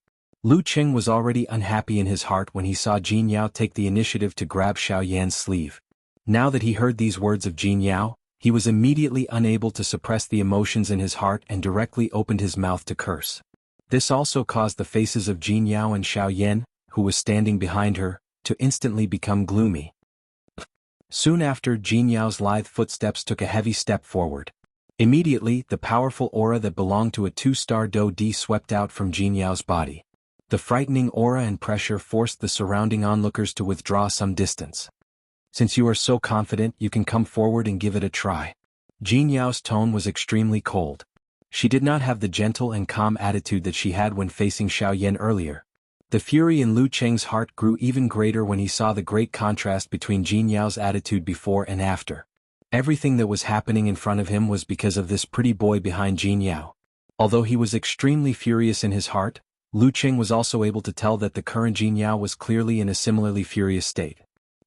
Lu Qing was already unhappy in his heart when he saw Jianghu take the initiative to grab Xiao Yan's sleeve. Now that he heard these words of Jianghu, he was immediately unable to suppress the emotions in his heart and directly opened his mouth to curse. This also caused the faces of Jianghu and Xiao Yan, who was standing behind her, to instantly become gloomy. Soon after, Jianghu's lithe footsteps took a heavy step forward. Immediately, the powerful aura that belonged to a 2-star Dodi swept out from Jianghu's body. The frightening aura and pressure forced the surrounding onlookers to withdraw some distance. "Since you are so confident, you can come forward and give it a try." Jianghu's tone was extremely cold. She did not have the gentle and calm attitude that she had when facing Xiao Yan earlier. The fury in Lu Qing's heart grew even greater when he saw the great contrast between Jianghu's attitude before and after. Everything that was happening in front of him was because of this pretty boy behind Jianghu. Although he was extremely furious in his heart, Lu Qing was also able to tell that the current Jianghu was clearly in a similarly furious state.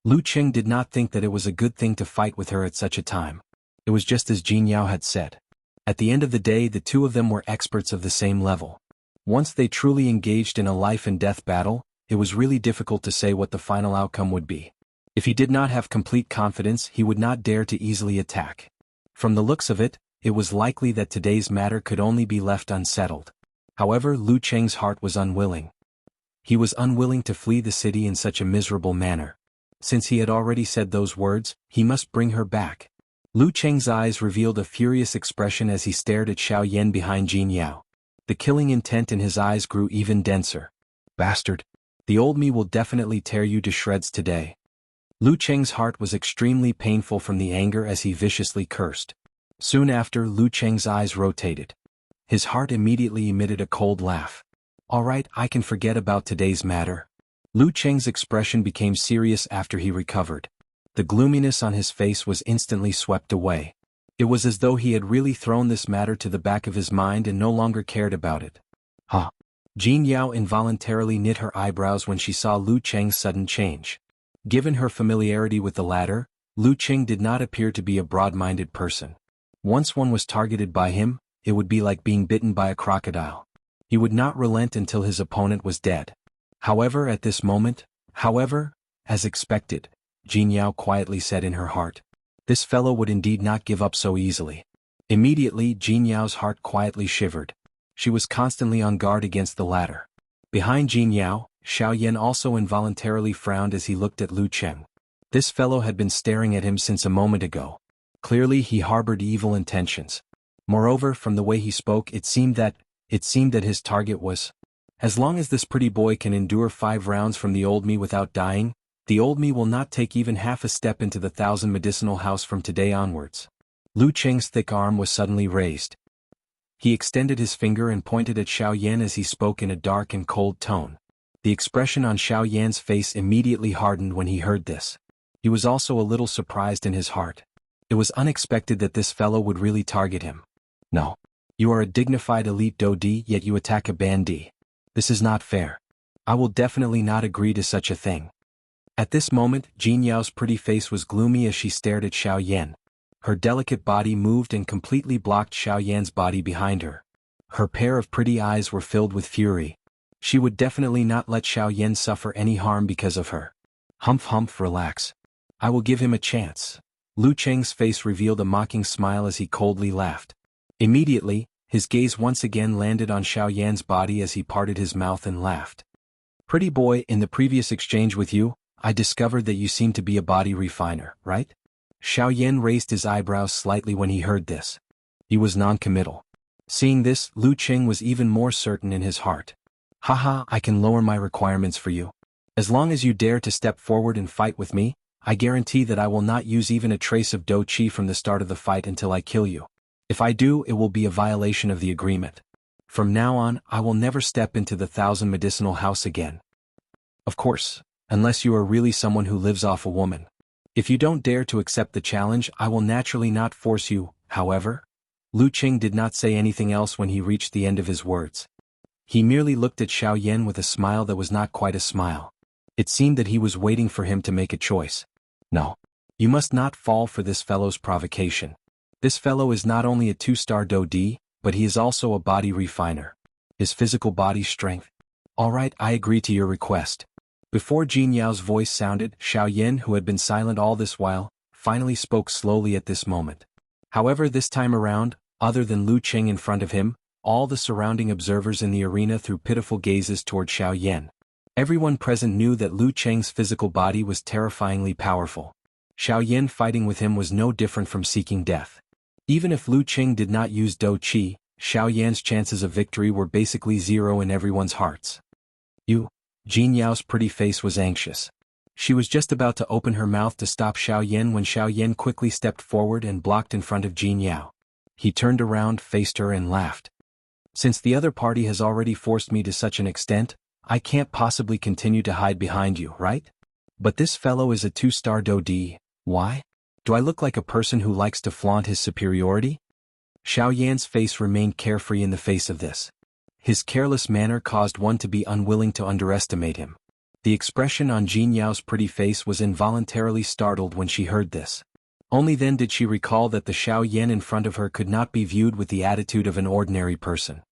Lu Qing did not think that it was a good thing to fight with her at such a time. It was just as Jianghu had said. At the end of the day, the two of them were experts of the same level. Once they truly engaged in a life-and-death battle, it was really difficult to say what the final outcome would be. If he did not have complete confidence, he would not dare to easily attack. From the looks of it, it was likely that today's matter could only be left unsettled. However, Lu Qing's heart was unwilling. He was unwilling to flee the city in such a miserable manner. Since he had already said those words, he must bring her back. Lu Qing's eyes revealed a furious expression as he stared at Xiao Yan behind Jianghu. The killing intent in his eyes grew even denser. "Bastard! The old me will definitely tear you to shreds today." Lu Qing's heart was extremely painful from the anger as he viciously cursed. Soon after, Lu Qing's eyes rotated. His heart immediately emitted a cold laugh. "All right, I can forget about today's matter." Lu Qing's expression became serious after he recovered. The gloominess on his face was instantly swept away. It was as though he had really thrown this matter to the back of his mind and no longer cared about it. "Huh?" Jianghu involuntarily knit her eyebrows when she saw Lu Qing's sudden change. Given her familiarity with the latter, Lu Qing did not appear to be a broad-minded person. Once one was targeted by him, it would be like being bitten by a crocodile. He would not relent until his opponent was dead. However, at this moment, as expected, Jianghu quietly said in her heart, "This fellow would indeed not give up so easily." Immediately, Jianghu's heart quietly shivered. She was constantly on guard against the latter. Behind Jianghu, Xiao Yan also involuntarily frowned as he looked at Lu Qing. This fellow had been staring at him since a moment ago. Clearly he harbored evil intentions. Moreover, from the way he spoke, it seemed that his target was, "As long as this pretty boy can endure 5 rounds from the old me without dying, the old me will not take even half a step into the 1,000 medicinal house from today onwards." Lu Qing's thick arm was suddenly raised. He extended his finger and pointed at Xiao Yan as he spoke in a dark and cold tone. The expression on Xiao Yan's face immediately hardened when he heard this. He was also a little surprised in his heart. It was unexpected that this fellow would really target him. "No. You are a dignified elite Dodi, yet you attack a bandit. This is not fair. I will definitely not agree to such a thing." At this moment, Jianghu's pretty face was gloomy as she stared at Xiao Yan. Her delicate body moved and completely blocked Xiao Yan's body behind her. Her pair of pretty eyes were filled with fury. She would definitely not let Xiao Yan suffer any harm because of her. Humph, relax. I will give him a chance." Lu Qing's face revealed a mocking smile as he coldly laughed. Immediately, His gaze once again landed on Xiaoyan's body as he parted his mouth and laughed. Pretty boy, in the previous exchange with you, I discovered that you seem to be a body refiner, right? Xiaoyan raised his eyebrows slightly when he heard this. He was non-committal. Seeing this, Lu Qing was even more certain in his heart. Haha, I can lower my requirements for you. As long as you dare to step forward and fight with me, I guarantee that I will not use even a trace of Do Qi from the start of the fight until I kill you. If I do, it will be a violation of the agreement. From now on, I will never step into the 1,000 medicinal house again. Of course, unless you are really someone who lives off a woman. If you don't dare to accept the challenge, I will naturally not force you. However, Lu Qing did not say anything else when he reached the end of his words. He merely looked at Xiaoyan with a smile that was not quite a smile. It seemed that he was waiting for him to make a choice. No. You must not fall for this fellow's provocation. This fellow is not only a 2-star Do D, but he is also a body refiner. His physical body strength. Alright, I agree to your request. Before Jin Yao's voice sounded, Xiaoyan, who had been silent all this while, finally spoke slowly at this moment. However, this time around, other than Lu Qing in front of him, all the surrounding observers in the arena threw pitiful gazes toward Xiaoyan. Everyone present knew that Lu Qing's physical body was terrifyingly powerful. Xiaoyan fighting with him was no different from seeking death. Even if Lu Qing did not use Do Qi, Xiaoyan's chances of victory were basically zero in everyone's hearts. Jin Yao's pretty face was anxious. She was just about to open her mouth to stop Xiaoyan when Xiaoyan quickly stepped forward and blocked in front of Jin Yao. He turned around, faced her and laughed. Since the other party has already forced me to such an extent, I can't possibly continue to hide behind you, right? But this fellow is a 2-star Do D. Why? Do I look like a person who likes to flaunt his superiority? Xiaoyan's face remained carefree in the face of this. His careless manner caused one to be unwilling to underestimate him. The expression on Jin Yao's pretty face was involuntarily startled when she heard this. Only then did she recall that the Xiaoyan in front of her could not be viewed with the attitude of an ordinary person.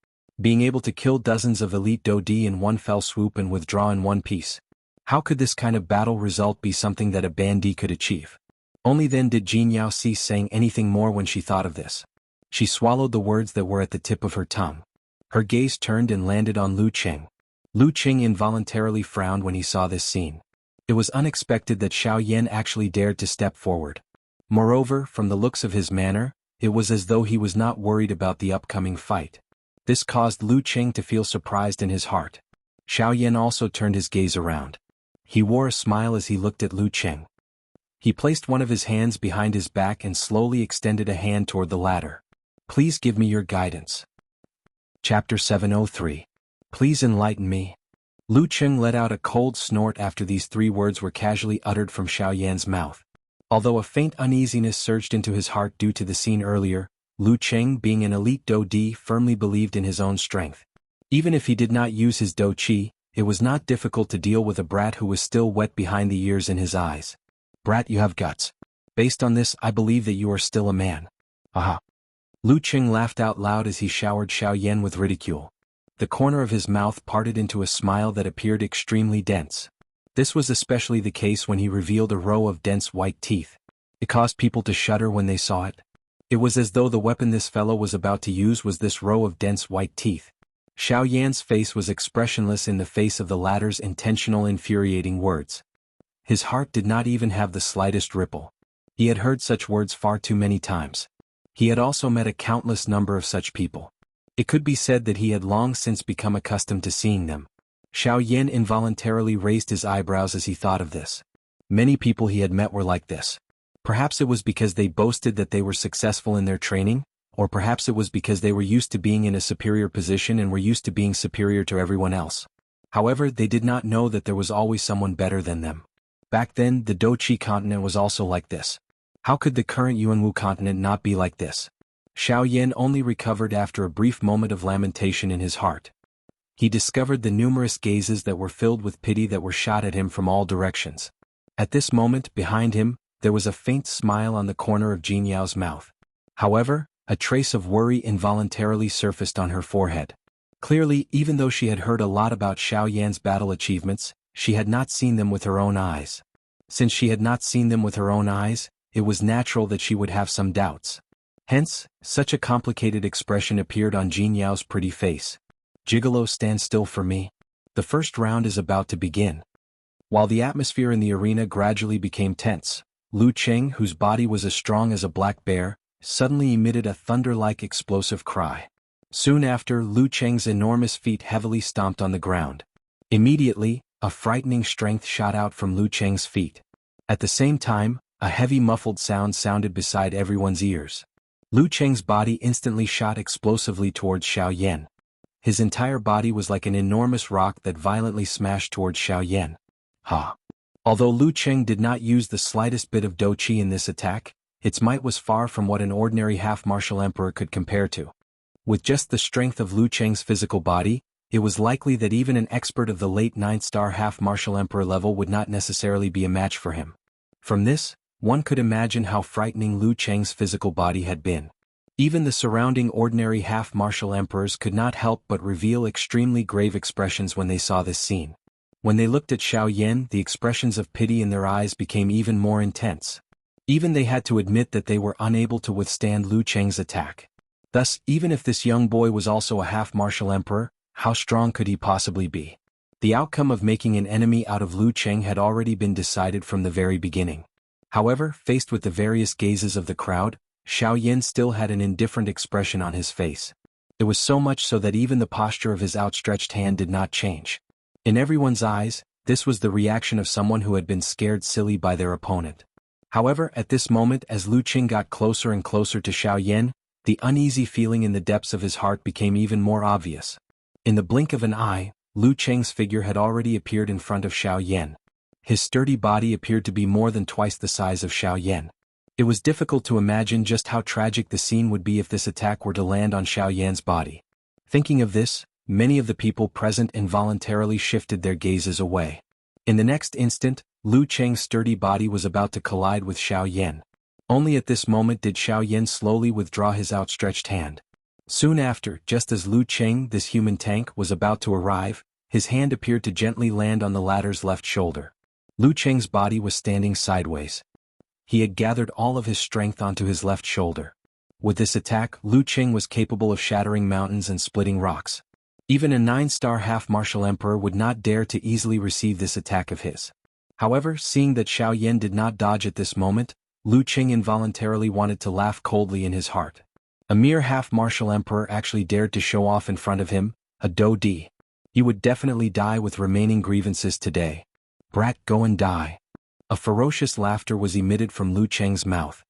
Being able to kill dozens of elite Do D in one fell swoop and withdraw in one piece. How could this kind of battle result be something that a bandit could achieve? Only then did Jin Yao cease saying anything more when she thought of this. She swallowed the words that were at the tip of her tongue. Her gaze turned and landed on Lu Qing. Lu Qing involuntarily frowned when he saw this scene. It was unexpected that Xiaoyan actually dared to step forward. Moreover, from the looks of his manner, it was as though he was not worried about the upcoming fight. This caused Lu Qing to feel surprised in his heart. Xiaoyan also turned his gaze around. He wore a smile as he looked at Lu Qing. He placed one of his hands behind his back and slowly extended a hand toward the latter. Please give me your guidance. Chapter 703. Please enlighten me. Lu Qing let out a cold snort after these 3 words were casually uttered from Xiaoyan's mouth. Although a faint uneasiness surged into his heart due to the scene earlier, Lu Qing, being an elite Do D, firmly believed in his own strength. Even if he did not use his Do Qi, it was not difficult to deal with a brat who was still wet behind the ears in his eyes. Brat, you have guts. Based on this, I believe that you are still a man. Aha. Lu Qing laughed out loud as he showered Xiaoyan with ridicule. The corner of his mouth parted into a smile that appeared extremely dense. This was especially the case when he revealed a row of dense white teeth. It caused people to shudder when they saw it. It was as though the weapon this fellow was about to use was this row of dense white teeth. Xiaoyan's face was expressionless in the face of the latter's intentional infuriating words. His heart did not even have the slightest ripple. He had heard such words far too many times. He had also met a countless number of such people. It could be said that he had long since become accustomed to seeing them. Xiaoyan involuntarily raised his eyebrows as he thought of this. Many people he had met were like this. Perhaps it was because they boasted that they were successful in their training, or perhaps it was because they were used to being in a superior position and were used to being superior to everyone else. However, they did not know that there was always someone better than them. Back then, the Doqi continent was also like this. How could the current Yuanwu continent not be like this? Xiaoyan only recovered after a brief moment of lamentation in his heart. He discovered the numerous gazes that were filled with pity that were shot at him from all directions. At this moment, behind him, there was a faint smile on the corner of Jin Yao's mouth. However, a trace of worry involuntarily surfaced on her forehead. Clearly, even though she had heard a lot about Xiaoyan's battle achievements, she had not seen them with her own eyes. Since she had not seen them with her own eyes, it was natural that she would have some doubts. Hence, such a complicated expression appeared on Jinyao's pretty face. Gigolo, stand still for me. The first round is about to begin. While the atmosphere in the arena gradually became tense, Lu Cheng, whose body was as strong as a black bear, suddenly emitted a thunder-like explosive cry. Soon after, Lu Cheng's enormous feet heavily stomped on the ground. Immediately, a frightening strength shot out from Lu Cheng's feet. At the same time, a heavy muffled sound sounded beside everyone's ears. Lu Cheng's body instantly shot explosively towards Xiaoyan. His entire body was like an enormous rock that violently smashed towards Xiaoyan. Ha! Although Lu Cheng did not use the slightest bit of doqi in this attack, its might was far from what an ordinary half-martial emperor could compare to. With just the strength of Lu Cheng's physical body, it was likely that even an expert of the late 9th-star half-martial emperor level would not necessarily be a match for him. From this, one could imagine how frightening Lu Cheng's physical body had been. Even the surrounding ordinary half-martial emperors could not help but reveal extremely grave expressions when they saw this scene. When they looked at Xiaoyan, the expressions of pity in their eyes became even more intense. Even they had to admit that they were unable to withstand Lu Cheng's attack. Thus, even if this young boy was also a half-martial emperor, how strong could he possibly be? The outcome of making an enemy out of Lu Cheng had already been decided from the very beginning. However, faced with the various gazes of the crowd, Xiaoyan still had an indifferent expression on his face. It was so much so that even the posture of his outstretched hand did not change. In everyone's eyes, this was the reaction of someone who had been scared silly by their opponent. However, at this moment, as Lu Cheng got closer and closer to Xiaoyan, the uneasy feeling in the depths of his heart became even more obvious. In the blink of an eye, Lu Cheng's figure had already appeared in front of Xiaoyan. His sturdy body appeared to be more than twice the size of Xiaoyan. It was difficult to imagine just how tragic the scene would be if this attack were to land on Xiaoyan's body. Thinking of this, many of the people present involuntarily shifted their gazes away. In the next instant, Lu Cheng's sturdy body was about to collide with Xiaoyan. Only at this moment did Xiaoyan slowly withdraw his outstretched hand. Soon after, just as Lu Cheng, this human tank, was about to arrive, his hand appeared to gently land on the latter's left shoulder. Lu Cheng's body was standing sideways. He had gathered all of his strength onto his left shoulder. With this attack, Lu Cheng was capable of shattering mountains and splitting rocks. Even a 9-star half-martial emperor would not dare to easily receive this attack of his. However, seeing that Xiaoyan did not dodge at this moment, Lu Cheng involuntarily wanted to laugh coldly in his heart. A mere half-martial emperor actually dared to show off in front of him, a do-di. He would definitely die with remaining grievances today. Brat, go and die. A ferocious laughter was emitted from Lu Cheng's mouth.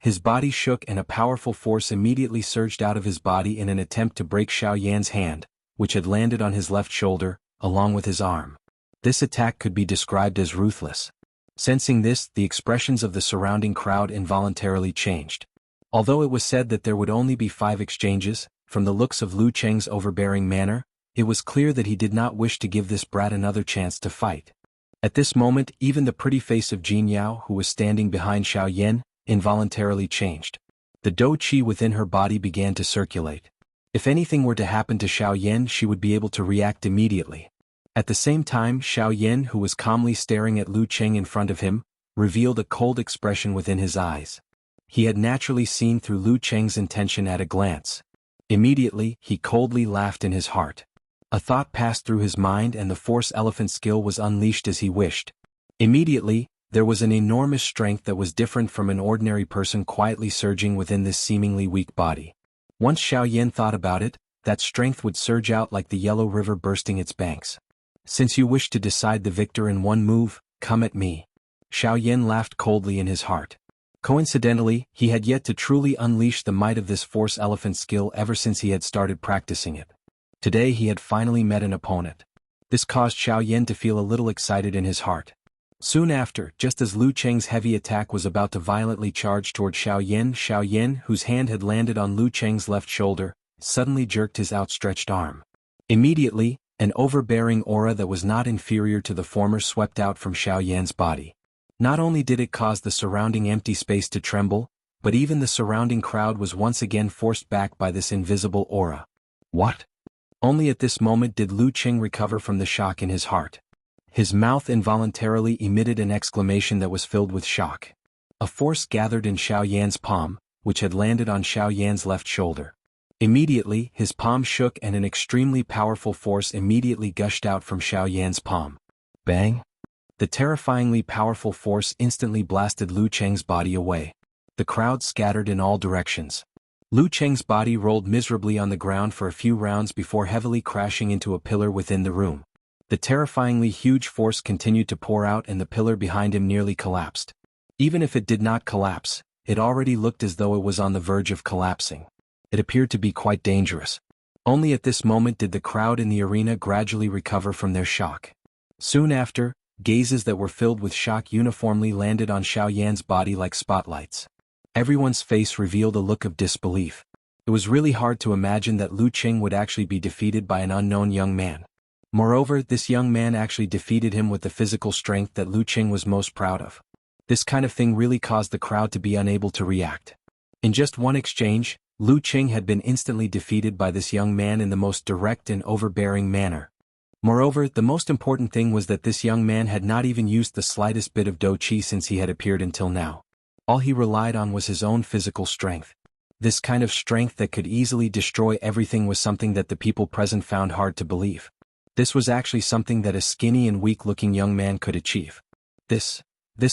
His body shook and a powerful force immediately surged out of his body in an attempt to break Xiaoyan's hand, which had landed on his left shoulder, along with his arm. This attack could be described as ruthless. Sensing this, the expressions of the surrounding crowd involuntarily changed. Although it was said that there would only be 5 exchanges, from the looks of Lu Cheng's overbearing manner, it was clear that he did not wish to give this brat another chance to fight. At this moment, even the pretty face of Jianghu, who was standing behind Xiaoyan, involuntarily changed. The do-qi within her body began to circulate. If anything were to happen to Xiaoyan, she would be able to react immediately. At the same time, Xiaoyan, who was calmly staring at Lu Cheng in front of him, revealed a cold expression within his eyes. He had naturally seen through Lu Cheng's intention at a glance. Immediately, he coldly laughed in his heart. A thought passed through his mind and the Force Elephant skill was unleashed as he wished. Immediately, there was an enormous strength that was different from an ordinary person quietly surging within this seemingly weak body. Once Xiaoyan thought about it, that strength would surge out like the yellow river bursting its banks. Since you wish to decide the victor in one move, come at me. Xiaoyan laughed coldly in his heart. Coincidentally, he had yet to truly unleash the might of this Force Elephant skill ever since he had started practicing it. Today he had finally met an opponent. This caused Xiaoyan to feel a little excited in his heart. Soon after, just as Lu Cheng's heavy attack was about to violently charge toward Xiaoyan, whose hand had landed on Lu Cheng's left shoulder, suddenly jerked his outstretched arm. Immediately, an overbearing aura that was not inferior to the former swept out from Xiaoyan's body. Not only did it cause the surrounding empty space to tremble, but even the surrounding crowd was once again forced back by this invisible aura. What? Only at this moment did Lu Cheng recover from the shock in his heart. His mouth involuntarily emitted an exclamation that was filled with shock. A force gathered in Xiaoyan's palm, which had landed on Xiaoyan's left shoulder. Immediately, his palm shook and an extremely powerful force immediately gushed out from Xiaoyan's palm. Bang! The terrifyingly powerful force instantly blasted Lu Cheng's body away. The crowd scattered in all directions. Lu Cheng's body rolled miserably on the ground for a few rounds before heavily crashing into a pillar within the room. The terrifyingly huge force continued to pour out and the pillar behind him nearly collapsed. Even if it did not collapse, it already looked as though it was on the verge of collapsing. It appeared to be quite dangerous. Only at this moment did the crowd in the arena gradually recover from their shock. Soon after, gazes that were filled with shock uniformly landed on Xiaoyan's body like spotlights. Everyone's face revealed a look of disbelief. It was really hard to imagine that Lu Cheng would actually be defeated by an unknown young man. Moreover, this young man actually defeated him with the physical strength that Lu Cheng was most proud of. This kind of thing really caused the crowd to be unable to react. In just one exchange, Lu Cheng had been instantly defeated by this young man in the most direct and overbearing manner. Moreover, the most important thing was that this young man had not even used the slightest bit of Do Qi since he had appeared until now. All he relied on was his own physical strength. This kind of strength that could easily destroy everything was something that the people present found hard to believe. This was actually something that a skinny and weak-looking young man could achieve. This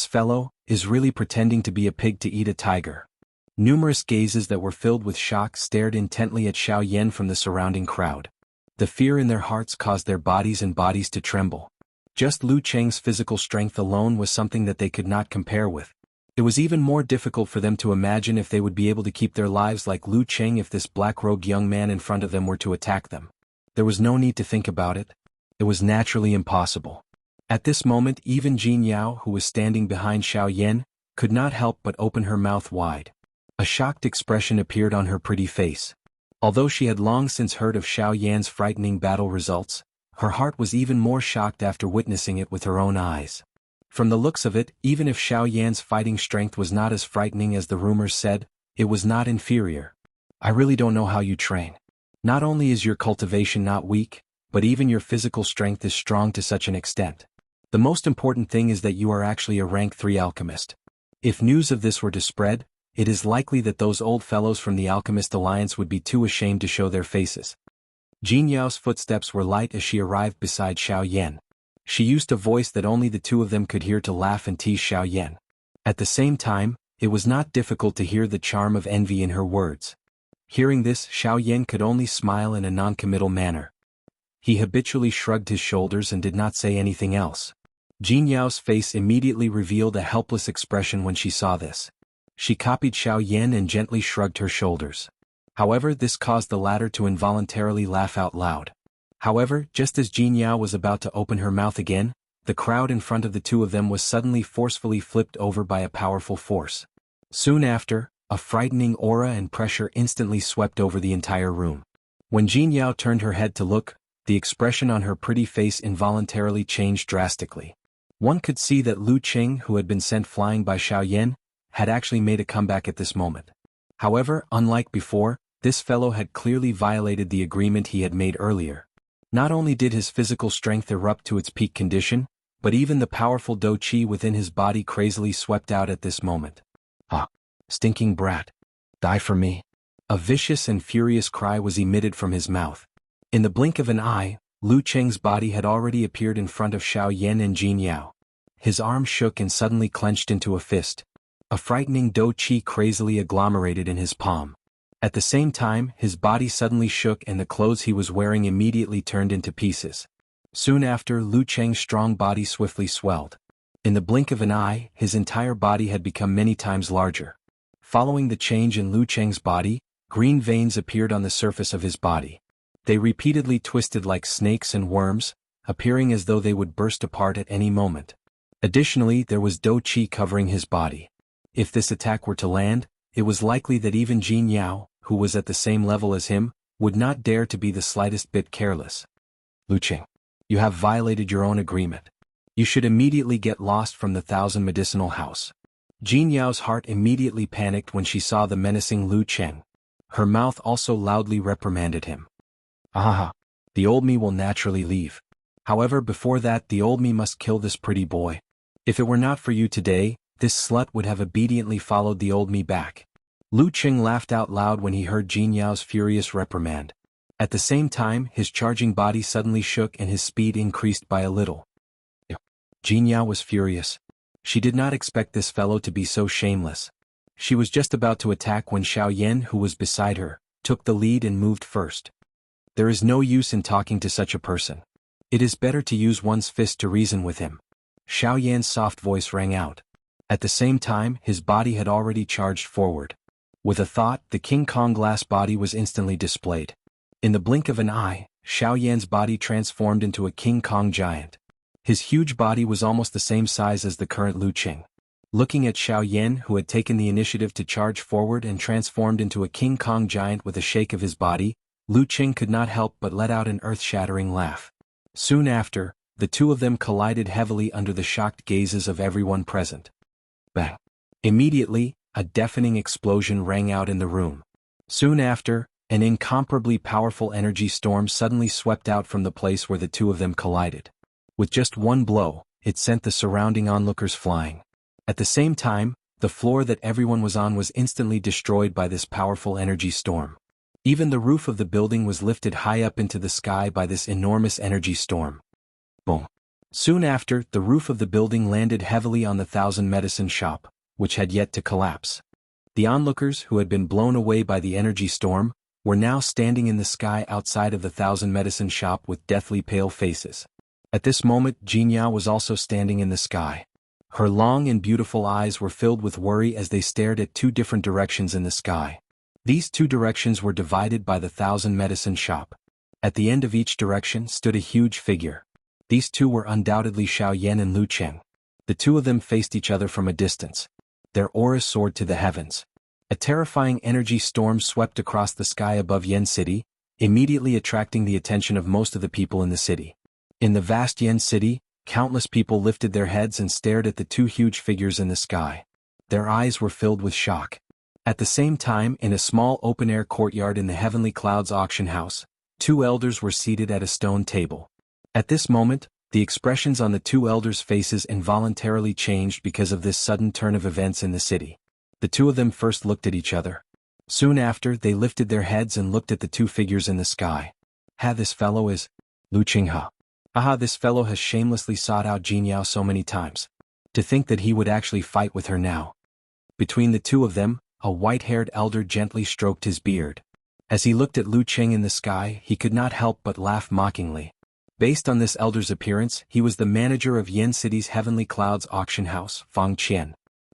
fellow is really pretending to be a pig to eat a tiger. Numerous gazes that were filled with shock stared intently at Xiaoyan from the surrounding crowd. The fear in their hearts caused their bodies to tremble. Just Lu Cheng's physical strength alone was something that they could not compare with. It was even more difficult for them to imagine if they would be able to keep their lives like Lu Cheng if this black-robed young man in front of them were to attack them. There was no need to think about it. It was naturally impossible. At this moment, even Jianghu, who was standing behind Xiaoyan, could not help but open her mouth wide. A shocked expression appeared on her pretty face. Although she had long since heard of Xiaoyan's frightening battle results, her heart was even more shocked after witnessing it with her own eyes. From the looks of it, even if Xiaoyan's fighting strength was not as frightening as the rumors said, it was not inferior. I really don't know how you train. Not only is your cultivation not weak, but even your physical strength is strong to such an extent. The most important thing is that you are actually a rank 3 alchemist. If news of this were to spread, it is likely that those old fellows from the Alchemist Alliance would be too ashamed to show their faces. Jianghu's footsteps were light as she arrived beside Xiaoyan. She used a voice that only the two of them could hear to laugh and tease Xiaoyan. At the same time, it was not difficult to hear the charm of envy in her words. Hearing this, Xiaoyan could only smile in a non-committal manner. He habitually shrugged his shoulders and did not say anything else. Jianghu's face immediately revealed a helpless expression when she saw this. She copied Xiaoyan and gently shrugged her shoulders. However, this caused the latter to involuntarily laugh out loud. However, just as Jianghu was about to open her mouth again, the crowd in front of the two of them was suddenly forcefully flipped over by a powerful force. Soon after, a frightening aura and pressure instantly swept over the entire room. When Jianghu turned her head to look, the expression on her pretty face involuntarily changed drastically. One could see that Lu Cheng, who had been sent flying by Xiaoyan, had actually made a comeback at this moment. However, unlike before, this fellow had clearly violated the agreement he had made earlier. Not only did his physical strength erupt to its peak condition, but even the powerful Do Qi within his body crazily swept out at this moment. Ah, stinking brat. Die for me. A vicious and furious cry was emitted from his mouth. In the blink of an eye, Lu Cheng's body had already appeared in front of Xiaoyan and Jianghu. His arm shook and suddenly clenched into a fist. A frightening Do Qi crazily agglomerated in his palm. At the same time, his body suddenly shook and the clothes he was wearing immediately turned into pieces. Soon after, Lu Cheng's strong body swiftly swelled. In the blink of an eye, his entire body had become many times larger. Following the change in Lu Cheng's body, green veins appeared on the surface of his body. They repeatedly twisted like snakes and worms, appearing as though they would burst apart at any moment. Additionally, there was Do Qi covering his body. If this attack were to land, it was likely that even Jianghu, who was at the same level as him, would not dare to be the slightest bit careless. Lu Cheng, you have violated your own agreement. You should immediately get lost from the Thousand Medicinal House. Jianghu's heart immediately panicked when she saw the menacing Lu Cheng. Her mouth also loudly reprimanded him. Ah, the old me will naturally leave. However, before that, the old me must kill this pretty boy. If it were not for you today, this slut would have obediently followed the old me back. Lu Qing laughed out loud when he heard Jinyao's furious reprimand. At the same time, his charging body suddenly shook and his speed increased by a little. Jinyao was furious. She did not expect this fellow to be so shameless. She was just about to attack when Xiaoyan, who was beside her, took the lead and moved first. There is no use in talking to such a person. It is better to use one's fist to reason with him. Xiaoyan's soft voice rang out. At the same time, his body had already charged forward. With a thought, the King Kong glass body was instantly displayed. In the blink of an eye, Xiaoyan's body transformed into a King Kong giant. His huge body was almost the same size as the current Lu Qing. Looking at Xiaoyan, who had taken the initiative to charge forward and transformed into a King Kong giant with a shake of his body, Lu Qing could not help but let out an earth-shattering laugh. Soon after, the two of them collided heavily under the shocked gazes of everyone present. Bang! Immediately, a deafening explosion rang out in the room. Soon after, an incomparably powerful energy storm suddenly swept out from the place where the two of them collided. With just one blow, it sent the surrounding onlookers flying. At the same time, the floor that everyone was on was instantly destroyed by this powerful energy storm. Even the roof of the building was lifted high up into the sky by this enormous energy storm. Boom! Soon after, the roof of the building landed heavily on the Thousand Medicine Shop, which had yet to collapse. The onlookers, who had been blown away by the energy storm, were now standing in the sky outside of the Thousand Medicine Shop with deathly pale faces. At this moment, Jinyao was also standing in the sky. Her long and beautiful eyes were filled with worry as they stared at two different directions in the sky. These two directions were divided by the Thousand Medicine Shop. At the end of each direction stood a huge figure. These two were undoubtedly Xiaoyan and Lu Qing. The two of them faced each other from a distance. Their auras soared to the heavens. A terrifying energy storm swept across the sky above Yen City, immediately attracting the attention of most of the people in the city. In the vast Yen City, countless people lifted their heads and stared at the two huge figures in the sky. Their eyes were filled with shock. At the same time, in a small open-air courtyard in the Heavenly Clouds auction house, two elders were seated at a stone table. At this moment, the expressions on the two elders' faces involuntarily changed because of this sudden turn of events in the city. The two of them first looked at each other. Soon after, they lifted their heads and looked at the two figures in the sky. This fellow is Lu Qing. This fellow has shamelessly sought out Jinyao so many times. To think that he would actually fight with her now. Between the two of them, a white-haired elder gently stroked his beard. As he looked at Lu Qing in the sky, he could not help but laugh mockingly. Based on this elder's appearance, he was the manager of Yen City's Heavenly Clouds auction house, Fang Qian.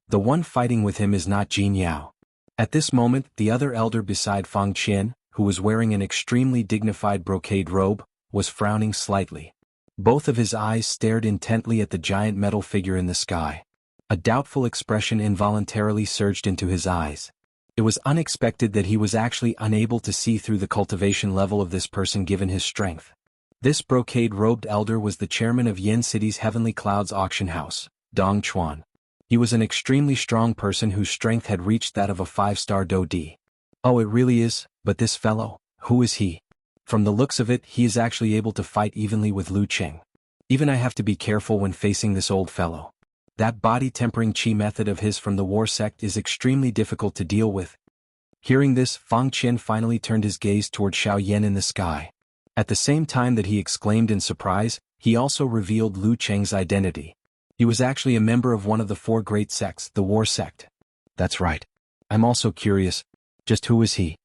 The one fighting with him is not Jinyao. At this moment, the other elder beside Fang Qian, who was wearing an extremely dignified brocade robe, was frowning slightly. Both of his eyes stared intently at the giant metal figure in the sky. A doubtful expression involuntarily surged into his eyes. It was unexpected that he was actually unable to see through the cultivation level of this person given his strength. This brocade-robed elder was the chairman of Yen City's Heavenly Clouds auction house, Dong Chuan. He was an extremely strong person whose strength had reached that of a 5-star Do-D. Oh, it really is, but this fellow, who is he? From the looks of it, he is actually able to fight evenly with Lu Qing. Even I have to be careful when facing this old fellow. That body-tempering chi method of his from the war sect is extremely difficult to deal with. Hearing this, Fang Qian finally turned his gaze toward Xiaoyan in the sky. At the same time that he exclaimed in surprise, he also revealed Lu Qing's identity. He was actually a member of one of the 4 great sects, the war sect. That's right. I'm also curious. Just who is he?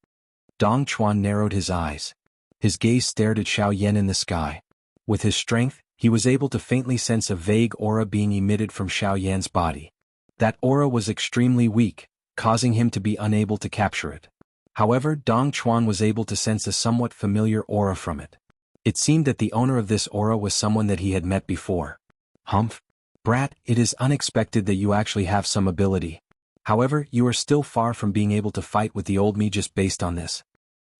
Dong Chuan narrowed his eyes. His gaze stared at Xiaoyan in the sky. With his strength, he was able to faintly sense a vague aura being emitted from Xiaoyan's body. That aura was extremely weak, causing him to be unable to capture it. However, Dong Chuan was able to sense a somewhat familiar aura from it. It seemed that the owner of this aura was someone that he had met before. Humph. Brat, it is unexpected that you actually have some ability. However, you are still far from being able to fight with the old me just based on this.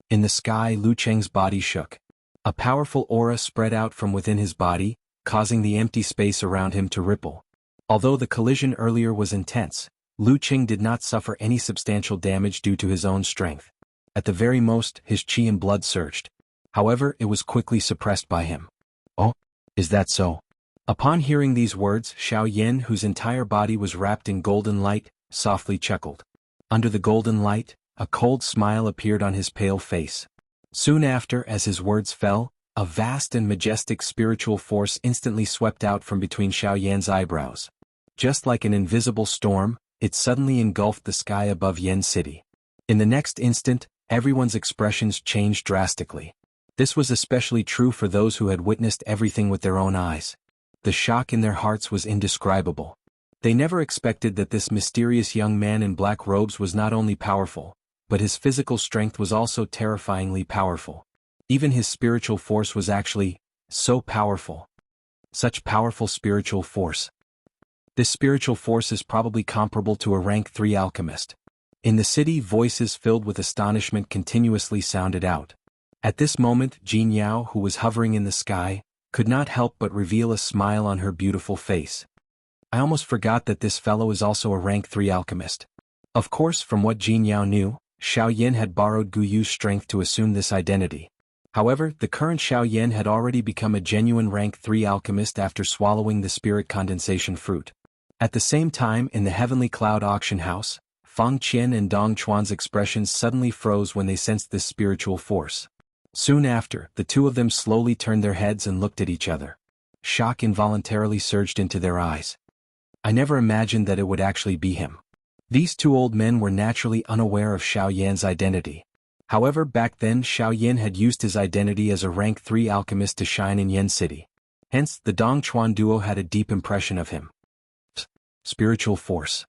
In the sky, Lu Qing's body shook. A powerful aura spread out from within his body, causing the empty space around him to ripple. Although the collision earlier was intense, Lu Qing did not suffer any substantial damage due to his own strength. At the very most, his chi and blood surged. However, it was quickly suppressed by him. Oh, is that so? Upon hearing these words, Xiaoyan, whose entire body was wrapped in golden light, softly chuckled. Under the golden light, a cold smile appeared on his pale face. Soon after, as his words fell, a vast and majestic spiritual force instantly swept out from between Xiaoyan's eyebrows. Just like an invisible storm, it suddenly engulfed the sky above Yan City. In the next instant, everyone's expressions changed drastically. This was especially true for those who had witnessed everything with their own eyes. The shock in their hearts was indescribable. They never expected that this mysterious young man in black robes was not only powerful, but his physical strength was also terrifyingly powerful. Even his spiritual force was actually so powerful. Such powerful spiritual force. This spiritual force is probably comparable to a rank 3 alchemist. In the city, voices filled with astonishment continuously sounded out. At this moment, Jianghu, who was hovering in the sky, could not help but reveal a smile on her beautiful face. I almost forgot that this fellow is also a rank 3 alchemist. Of course, from what Jianghu knew, Xiaoyan had borrowed Guyu's strength to assume this identity. However, the current Xiaoyan had already become a genuine rank 3 alchemist after swallowing the spirit condensation fruit. At the same time, in the Heavenly Cloud auction house, Fang Qian and Dong Chuan's expressions suddenly froze when they sensed this spiritual force. Soon after, the two of them slowly turned their heads and looked at each other. Shock involuntarily surged into their eyes. I never imagined that it would actually be him. These two old men were naturally unaware of Xiaoyan's identity. However, back then Xiaoyan had used his identity as a rank 3 alchemist to shine in Yan City. Hence, the Dong Chuan duo had a deep impression of him. Spiritual force.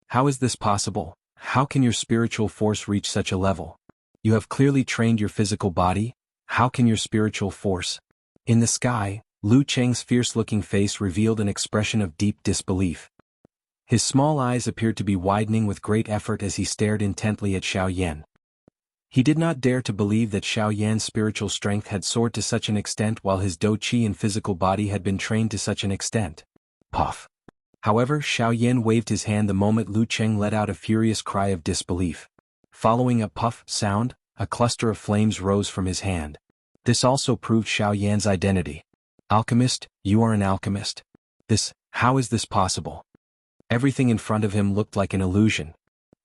How is this possible? How can your spiritual force reach such a level? You have clearly trained your physical body. How can your spiritual force? In the sky, Lu Cheng's fierce-looking face revealed an expression of deep disbelief. His small eyes appeared to be widening with great effort as he stared intently at Xiaoyan. He did not dare to believe that Xiaoyan's spiritual strength had soared to such an extent while his dou-qi and physical body had been trained to such an extent. Puff. However, Xiaoyan waved his hand the moment Lu Cheng let out a furious cry of disbelief. Following a puff sound, a cluster of flames rose from his hand. This also proved Xiaoyan's identity. Alchemist, you are an alchemist. How is this possible? Everything in front of him looked like an illusion.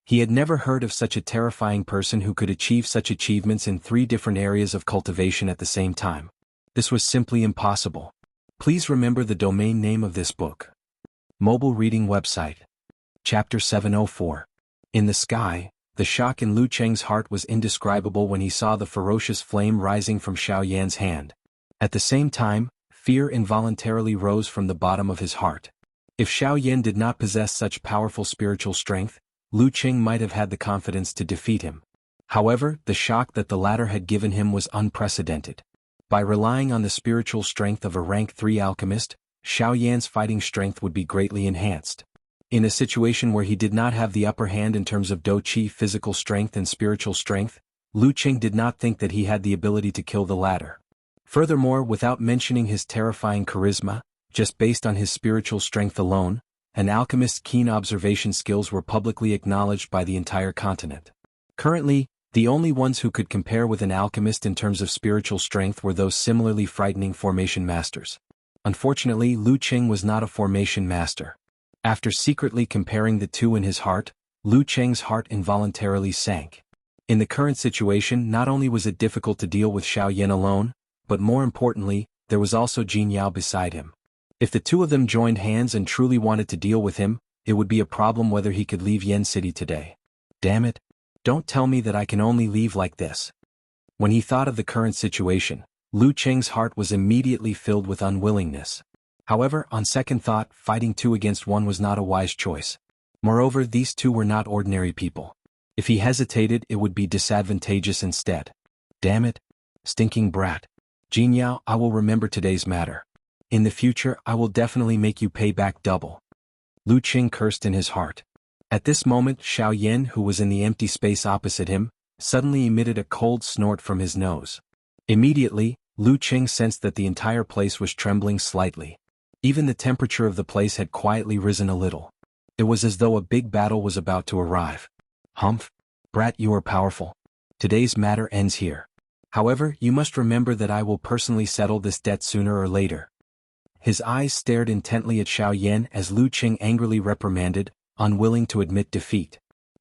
He had never heard of such a terrifying person who could achieve such achievements in 3 different areas of cultivation at the same time. This was simply impossible. Please remember the domain name of this book. Mobile reading website. Chapter 704. In the sky, the shock in Lu Cheng's heart was indescribable when he saw the ferocious flame rising from Xiaoyan's hand. At the same time, fear involuntarily rose from the bottom of his heart. If Xiaoyan did not possess such powerful spiritual strength, Lu Cheng might have had the confidence to defeat him. However, the shock that the latter had given him was unprecedented. By relying on the spiritual strength of a rank 3 alchemist, Xiaoyan's fighting strength would be greatly enhanced. In a situation where he did not have the upper hand in terms of dou-qi physical strength and spiritual strength, Lu Cheng did not think that he had the ability to kill the latter. Furthermore, without mentioning his terrifying charisma, just based on his spiritual strength alone, an alchemist's keen observation skills were publicly acknowledged by the entire continent. Currently, the only ones who could compare with an alchemist in terms of spiritual strength were those similarly frightening formation masters. Unfortunately, Lu Cheng was not a formation master. After secretly comparing the two in his heart, Lu Cheng's heart involuntarily sank. In the current situation, not only was it difficult to deal with Xiaoyan alone, but more importantly, there was also Jianghu beside him. If the two of them joined hands and truly wanted to deal with him, it would be a problem whether he could leave Yan City today. Damn it. Don't tell me that I can only leave like this. When he thought of the current situation, Lu Cheng's heart was immediately filled with unwillingness. However, on second thought, fighting 2 against 1 was not a wise choice. Moreover, these two were not ordinary people. If he hesitated, it would be disadvantageous instead. Damn it. Stinking brat. Jianghu, I will remember today's matter. In the future, I will definitely make you pay back double. Lu Cheng cursed in his heart. At this moment, Xiaoyan, who was in the empty space opposite him, suddenly emitted a cold snort from his nose. Immediately, Lu Cheng sensed that the entire place was trembling slightly. Even the temperature of the place had quietly risen a little. It was as though a big battle was about to arrive. Humph. Brat, you are powerful. Today's matter ends here. However, you must remember that I will personally settle this debt sooner or later. His eyes stared intently at Xiaoyan as Lu Cheng angrily reprimanded, unwilling to admit defeat.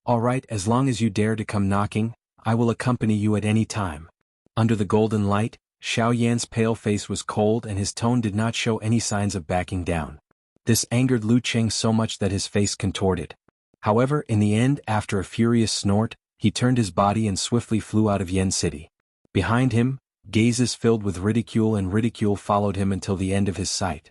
All right, as long as you dare to come knocking, I will accompany you at any time. Under the golden light, Xiaoyan's pale face was cold and his tone did not show any signs of backing down. This angered Lu Cheng so much that his face contorted. However, in the end, after a furious snort, he turned his body and swiftly flew out of Yen City. Behind him, gazes filled with ridicule followed him until the end of his sight.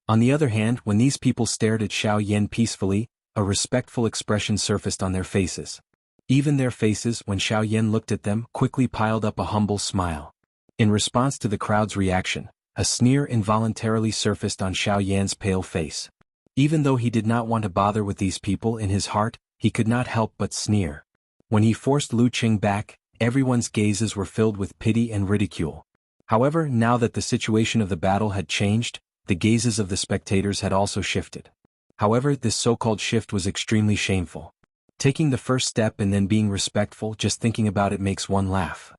On the other hand, when these people stared at Xiaoyan peacefully, a respectful expression surfaced on their faces. Even their faces, when Xiaoyan looked at them, quickly piled up a humble smile. In response to the crowd's reaction, a sneer involuntarily surfaced on Xiaoyan's pale face. Even though he did not want to bother with these people in his heart, he could not help but sneer. When he forced Lu Cheng back, everyone's gazes were filled with pity and ridicule. However, now that the situation of the battle had changed, the gazes of the spectators had also shifted. However, this so-called shift was extremely shameful. Taking the first step and then being respectful, just thinking about it makes one laugh.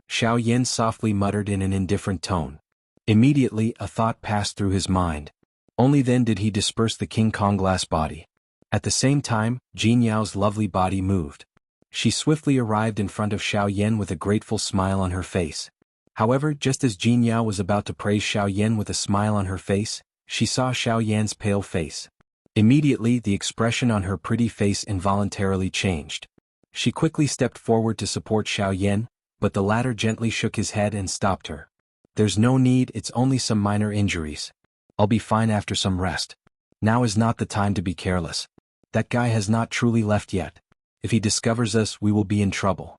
Xiaoyan softly muttered in an indifferent tone. Immediately, a thought passed through his mind. Only then did he disperse the King Kong glass body. At the same time, Jinyao's lovely body moved. She swiftly arrived in front of Xiaoyan with a grateful smile on her face. However, just as Jinyao was about to praise Xiaoyan with a smile on her face, she saw Xiaoyan's pale face. Immediately, the expression on her pretty face involuntarily changed. She quickly stepped forward to support Xiaoyan, but the latter gently shook his head and stopped her. There's no need, it's only some minor injuries. I'll be fine after some rest. Now is not the time to be careless. That guy has not truly left yet. If he discovers us, we will be in trouble.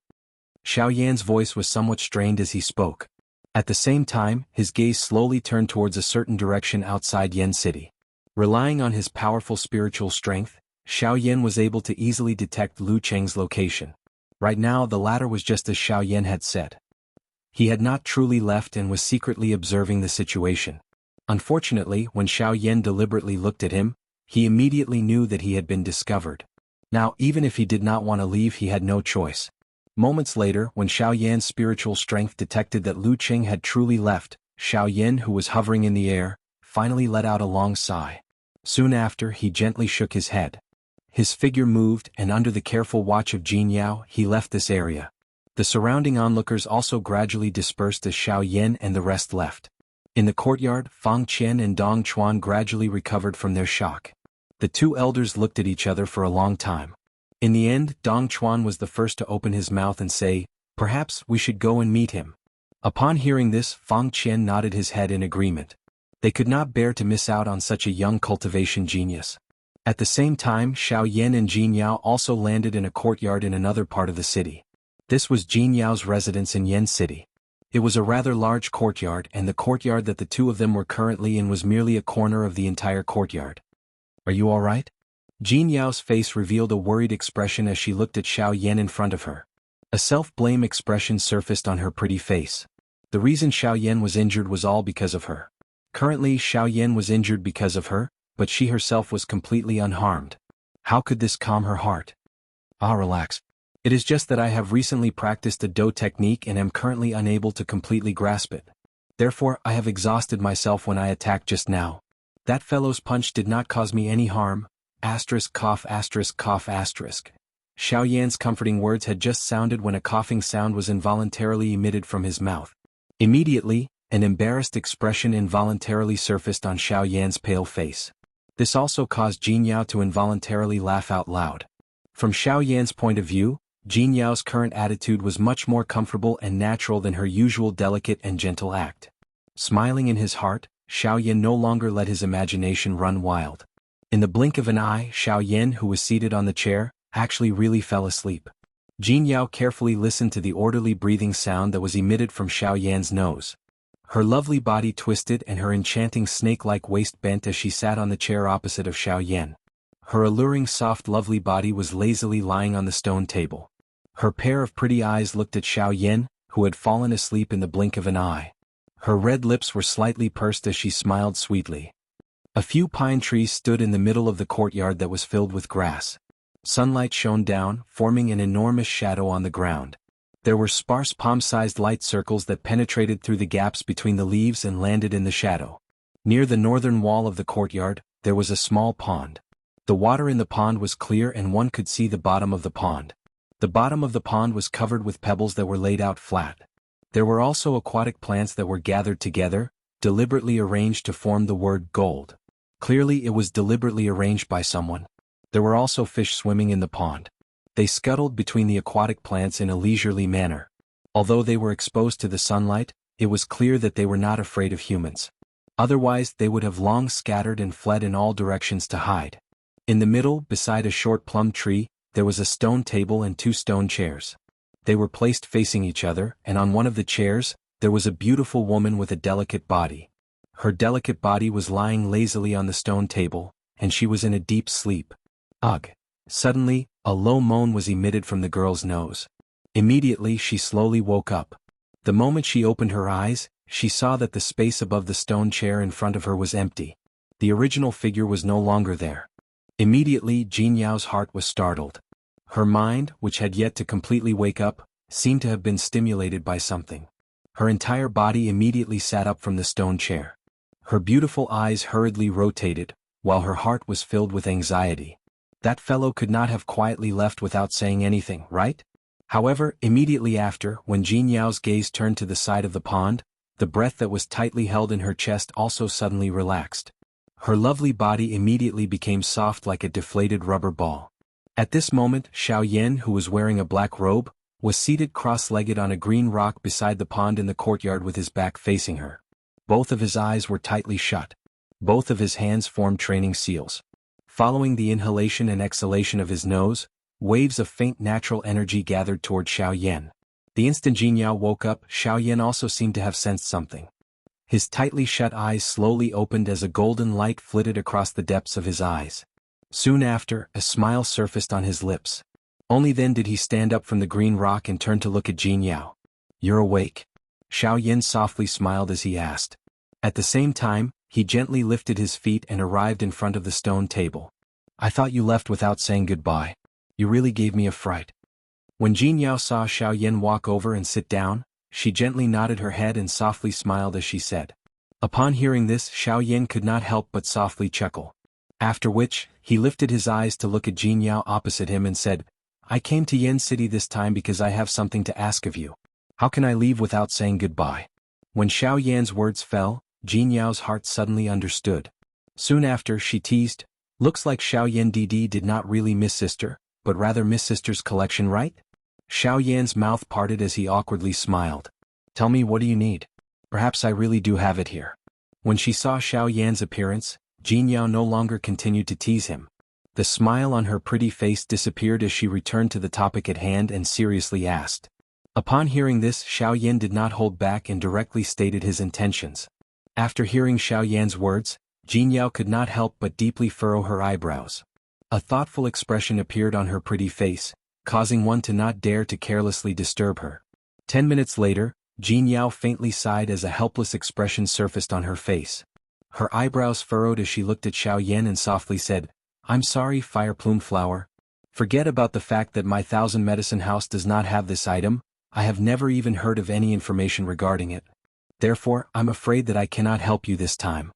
Xiaoyan's voice was somewhat strained as he spoke. At the same time, his gaze slowly turned towards a certain direction outside Yen City. Relying on his powerful spiritual strength, Xiaoyan was able to easily detect Lu Cheng's location. Right now, the latter was just as Xiaoyan had said. He had not truly left and was secretly observing the situation. Unfortunately, when Xiaoyan deliberately looked at him, he immediately knew that he had been discovered. Now, even if he did not want to leave, he had no choice. Moments later, when Xiaoyan's spiritual strength detected that Lu Cheng had truly left, Xiaoyan, who was hovering in the air, finally let out a long sigh. Soon after, he gently shook his head. His figure moved, and under the careful watch of Jinyao, he left this area. The surrounding onlookers also gradually dispersed as Xiaoyan and the rest left. In the courtyard, Fang Qian and Dong Chuan gradually recovered from their shock. The two elders looked at each other for a long time. In the end, Dong Chuan was the first to open his mouth and say, "Perhaps we should go and meet him." Upon hearing this, Fang Qian nodded his head in agreement. They could not bear to miss out on such a young cultivation genius. At the same time, Xiaoyan and Jinyao also landed in a courtyard in another part of the city. This was Jinyao's residence in Yen City. It was a rather large courtyard, and the courtyard that the two of them were currently in was merely a corner of the entire courtyard. "Are you all right?" Jinyao's face revealed a worried expression as she looked at Xiaoyan in front of her. A self-blame expression surfaced on her pretty face. The reason Xiaoyan was injured was all because of her. Currently, Xiaoyan was injured because of her, but she herself was completely unharmed. How could this calm her heart? Relax. It is just that I have recently practiced the Do technique and am currently unable to completely grasp it. Therefore, I have exhausted myself when I attacked just now. That fellow's punch did not cause me any harm. Cough. Xiaoyan's comforting words had just sounded when a coughing sound was involuntarily emitted from his mouth. Immediately, an embarrassed expression involuntarily surfaced on Xiaoyan's pale face. This also caused Jinyao to involuntarily laugh out loud. From Xiaoyan's point of view, Jinyao's current attitude was much more comfortable and natural than her usual delicate and gentle act. Smiling in his heart, Xiaoyan no longer let his imagination run wild. In the blink of an eye, Xiaoyan, who was seated on the chair, actually really fell asleep. Jinyao carefully listened to the orderly breathing sound that was emitted from Xiaoyan's nose. Her lovely body twisted and her enchanting snake-like waist bent as she sat on the chair opposite of Xiaoyan. Her alluring soft lovely body was lazily lying on the stone table. Her pair of pretty eyes looked at Xiaoyan, who had fallen asleep in the blink of an eye. Her red lips were slightly pursed as she smiled sweetly. A few pine trees stood in the middle of the courtyard that was filled with grass. Sunlight shone down, forming an enormous shadow on the ground. There were sparse palm-sized light circles that penetrated through the gaps between the leaves and landed in the shadow. Near the northern wall of the courtyard, there was a small pond. The water in the pond was clear and one could see the bottom of the pond. The bottom of the pond was covered with pebbles that were laid out flat. There were also aquatic plants that were gathered together, deliberately arranged to form the word gold. Clearly it was deliberately arranged by someone. There were also fish swimming in the pond. They scuttled between the aquatic plants in a leisurely manner. Although they were exposed to the sunlight, it was clear that they were not afraid of humans. Otherwise they would have long scattered and fled in all directions to hide. In the middle, beside a short plum tree, there was a stone table and 2 stone chairs. They were placed facing each other, and on one of the chairs, there was a beautiful woman with a delicate body. Her delicate body was lying lazily on the stone table, and she was in a deep sleep. Ugh! Suddenly, a low moan was emitted from the girl's nose. Immediately she slowly woke up. The moment she opened her eyes, she saw that the space above the stone chair in front of her was empty. The original figure was no longer there. Immediately Jianghu's heart was startled. Her mind, which had yet to completely wake up, seemed to have been stimulated by something. Her entire body immediately sat up from the stone chair. Her beautiful eyes hurriedly rotated, while her heart was filled with anxiety. That fellow could not have quietly left without saying anything, right? However, immediately after, when Jianghu's gaze turned to the side of the pond, the breath that was tightly held in her chest also suddenly relaxed. Her lovely body immediately became soft like a deflated rubber ball. At this moment, Xianxia, who was wearing a black robe, was seated cross-legged on a green rock beside the pond in the courtyard with his back facing her. Both of his eyes were tightly shut. Both of his hands formed training seals. Following the inhalation and exhalation of his nose, waves of faint natural energy gathered toward Xianxia. The instant Jianghu woke up, Xianxia also seemed to have sensed something. His tightly shut eyes slowly opened as a golden light flitted across the depths of his eyes. Soon after, a smile surfaced on his lips. Only then did he stand up from the green rock and turn to look at Jianghu. "You're awake?" Xianxia softly smiled as he asked. At the same time, he gently lifted his feet and arrived in front of the stone table. "I thought you left without saying goodbye. You really gave me a fright." When Jianghu saw Xianxia walk over and sit down, she gently nodded her head and softly smiled as she said. Upon hearing this, Xianxia could not help but softly chuckle. After which, he lifted his eyes to look at Jianghu opposite him and said, "I came to Yen City this time because I have something to ask of you. How can I leave without saying goodbye?" When Xianxia's words fell, Jianghu's heart suddenly understood. Soon after, she teased, "Looks like Xianxia did not really miss sister, but rather miss sister's collection, right?" Xianxia's mouth parted as he awkwardly smiled. "Tell me, what do you need? Perhaps I really do have it here." When she saw Xianxia's appearance, Jianghu no longer continued to tease him. The smile on her pretty face disappeared as she returned to the topic at hand and seriously asked. Upon hearing this, Xianxia did not hold back and directly stated his intentions. After hearing Xianxia's words, Jianghu could not help but deeply furrow her eyebrows. A thoughtful expression appeared on her pretty face, causing one to not dare to carelessly disturb her. 10 minutes later, Jianghu faintly sighed as a helpless expression surfaced on her face. Her eyebrows furrowed as she looked at Xianxia and softly said, "I'm sorry, Fire Plume Flower. Forget about the fact that my 1000 medicine house does not have this item. I have never even heard of any information regarding it. Therefore, I'm afraid that I cannot help you this time."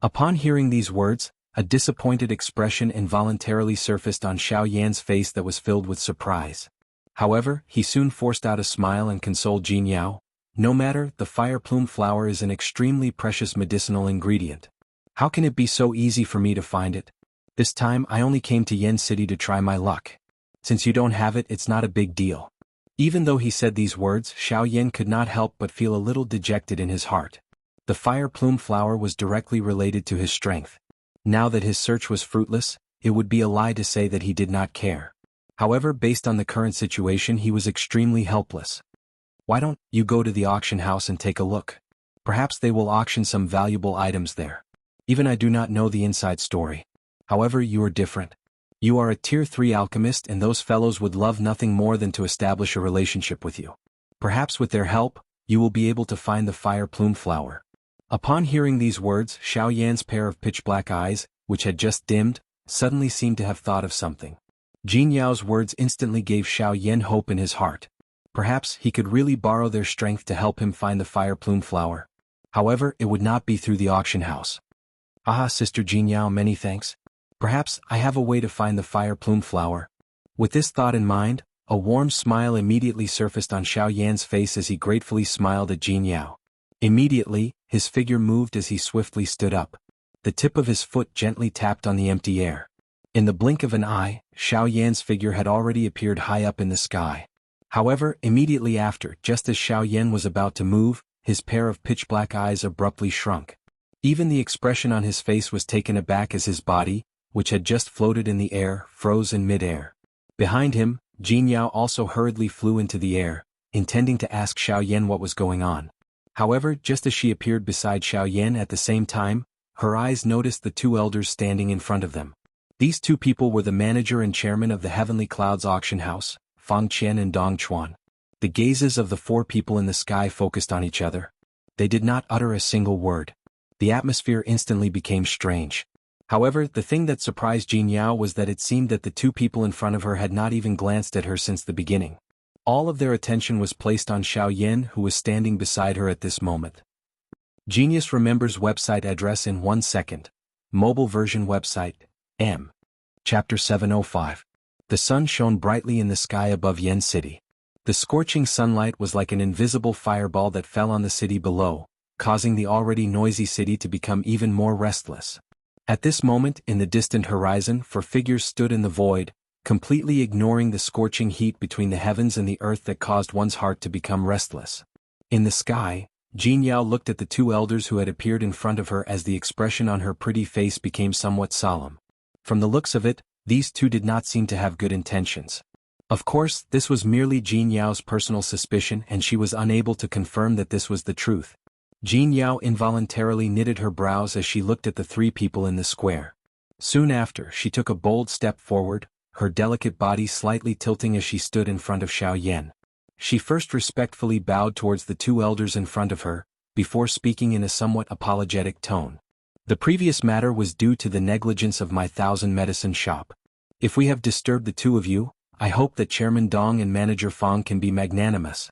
Upon hearing these words, a disappointed expression involuntarily surfaced on Xianxia's face that was filled with surprise. However, he soon forced out a smile and consoled Jianghu. "No matter, the fire plume flower is an extremely precious medicinal ingredient. How can it be so easy for me to find it? This time I only came to Yen City to try my luck. Since you don't have it, it's not a big deal." Even though he said these words, Xianxia could not help but feel a little dejected in his heart. The fire plume flower was directly related to his strength. Now that his search was fruitless, it would be a lie to say that he did not care. However, based on the current situation, he was extremely helpless. "Why don't you go to the auction house and take a look? Perhaps they will auction some valuable items there. Even I do not know the inside story. However, you are different. You are a tier 3 alchemist and those fellows would love nothing more than to establish a relationship with you. Perhaps with their help, you will be able to find the fire plume flower." Upon hearing these words, Xianxia's pair of pitch-black eyes, which had just dimmed, suddenly seemed to have thought of something. Jianghu's words instantly gave Xianxia hope in his heart. Perhaps he could really borrow their strength to help him find the fire plume flower. However, it would not be through the auction house. "Ah, Sister Jianghu, many thanks. Perhaps I have a way to find the fire plume flower. With this thought in mind, a warm smile immediately surfaced on Xiaoyan's face as he gratefully smiled at Jianyao. Immediately, his figure moved as he swiftly stood up. The tip of his foot gently tapped on the empty air. In the blink of an eye, Xiaoyan's figure had already appeared high up in the sky. However, immediately after, just as Xiaoyan was about to move, his pair of pitch-black eyes abruptly shrunk. Even the expression on his face was taken aback as his body, which had just floated in the air, froze in mid-air. Behind him, Jianyao also hurriedly flew into the air, intending to ask Xiaoyan what was going on. However, just as she appeared beside Xiaoyan at the same time, her eyes noticed the two elders standing in front of them. These two people were the manager and chairman of the Heavenly Clouds auction house, Fang Qian and Dong Chuan. The gazes of the four people in the sky focused on each other. They did not utter a single word. The atmosphere instantly became strange. However, the thing that surprised Jianyao was that it seemed that the two people in front of her had not even glanced at her since the beginning. All of their attention was placed on Xiaoyan, who was standing beside her at this moment. Genius remembers website address in 1 second. Mobile version website, M. Chapter 705. The sun shone brightly in the sky above Yan City. The scorching sunlight was like an invisible fireball that fell on the city below, causing the already noisy city to become even more restless. At this moment, in the distant horizon, four figures stood in the void, completely ignoring the scorching heat between the heavens and the earth that caused one's heart to become restless. In the sky, Jianyao looked at the two elders who had appeared in front of her as the expression on her pretty face became somewhat solemn. From the looks of it, these two did not seem to have good intentions. Of course, this was merely Jinyao's personal suspicion and she was unable to confirm that this was the truth. Jianyao involuntarily knitted her brows as she looked at the three people in the square. Soon after, she took a bold step forward, her delicate body slightly tilting as she stood in front of Xiaoyan. She first respectfully bowed towards the two elders in front of her, before speaking in a somewhat apologetic tone. The previous matter was due to the negligence of my 1,000 medicine shop. If we have disturbed the two of you, I hope that Chairman Dong and Manager Fang can be magnanimous.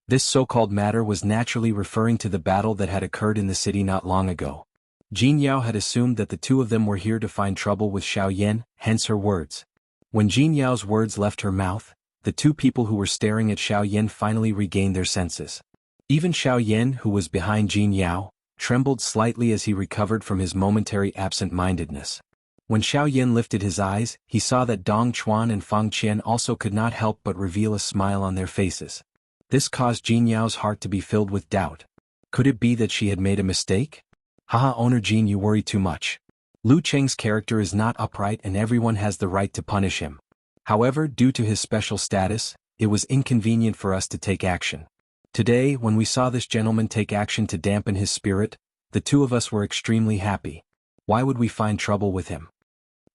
This so-called matter was naturally referring to the battle that had occurred in the city not long ago. Jianyao had assumed that the two of them were here to find trouble with Xiaoyan, hence her words. When Jinyao's words left her mouth, the two people who were staring at Xiaoyan finally regained their senses. Even Xiaoyan, who was behind Jianyao, trembled slightly as he recovered from his momentary absent-mindedness. When Xiaoyan lifted his eyes, he saw that Dong Chuan and Fang Qian also could not help but reveal a smile on their faces. This caused Jinyao's heart to be filled with doubt. Could it be that she had made a mistake? Haha, owner Jin, you worry too much. Lu Cheng's character is not upright and everyone has the right to punish him. However, due to his special status, it was inconvenient for us to take action. Today, when we saw this gentleman take action to dampen his spirit, the two of us were extremely happy. Why would we find trouble with him?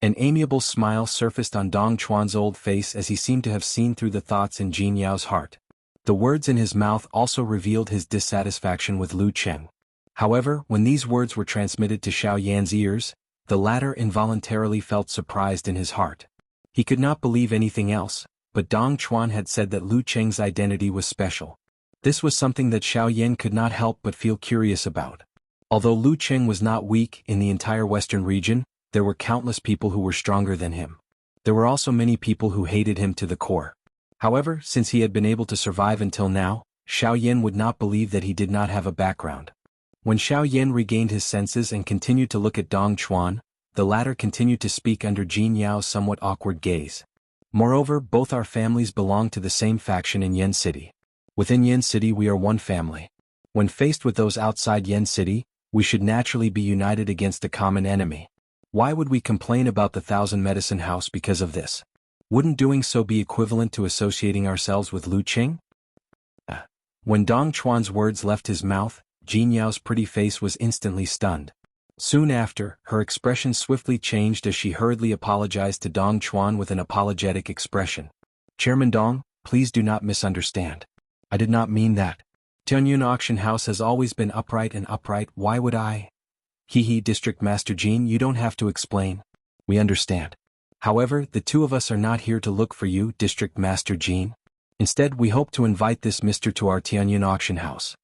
An amiable smile surfaced on Dong Chuan's old face as he seemed to have seen through the thoughts in Jinyao's heart. The words in his mouth also revealed his dissatisfaction with Lu Cheng. However, when these words were transmitted to Xiaoyan's ears, the latter involuntarily felt surprised in his heart. He could not believe anything else, but Dong Chuan had said that Lu Cheng's identity was special. This was something that Xiaoyan could not help but feel curious about. Although Lu Cheng was not weak in the entire western region, there were countless people who were stronger than him. There were also many people who hated him to the core. However, since he had been able to survive until now, Xiaoyan would not believe that he did not have a background. When Xiaoyan regained his senses and continued to look at Dong Chuan, the latter continued to speak under Jinyao's somewhat awkward gaze. Moreover, both our families belong to the same faction in Yan City. Within Yan City we are one family. When faced with those outside Yan City, we should naturally be united against a common enemy. Why would we complain about the 1,000 medicine house because of this? Wouldn't doing so be equivalent to associating ourselves with Lu Cheng? When Dong Chuan's words left his mouth, Jinyao's pretty face was instantly stunned. Soon after, her expression swiftly changed as she hurriedly apologized to Dong Chuan with an apologetic expression. Chairman Dong, please do not misunderstand. I did not mean that. Tianyun Auction House has always been upright and upright, why would I? District Master Jin, you don't have to explain. We understand. However, the two of us are not here to look for you, District Master Jin. Instead, we hope to invite this Mr. to our Tianyun Auction House.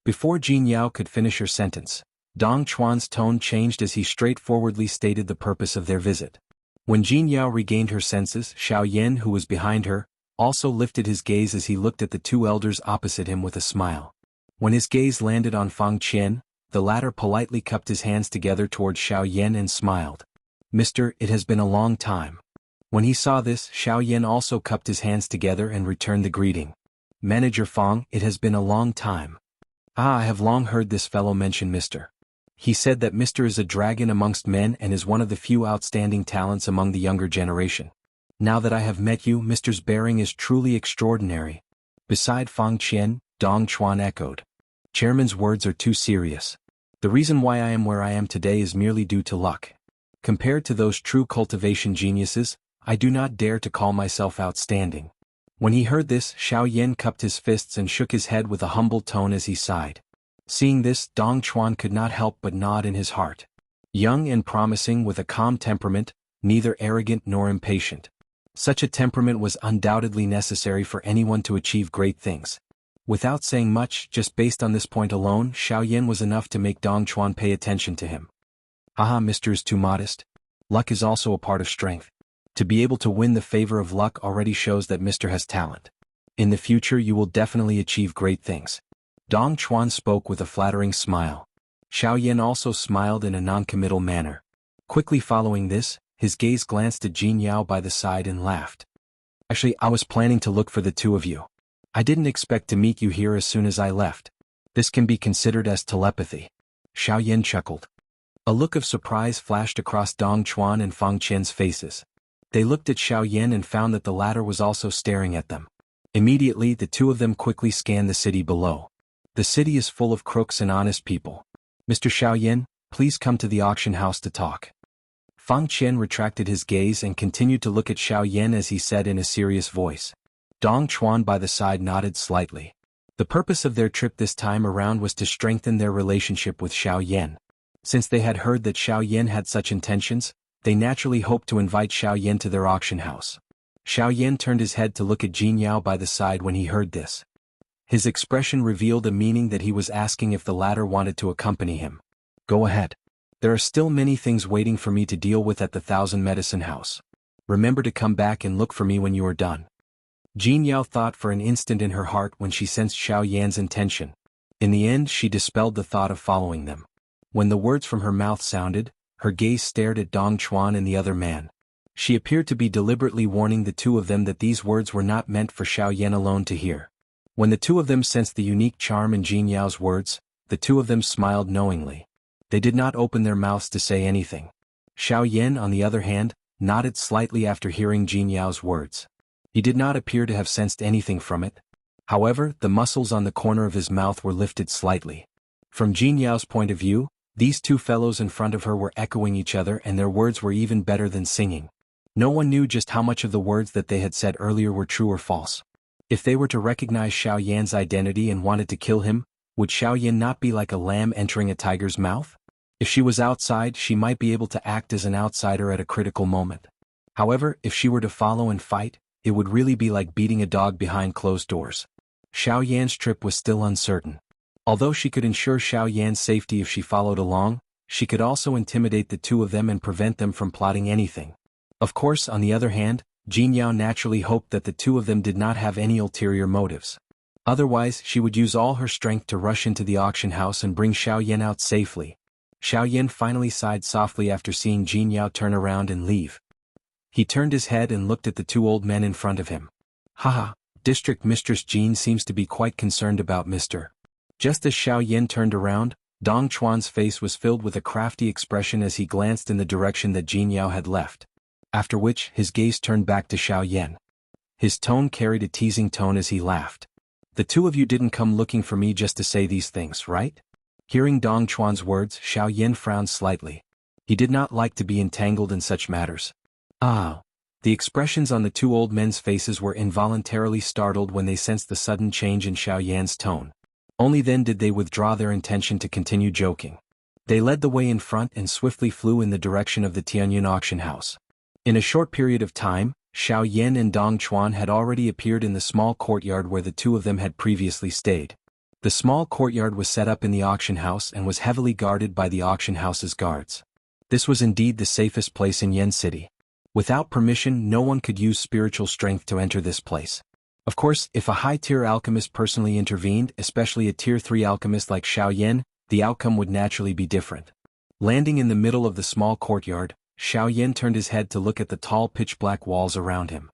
Before Jianyao could finish her sentence, Dong Chuan's tone changed as he straightforwardly stated the purpose of their visit. When Jianghu regained her senses, Xiaoyan, who was behind her, also lifted his gaze as he looked at the two elders opposite him with a smile. When his gaze landed on Fang Qian, the latter politely cupped his hands together towards Xiaoyan and smiled. "Mister, it has been a long time." When he saw this, Xiaoyan also cupped his hands together and returned the greeting. "Manager Fang, it has been a long time." "Ah, I have long heard this fellow mention Mister. He said that Mister is a dragon amongst men and is one of the few outstanding talents among the younger generation. Now that I have met you, Mister's bearing is truly extraordinary." Beside Fang Qian, Dong Chuan echoed. "Chairman's words are too serious. The reason why I am where I am today is merely due to luck. Compared to those true cultivation geniuses, I do not dare to call myself outstanding." When he heard this, Xiaoyan cupped his fists and shook his head with a humble tone as he sighed. Seeing this, Dong Chuan could not help but nod in his heart. Young and promising with a calm temperament, neither arrogant nor impatient. Such a temperament was undoubtedly necessary for anyone to achieve great things. Without saying much, just based on this point alone, Xiaoyan was enough to make Dong Chuan pay attention to him. "Haha, Mister is too modest. Luck is also a part of strength. To be able to win the favor of luck already shows that Mister has talent. In the future you will definitely achieve great things." Dong Chuan spoke with a flattering smile. Xiaoyan also smiled in a non-committal manner. Quickly following this, his gaze glanced at Jianghu by the side and laughed. "Actually, I was planning to look for the two of you. I didn't expect to meet you here as soon as I left. This can be considered as telepathy." Xiaoyan chuckled. A look of surprise flashed across Dong Chuan and Fang Qian's faces. They looked at Xiaoyan and found that the latter was also staring at them. Immediately, the two of them quickly scanned the city below. The city is full of crooks and honest people. "Mr. Xiaoyan, please come to the auction house to talk." Fang Qian retracted his gaze and continued to look at Xiaoyan as he said in a serious voice. Dong Chuan by the side nodded slightly. The purpose of their trip this time around was to strengthen their relationship with Xiaoyan. Since they had heard that Xiaoyan had such intentions, they naturally hoped to invite Xiaoyan to their auction house. Xiaoyan turned his head to look at Jianghu by the side when he heard this. His expression revealed a meaning that he was asking if the latter wanted to accompany him. "Go ahead. There are still many things waiting for me to deal with at the Thousand Medicine House. Remember to come back and look for me when you are done." Jianghu thought for an instant in her heart when she sensed Xiaoyan's intention. In the end, she dispelled the thought of following them. When the words from her mouth sounded, her gaze stared at Dong Chuan and the other man. She appeared to be deliberately warning the two of them that these words were not meant for Xiaoyan alone to hear. When the two of them sensed the unique charm in Jianghu's words, the two of them smiled knowingly. They did not open their mouths to say anything. Xiaoyan, on the other hand, nodded slightly after hearing Jianghu's words. He did not appear to have sensed anything from it. However, the muscles on the corner of his mouth were lifted slightly. From Jianghu's point of view, these two fellows in front of her were echoing each other and their words were even better than singing. No one knew just how much of the words that they had said earlier were true or false. If they were to recognize Xiaoyan's identity and wanted to kill him, would Xiaoyan not be like a lamb entering a tiger's mouth? If she was outside, she might be able to act as an outsider at a critical moment. However, if she were to follow and fight, it would really be like beating a dog behind closed doors. Xiaoyan's trip was still uncertain. Although she could ensure Xiaoyan's safety if she followed along, she could also intimidate the two of them and prevent them from plotting anything. Of course, on the other hand, Jianghu naturally hoped that the two of them did not have any ulterior motives. Otherwise, she would use all her strength to rush into the auction house and bring Xiaoyan out safely. Xiaoyan finally sighed softly after seeing Jianghu turn around and leave. He turned his head and looked at the two old men in front of him. "Haha, District Mistress Jean seems to be quite concerned about Mr." Just as Xiaoyan turned around, Dong Chuan's face was filled with a crafty expression as he glanced in the direction that Jianghu had left. After which, his gaze turned back to Xiaoyan. His tone carried a teasing tone as he laughed. "The two of you didn't come looking for me just to say these things, right?" Hearing Dong Chuan's words, Xiaoyan frowned slightly. He did not like to be entangled in such matters. "Ah." The expressions on the two old men's faces were involuntarily startled when they sensed the sudden change in Xiaoyan's tone. Only then did they withdraw their intention to continue joking. They led the way in front and swiftly flew in the direction of the Tianyun auction house. In a short period of time, Xiaoyan and Dong Chuan had already appeared in the small courtyard where the two of them had previously stayed. The small courtyard was set up in the auction house and was heavily guarded by the auction house's guards. This was indeed the safest place in Yen City. Without permission, no one could use spiritual strength to enter this place. Of course, if a high-tier alchemist personally intervened, especially a tier 3 alchemist like Xiao Yan, the outcome would naturally be different. Landing in the middle of the small courtyard, Xiao Yan turned his head to look at the tall pitch-black walls around him.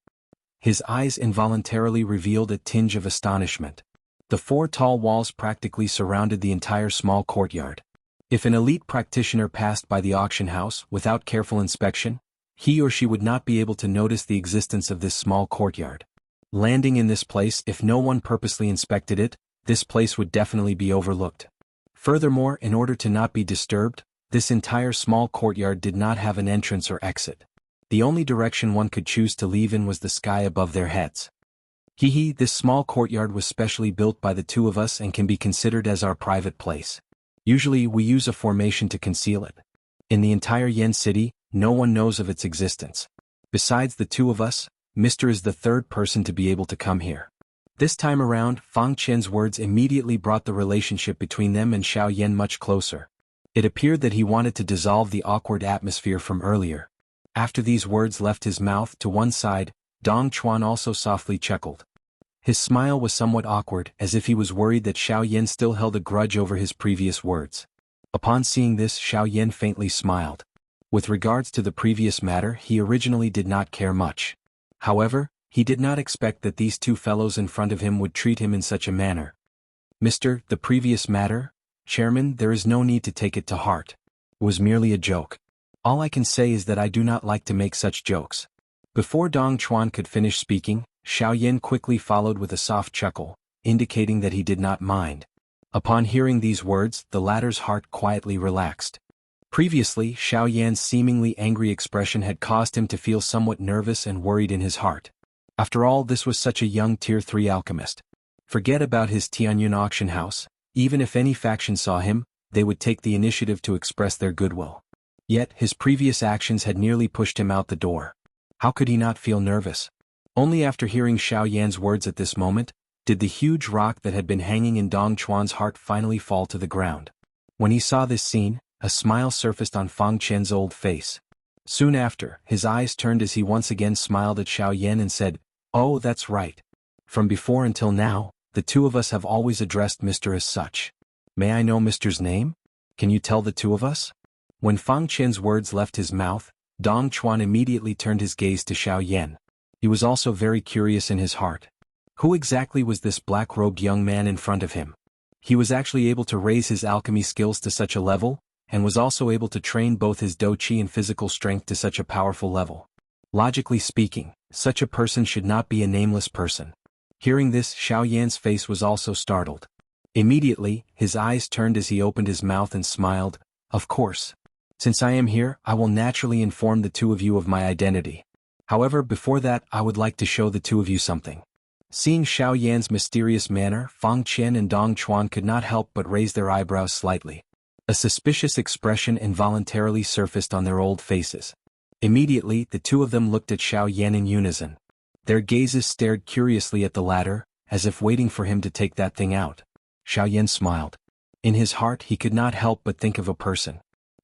His eyes involuntarily revealed a tinge of astonishment. The 4 tall walls practically surrounded the entire small courtyard. If an elite practitioner passed by the auction house without careful inspection, he or she would not be able to notice the existence of this small courtyard. Landing in this place, if no one purposely inspected it, this place would definitely be overlooked. Furthermore, in order to not be disturbed, this entire small courtyard did not have an entrance or exit. The only direction one could choose to leave in was the sky above their heads. This small courtyard was specially built by the 2 of us and can be considered as our private place. Usually we use a formation to conceal it. In the entire Yen City, no one knows of its existence. Besides the 2 of us, Mr. is the 3rd person to be able to come here. This time around, Fang Qian's words immediately brought the relationship between them and Xiao Yan much closer. It appeared that he wanted to dissolve the awkward atmosphere from earlier. After these words left his mouth to one side, Dong Chuan also softly chuckled. His smile was somewhat awkward, as if he was worried that Xiao Yan still held a grudge over his previous words. Upon seeing this, Xiao Yan faintly smiled. With regards to the previous matter, he originally did not care much. However, he did not expect that these 2 fellows in front of him would treat him in such a manner. Mr. The previous matter? Chairman, there is no need to take it to heart. It was merely a joke. All I can say is that I do not like to make such jokes. Before Dong Chuan could finish speaking, Xiao Yan quickly followed with a soft chuckle, indicating that he did not mind. Upon hearing these words, the latter's heart quietly relaxed. Previously, Xiao Yan's seemingly angry expression had caused him to feel somewhat nervous and worried in his heart. After all, this was such a young tier 3 alchemist. Forget about his Tianyun auction house. Even if any faction saw him, they would take the initiative to express their goodwill. Yet, his previous actions had nearly pushed him out the door. How could he not feel nervous? Only after hearing Xiao Yan's words at this moment, did the huge rock that had been hanging in Dong Chuan's heart finally fall to the ground. When he saw this scene, a smile surfaced on Fang Qian's old face. Soon after, his eyes turned as he once again smiled at Xiao Yan and said, "Oh, that's right. From before until now, the 2 of us have always addressed Mr. as such. May I know Mr.'s name? Can you tell the 2 of us?" When Fang Qian's words left his mouth, Dong Chuan immediately turned his gaze to Xiao Yan. He was also very curious in his heart. Who exactly was this black-robed young man in front of him? He was actually able to raise his alchemy skills to such a level, and was also able to train both his do-chi and physical strength to such a powerful level. Logically speaking, such a person should not be a nameless person. Hearing this, Xiao Yan's face was also startled. Immediately, his eyes turned as he opened his mouth and smiled. "Of course. Since I am here, I will naturally inform the 2 of you of my identity. However, before that, I would like to show the 2 of you something." Seeing Xiao Yan's mysterious manner, Fang Qian and Dong Chuan could not help but raise their eyebrows slightly. A suspicious expression involuntarily surfaced on their old faces. Immediately, the 2 of them looked at Xiao Yan in unison. Their gazes stared curiously at the latter, as if waiting for him to take that thing out. Xiao Yan smiled. In his heart, he could not help but think of a person.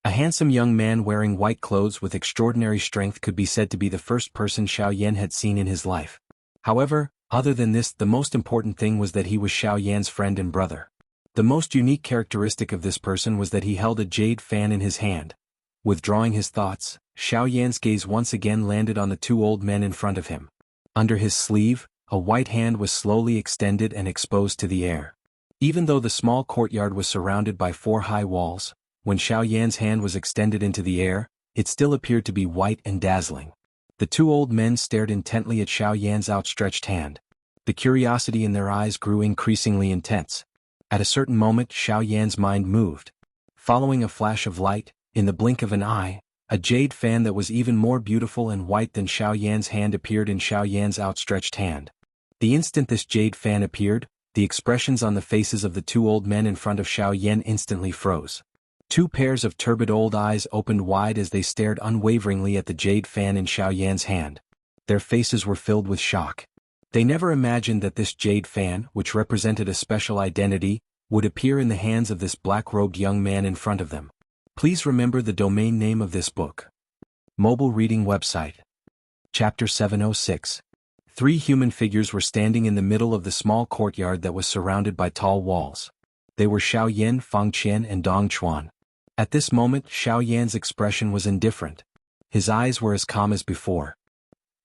A handsome young man wearing white clothes with extraordinary strength could be said to be the first person Xiao Yan had seen in his life. However, other than this, the most important thing was that he was Xiao Yan's friend and brother. The most unique characteristic of this person was that he held a jade fan in his hand. Withdrawing his thoughts, Xiao Yan's gaze once again landed on the 2 old men in front of him. Under his sleeve, a white hand was slowly extended and exposed to the air. Even though the small courtyard was surrounded by 4 high walls, when Xiao Yan's hand was extended into the air, it still appeared to be white and dazzling. The 2 old men stared intently at Xiao Yan's outstretched hand. The curiosity in their eyes grew increasingly intense. At a certain moment, Xiao Yan's mind moved. Following a flash of light, in the blink of an eye, a jade fan that was even more beautiful and white than Xiao Yan's hand appeared in Xiao Yan's outstretched hand. The instant this jade fan appeared, the expressions on the faces of the 2 old men in front of Xiao Yan instantly froze. 2 pairs of turbid old eyes opened wide as they stared unwaveringly at the jade fan in Xiao Yan's hand. Their faces were filled with shock. They never imagined that this jade fan, which represented a special identity, would appear in the hands of this black-robed young man in front of them. Please remember the domain name of this book. Mobile reading website. Chapter 706. 3 human figures were standing in the middle of the small courtyard that was surrounded by tall walls. They were Xiaoyan, Fangqian, and Dong Chuan. At this moment, Xiaoyan's expression was indifferent. His eyes were as calm as before.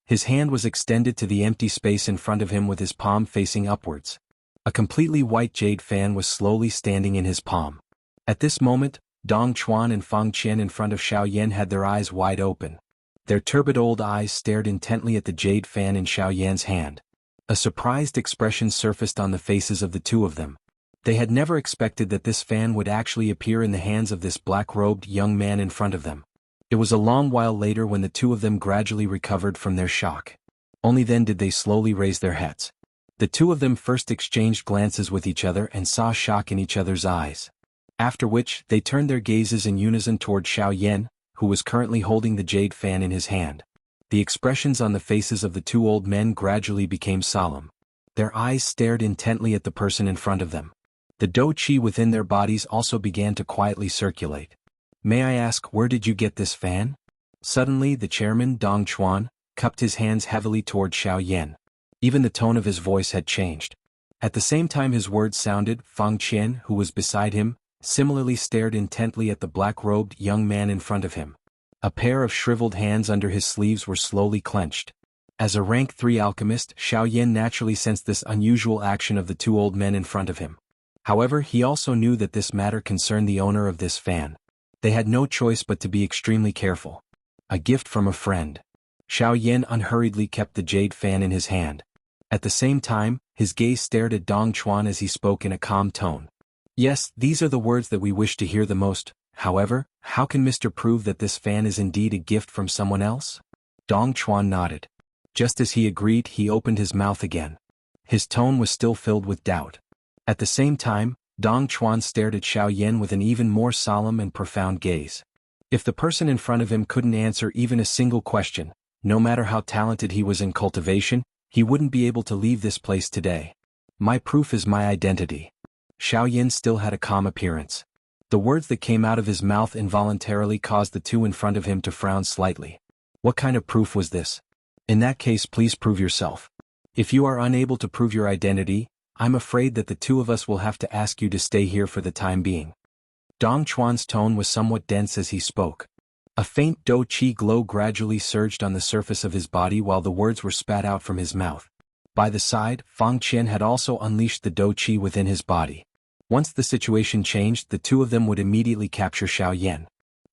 His hand was extended to the empty space in front of him with his palm facing upwards. A completely white jade fan was slowly standing in his palm. At this moment, Dong Chuan and Fangqian in front of Xiaoyan had their eyes wide open. Their turbid old eyes stared intently at the jade fan in Xiaoyan's hand. A surprised expression surfaced on the faces of the two of them. They had never expected that this fan would actually appear in the hands of this black-robed young man in front of them. It was a long while later when the two of them gradually recovered from their shock. Only then did they slowly raise their heads. The two of them first exchanged glances with each other and saw shock in each other's eyes. After which, they turned their gazes in unison toward Xiaoyan, who was currently holding the jade fan in his hand. The expressions on the faces of the two old men gradually became solemn. Their eyes stared intently at the person in front of them. The dou qi within their bodies also began to quietly circulate. May I ask, where did you get this fan? Suddenly the chairman, Dong Chuan, cupped his hands heavily toward Xiaoyan. Even the tone of his voice had changed. At the same time his words sounded, Fangqian, who was beside him, similarly stared intently at the black-robed young man in front of him. A pair of shriveled hands under his sleeves were slowly clenched. As a rank 3 alchemist, Xiaoyan naturally sensed this unusual action of the two old men in front of him. However, he also knew that this matter concerned the owner of this fan. They had no choice but to be extremely careful. A gift from a friend. Xiaoyan unhurriedly kept the jade fan in his hand. At the same time, his gaze stared at Dong Chuan as he spoke in a calm tone. Yes, these are the words that we wish to hear the most. However, how can Mr. prove that this fan is indeed a gift from someone else? Dong Chuan nodded. Just as he agreed, he opened his mouth again. His tone was still filled with doubt. At the same time, Dong Chuan stared at Xiaoyan with an even more solemn and profound gaze. If the person in front of him couldn't answer even a single question, no matter how talented he was in cultivation, he wouldn't be able to leave this place today. My proof is my identity. Xiaoyan still had a calm appearance. The words that came out of his mouth involuntarily caused the two in front of him to frown slightly. What kind of proof was this? In that case, please prove yourself. If you are unable to prove your identity, I'm afraid that the two of us will have to ask you to stay here for the time being. Dong Chuan's tone was somewhat dense as he spoke. A faint dou qi glow gradually surged on the surface of his body while the words were spat out from his mouth. By the side, Fangqian had also unleashed the dou qi within his body. Once the situation changed, the two of them would immediately capture Xiaoyan.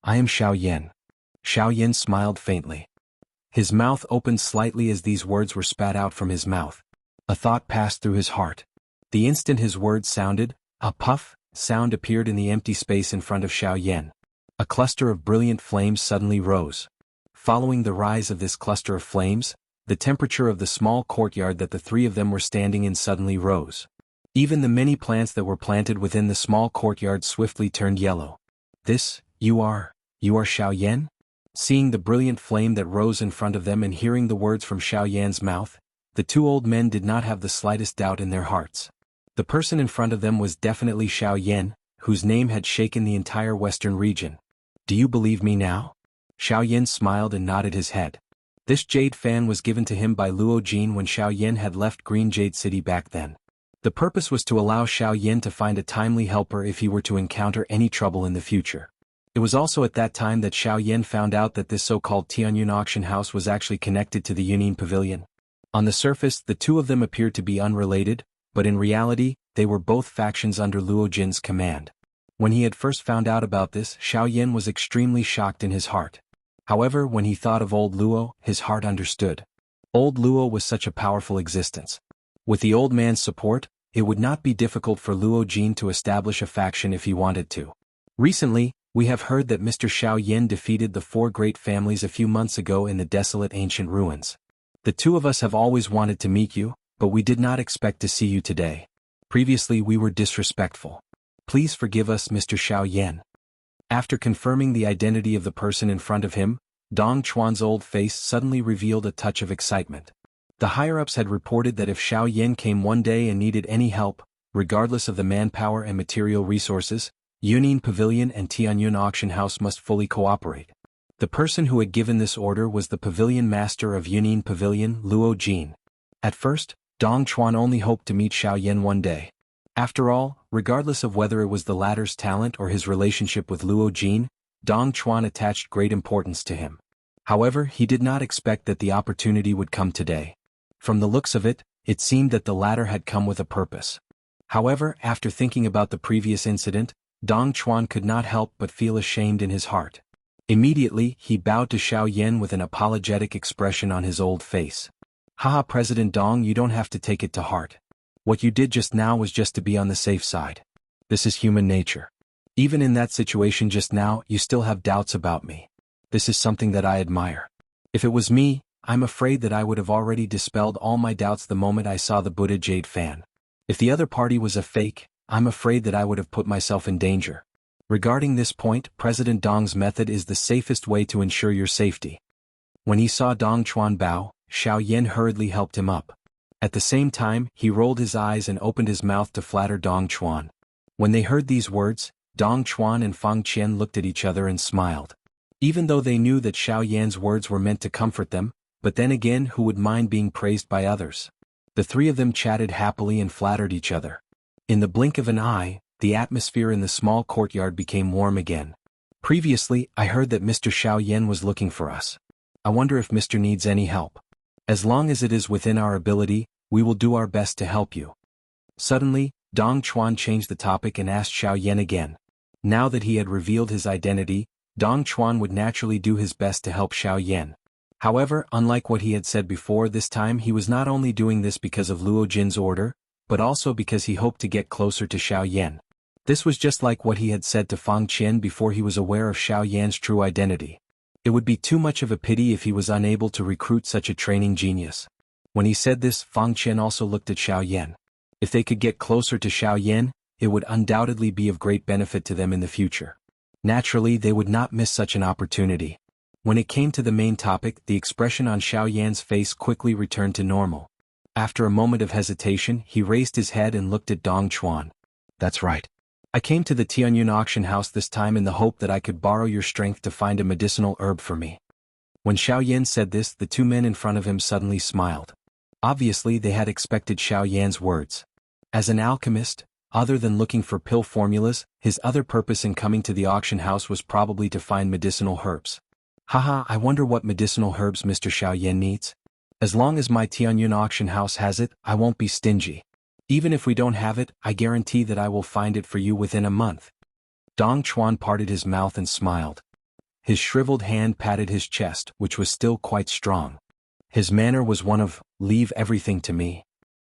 I am Xiaoyan. Xiaoyan smiled faintly. His mouth opened slightly as these words were spat out from his mouth. A thought passed through his heart. The instant his words sounded, a puff sound appeared in the empty space in front of Xiaoyan. A cluster of brilliant flames suddenly rose. Following the rise of this cluster of flames, the temperature of the small courtyard that the three of them were standing in suddenly rose. Even the many plants that were planted within the small courtyard swiftly turned yellow. You are Xiaoyan? Seeing the brilliant flame that rose in front of them and hearing the words from Xiaoyan's mouth, the two old men did not have the slightest doubt in their hearts. The person in front of them was definitely Xiaoyan, whose name had shaken the entire western region. Do you believe me now? Xiaoyan smiled and nodded his head. This jade fan was given to him by Luo Jin when Xiaoyan had left Green Jade City back then. The purpose was to allow Xiaoyan to find a timely helper if he were to encounter any trouble in the future. It was also at that time that Xiaoyan found out that this so-called Tianyun auction house was actually connected to the Yunin Pavilion. On the surface, the two of them appeared to be unrelated, but in reality, they were both factions under Luo Jin's command. When he had first found out about this, Xiaoyan was extremely shocked in his heart. However, when he thought of old Luo, his heart understood. Old Luo was such a powerful existence. With the old man's support, it would not be difficult for Luo Jin to establish a faction if he wanted to. Recently, we have heard that Mr. Xiaoyan defeated the 4 great families a few months ago in the desolate ancient ruins. The two of us have always wanted to meet you, but we did not expect to see you today. Previously we were disrespectful. Please forgive us, Mr. Xiaoyan. After confirming the identity of the person in front of him, Dong Chuan's old face suddenly revealed a touch of excitement. The higher-ups had reported that if Xiaoyan came one day and needed any help, regardless of the manpower and material resources, Yunyin Pavilion and Tianyun Auction House must fully cooperate. The person who had given this order was the pavilion master of Yunyin Pavilion, Luo Jin. At first, Dong Chuan only hoped to meet Xiaoyan one day. After all, regardless of whether it was the latter's talent or his relationship with Luo Jin, Dong Chuan attached great importance to him. However, he did not expect that the opportunity would come today. From the looks of it, it seemed that the latter had come with a purpose. However, after thinking about the previous incident, Dong Chuan could not help but feel ashamed in his heart. Immediately, he bowed to Xiaoyan with an apologetic expression on his old face. Haha, President Dong, you don't have to take it to heart. What you did just now was just to be on the safe side. This is human nature. Even in that situation just now, you still have doubts about me. This is something that I admire. If it was me, I'm afraid that I would have already dispelled all my doubts the moment I saw the Buddha Jade fan. If the other party was a fake, I'm afraid that I would have put myself in danger. Regarding this point, President Dong's method is the safest way to ensure your safety. When he saw Dong Chuan bow, Xiaoyan hurriedly helped him up. At the same time, he rolled his eyes and opened his mouth to flatter Dong Chuan. When they heard these words, Dong Chuan and Fang Qian looked at each other and smiled. Even though they knew that Xiaoyan's words were meant to comfort them, but then again, who would mind being praised by others? The three of them chatted happily and flattered each other. In the blink of an eye, the atmosphere in the small courtyard became warm again. Previously, I heard that Mr. Xiaoyan was looking for us. I wonder if Mr. needs any help. As long as it is within our ability, we will do our best to help you. Suddenly, Dong Chuan changed the topic and asked Xiaoyan again. Now that he had revealed his identity, Dong Chuan would naturally do his best to help Xiaoyan. However, unlike what he had said before, this time he was not only doing this because of Luo Jin's order, but also because he hoped to get closer to Xiaoyan. This was just like what he had said to Fang Qian before he was aware of Xiaoyan's true identity. It would be too much of a pity if he was unable to recruit such a training genius. When he said this, Fang Qian also looked at Xiaoyan. If they could get closer to Xiaoyan, it would undoubtedly be of great benefit to them in the future. Naturally, they would not miss such an opportunity. When it came to the main topic, the expression on Xiaoyan's face quickly returned to normal. After a moment of hesitation, he raised his head and looked at Dong Chuan. That's right. I came to the Tianyun auction house this time in the hope that I could borrow your strength to find a medicinal herb for me. When Xiaoyan said this, the two men in front of him suddenly smiled. Obviously, they had expected Xiaoyan's words. As an alchemist, other than looking for pill formulas, his other purpose in coming to the auction house was probably to find medicinal herbs. Haha, I wonder what medicinal herbs Mr. Xiaoyan needs. As long as my Tianyun auction house has it, I won't be stingy. Even if we don't have it, I guarantee that I will find it for you within a month. Dong Chuan parted his mouth and smiled. His shriveled hand patted his chest, which was still quite strong. His manner was one of, leave everything to me.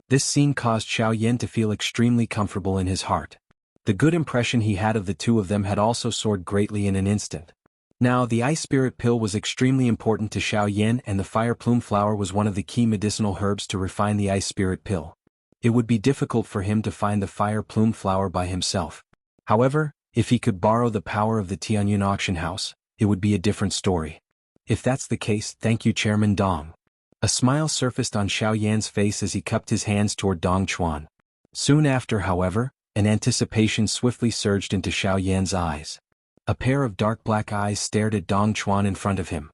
This scene caused Xiaoyan to feel extremely comfortable in his heart. The good impression he had of the two of them had also soared greatly in an instant. Now, the ice spirit pill was extremely important to Xiaoyan, and the fire plume flower was one of the key medicinal herbs to refine the ice spirit pill. It would be difficult for him to find the fire plume flower by himself. However, if he could borrow the power of the Tianyun auction house, it would be a different story. If that's the case, thank you, Chairman Dong. A smile surfaced on Xiaoyan's face as he cupped his hands toward Dong Chuan. Soon after, however, an anticipation swiftly surged into Xiaoyan's eyes. A pair of dark black eyes stared at Dong Chuan in front of him.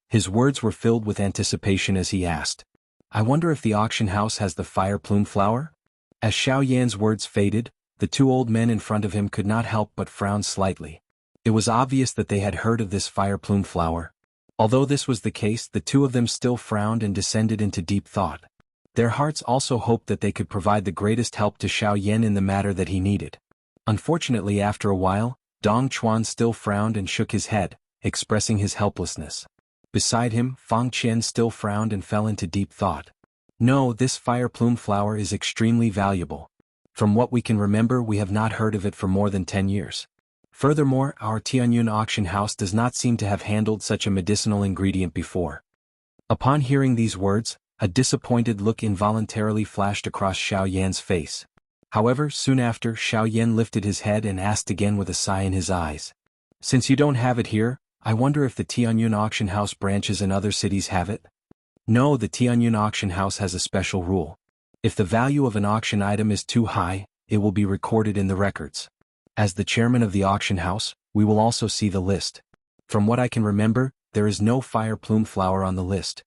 His words were filled with anticipation as he asked, I wonder if the auction house has the fire plume flower? As Xiaoyan's words faded, the two old men in front of him could not help but frown slightly. It was obvious that they had heard of this fire plume flower. Although this was the case, the two of them still frowned and descended into deep thought. Their hearts also hoped that they could provide the greatest help to Xiaoyan in the matter that he needed. Unfortunately, after a while, Dong Chuan still frowned and shook his head, expressing his helplessness. Beside him, Fang Qian still frowned and fell into deep thought. No, this fire plume flower is extremely valuable. From what we can remember, we have not heard of it for more than 10 years. Furthermore, our Tianyun auction house does not seem to have handled such a medicinal ingredient before. Upon hearing these words, a disappointed look involuntarily flashed across Xiaoyan's face. However, soon after, Xiaoyan lifted his head and asked again with a sigh in his eyes. Since you don't have it here, I wonder if the Tianyun auction house branches in other cities have it? No, the Tianyun auction house has a special rule. If the value of an auction item is too high, it will be recorded in the records. As the chairman of the auction house, we will also see the list. From what I can remember, there is no fire plume flower on the list.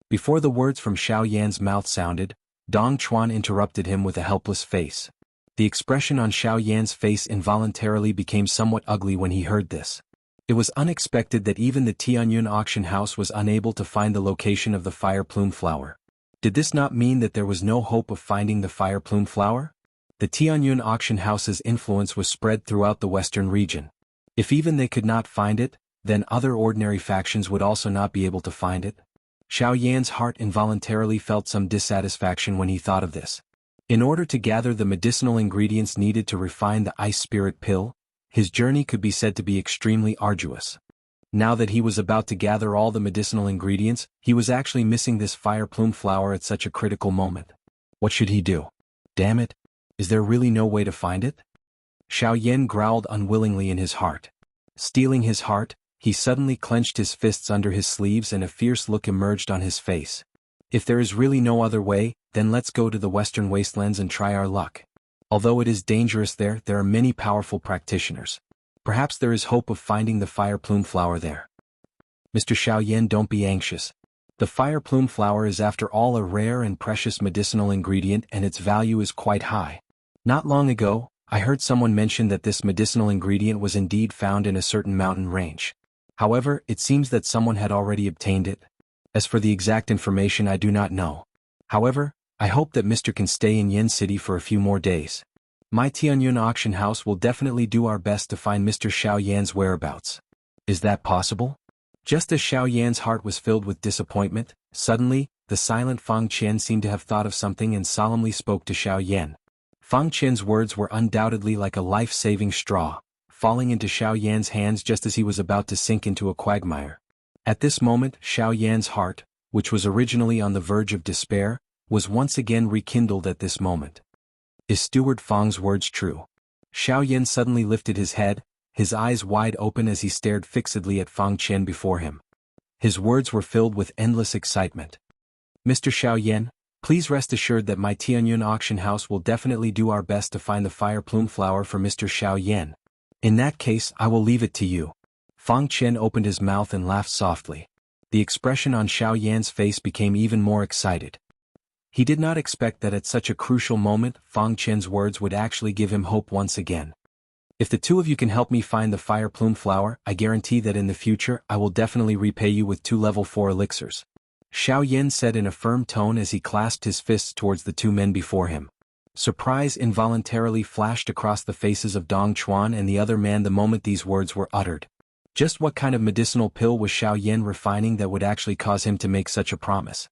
Before the words from Xiaoyan's mouth sounded, Dong Chuan interrupted him with a helpless face. The expression on Xiaoyan's face involuntarily became somewhat ugly when he heard this. It was unexpected that even the Tianyun auction house was unable to find the location of the fire plume flower. Did this not mean that there was no hope of finding the fire plume flower? The Tianyun auction house's influence was spread throughout the western region. If even they could not find it, then other ordinary factions would also not be able to find it. Xiaoyan's heart involuntarily felt some dissatisfaction when he thought of this. In order to gather the medicinal ingredients needed to refine the ice spirit pill, his journey could be said to be extremely arduous. Now that he was about to gather all the medicinal ingredients, he was actually missing this fire plume flower at such a critical moment. What should he do? Damn it! Is there really no way to find it? Xiaoyan growled unwillingly in his heart. Steeling his heart, he suddenly clenched his fists under his sleeves and a fierce look emerged on his face. If there is really no other way, then let's go to the western wastelands and try our luck. Although it is dangerous there are many powerful practitioners. Perhaps there is hope of finding the fire plume flower there. Mr. Xiaoyan, don't be anxious. The fire plume flower is after all a rare and precious medicinal ingredient and its value is quite high. Not long ago, I heard someone mention that this medicinal ingredient was indeed found in a certain mountain range. However, it seems that someone had already obtained it. As for the exact information, I do not know. However, I hope that Mr. can stay in Yen City for a few more days. My Tianyun auction house will definitely do our best to find Mr. Xiaoyan's whereabouts. Is that possible? Just as Xiaoyan's heart was filled with disappointment, suddenly, the silent Fang Qian seemed to have thought of something and solemnly spoke to Xiaoyan. Fang Qian's words were undoubtedly like a life-saving straw, falling into Xiaoyan's hands just as he was about to sink into a quagmire. At this moment, Xiaoyan's heart, which was originally on the verge of despair, was once again rekindled at this moment. Is Steward Fang's words true? Xiaoyan suddenly lifted his head, his eyes wide open as he stared fixedly at Fang Qian before him. His words were filled with endless excitement. Mr. Xiaoyan, please rest assured that my Tianyun auction house will definitely do our best to find the fire plume flower for Mr. Xiaoyan. In that case, I will leave it to you. Fang Qian opened his mouth and laughed softly. The expression on Xiaoyan's face became even more excited. He did not expect that at such a crucial moment, Fang Qian's words would actually give him hope once again. If the two of you can help me find the fire plume flower, I guarantee that in the future I will definitely repay you with 2 level 4 elixirs. Xiaoyan said in a firm tone as he clasped his fists towards the two men before him. Surprise involuntarily flashed across the faces of Dong Chuan and the other man the moment these words were uttered. Just what kind of medicinal pill was Xiaoyan refining that would actually cause him to make such a promise?